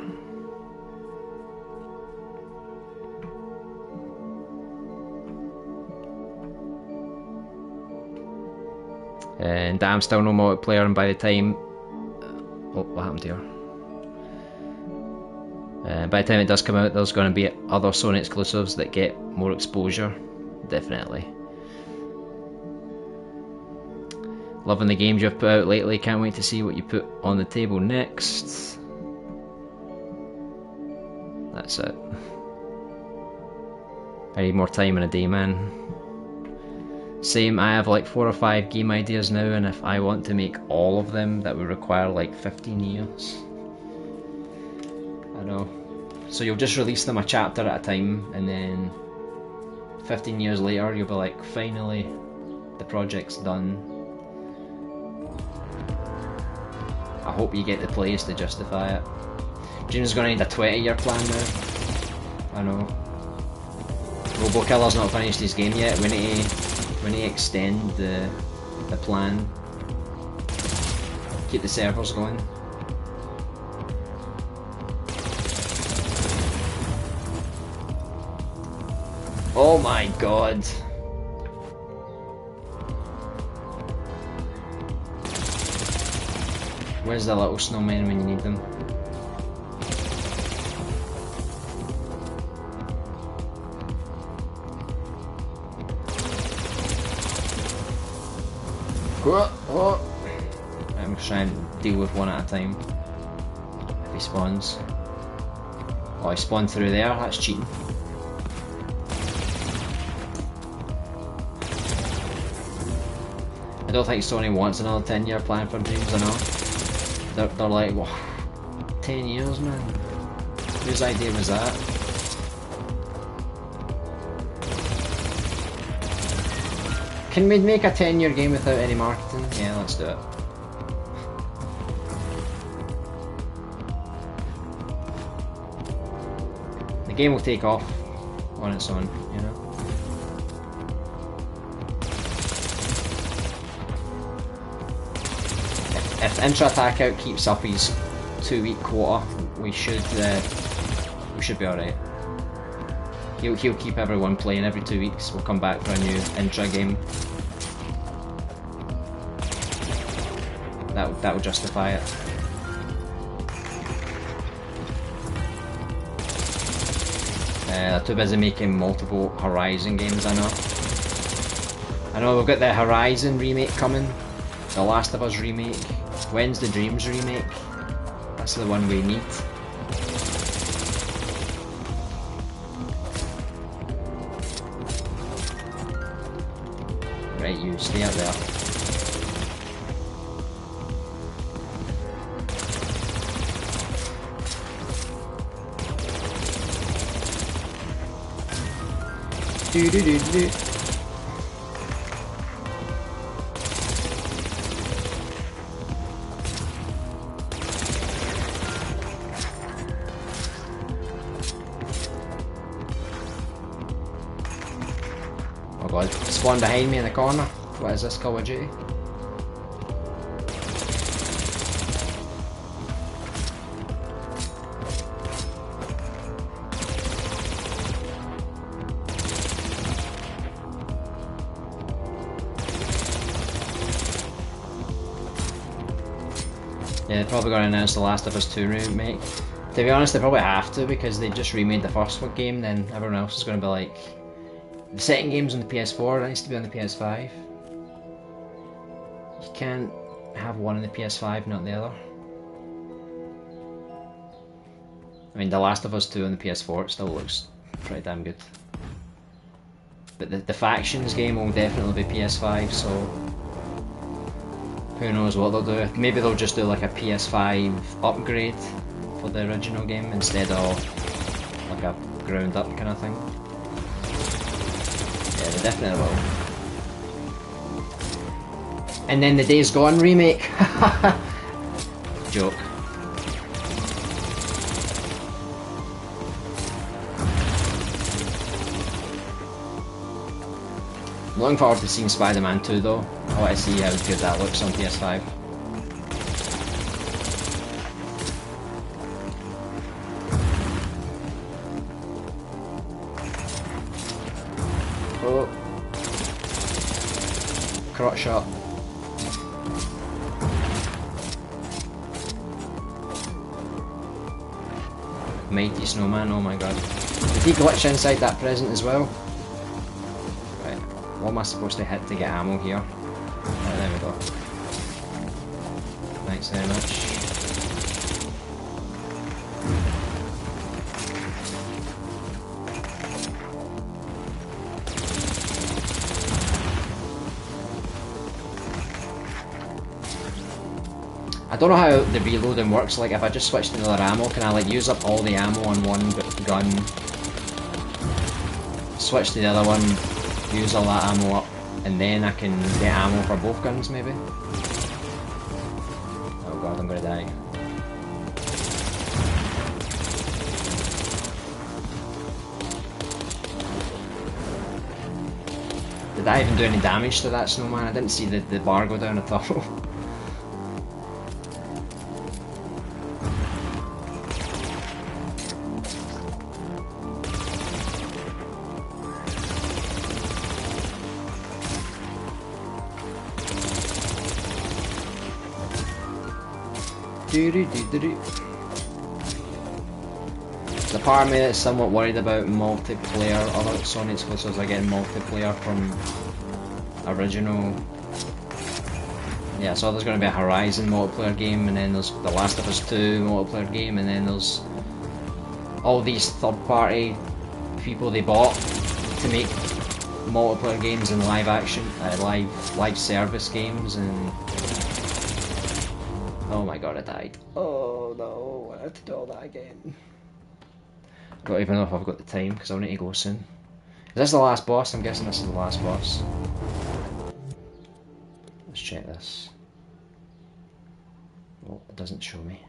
And damn, still no multiplayer, and by the time... Oh, what happened here? By the time it does come out, there's going to be other Sony exclusives that get more exposure. Definitely. Loving the games you've put out lately, can't wait to see what you put on the table next. That's it. I need more time in a day, man. Same, I have like 4 or 5 game ideas now, and if I want to make all of them, that would require like 15 years. I know. So you'll just release them a chapter at a time, and then 15 years later you'll be like, finally, the project's done. I hope you get the plays to justify it. Dream's gonna need a 20-year plan now. I know. RoboKiller's not finished his game yet. We need to extend the plan. Keep the servers going. Oh my god. Where's the little snowmen when you need them? I'm trying to deal with one at a time. If he spawns. Oh, he spawned through there, that's cheating. I don't think Sony wants another 10-year plan for Dreams, I know. They're like, well, 10 years, man. Whose idea was that? Can we make a 10-year game without any marketing? Yeah, let's do it. The game will take off on its own, you know? If Intra Attack Out keeps up his 2-week quota, we should be alright. He'll keep everyone playing every 2 weeks. We'll come back for a new Intra game. That will justify it. They're too busy making multiple Horizon games, I know. I know we've got the Horizon remake coming, the Last of Us remake. When's the Dreams remake? That's the one we need. Right, you stay up there. Do do do do. Oh god, spawn behind me in the corner. What is this, Call of Duty? Yeah, they're probably going to announce the Last of Us 2 remake. To be honest, they probably have to, because they just remade the first one game, then everyone else is going to be like, the second game's on the PS4, it needs to be on the PS5. You can't have one on the PS5, not the other. I mean, the Last of Us 2 on the PS4, it still looks pretty damn good. But the Factions game will definitely be PS5, so who knows what they'll do. Maybe they'll just do like a PS5 upgrade for the original game instead of like a ground up kind of thing. Yeah, they definitely will. And then the Days Gone remake. Joke. I'm looking forward to seeing Spider-Man 2 though. I want to see how good that looks on PS5. Oh. Crotch shot. Mighty Snowman, oh my god. Did he glitch inside that present as well? Right, what am I supposed to hit to get ammo here? Right, there we go. Thanks very much. I don't know how the reloading works, like if I just switch to another ammo, can I like use up all the ammo on one gun, switch to the other one, use all that ammo up, and then I can get ammo for both guns maybe? Oh god, I'm gonna die. Did I even do any damage to that snowman? I didn't see the bar go down at all. The part of me that's somewhat worried about multiplayer, other Sony exclusives are getting multiplayer from original. Yeah, so there's going to be a Horizon multiplayer game, and then there's the Last of Us 2 multiplayer game, and then there's all these third-party people they bought to make multiplayer games and live action, live service games, and oh my god, I died. Oh no, I have to do all that again. I don't even know if I've got the time because I'll need to go soon. Is this the last boss? I'm guessing this is the last boss. Let's check this. Well, it doesn't show me.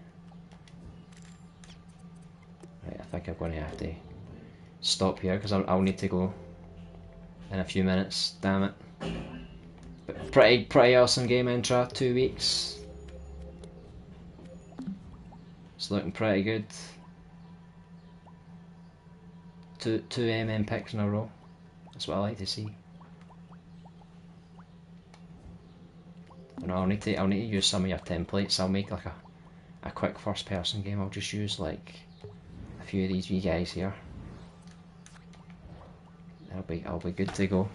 Right, I think I'm going to have to stop here because I'll need to go in a few minutes. Damn it! But pretty awesome game intro. 2 weeks. It's looking pretty good. Two MM picks in a row. That's what I like to see. No, I'll need to use some of your templates. I'll make like a quick first person game. I'll just use like a few of these wee guys here. I'll be good to go.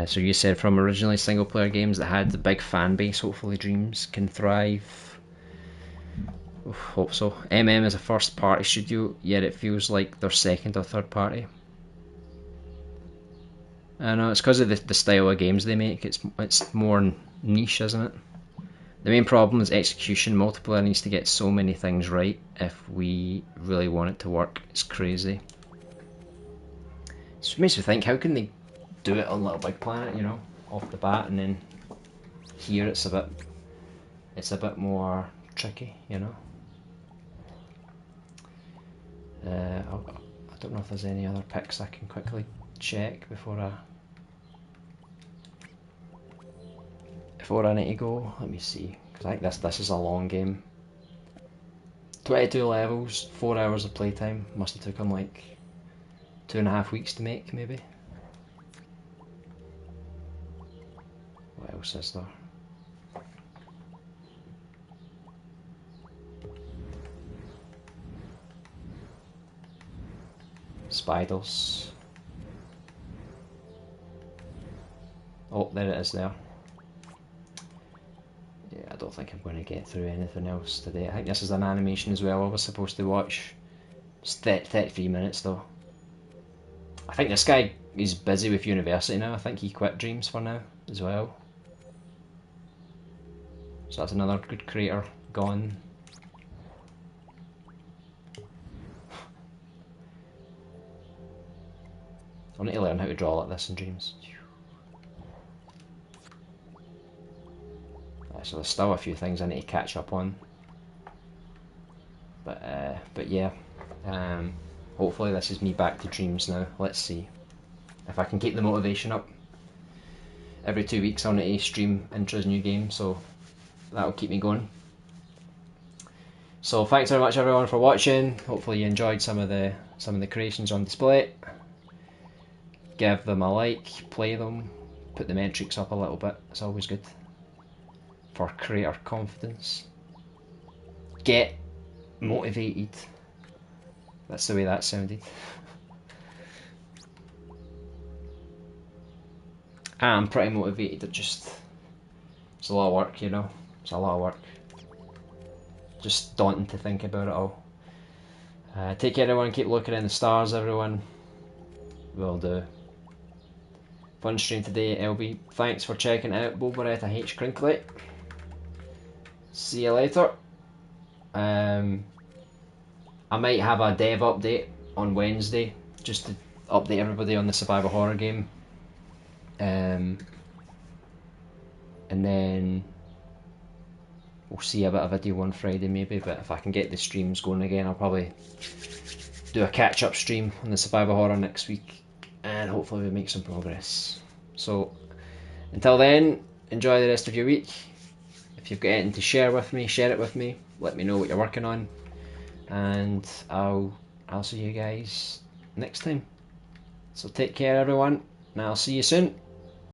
So you said from originally single player games that had the big fan base, hopefully Dreams can thrive. Oof, hope so. MM is a first party studio, yet it feels like they're second or third party. I know, it's because of the style of games they make. It's more niche, isn't it? The main problem is execution. Multiplayer needs to get so many things right if we really want it to work. It's crazy. It makes me think, how can they do it on Little Big Planet, you know, off the bat, and then here it's a bit more tricky, you know. I don't know if there's any other picks I can quickly check before I need to go. Let me see, because I think this is a long game. 22 levels, 4 hours of playtime. Must have took them like 2.5 weeks to make, maybe. What else is there? Spiders. Oh, there it is there. Yeah, I don't think I'm going to get through anything else today. I think this is an animation as well I was supposed to watch. It's 33 minutes though. I think this guy is busy with university now. I think he quit Dreams for now as well. So that's another good creator gone. I need to learn how to draw like this in Dreams. So there's still a few things I need to catch up on. But yeah, hopefully this is me back to Dreams now. Let's see if I can keep the motivation up. Every 2 weeks I'll need to stream Intra's new game, so that'll keep me going. So thanks very much everyone for watching. Hopefully you enjoyed some of the creations on display. Give them a like, play them, put the metrics up a little bit. It's always good for creator confidence. Get motivated. That's the way that sounded. I'm pretty motivated. It's a lot of work, you know. It's a lot of work. Just daunting to think about it all. Take care everyone, keep looking in the stars everyone. Will do. Fun stream today, LB. Thanks for checking out Boberetta H. Crinkly. See you later. I might have a dev update on Wednesday just to update everybody on the survival horror game. And then we'll see a bit of video on Friday maybe, but if I can get the streams going again I'll probably do a catch-up stream on the survival horror next week and hopefully we make some progress. So until then, enjoy the rest of your week. If you've got anything to share with me, share it with me. Let me know what you're working on, and I'll see you guys next time. So take care, everyone, and I'll see you soon.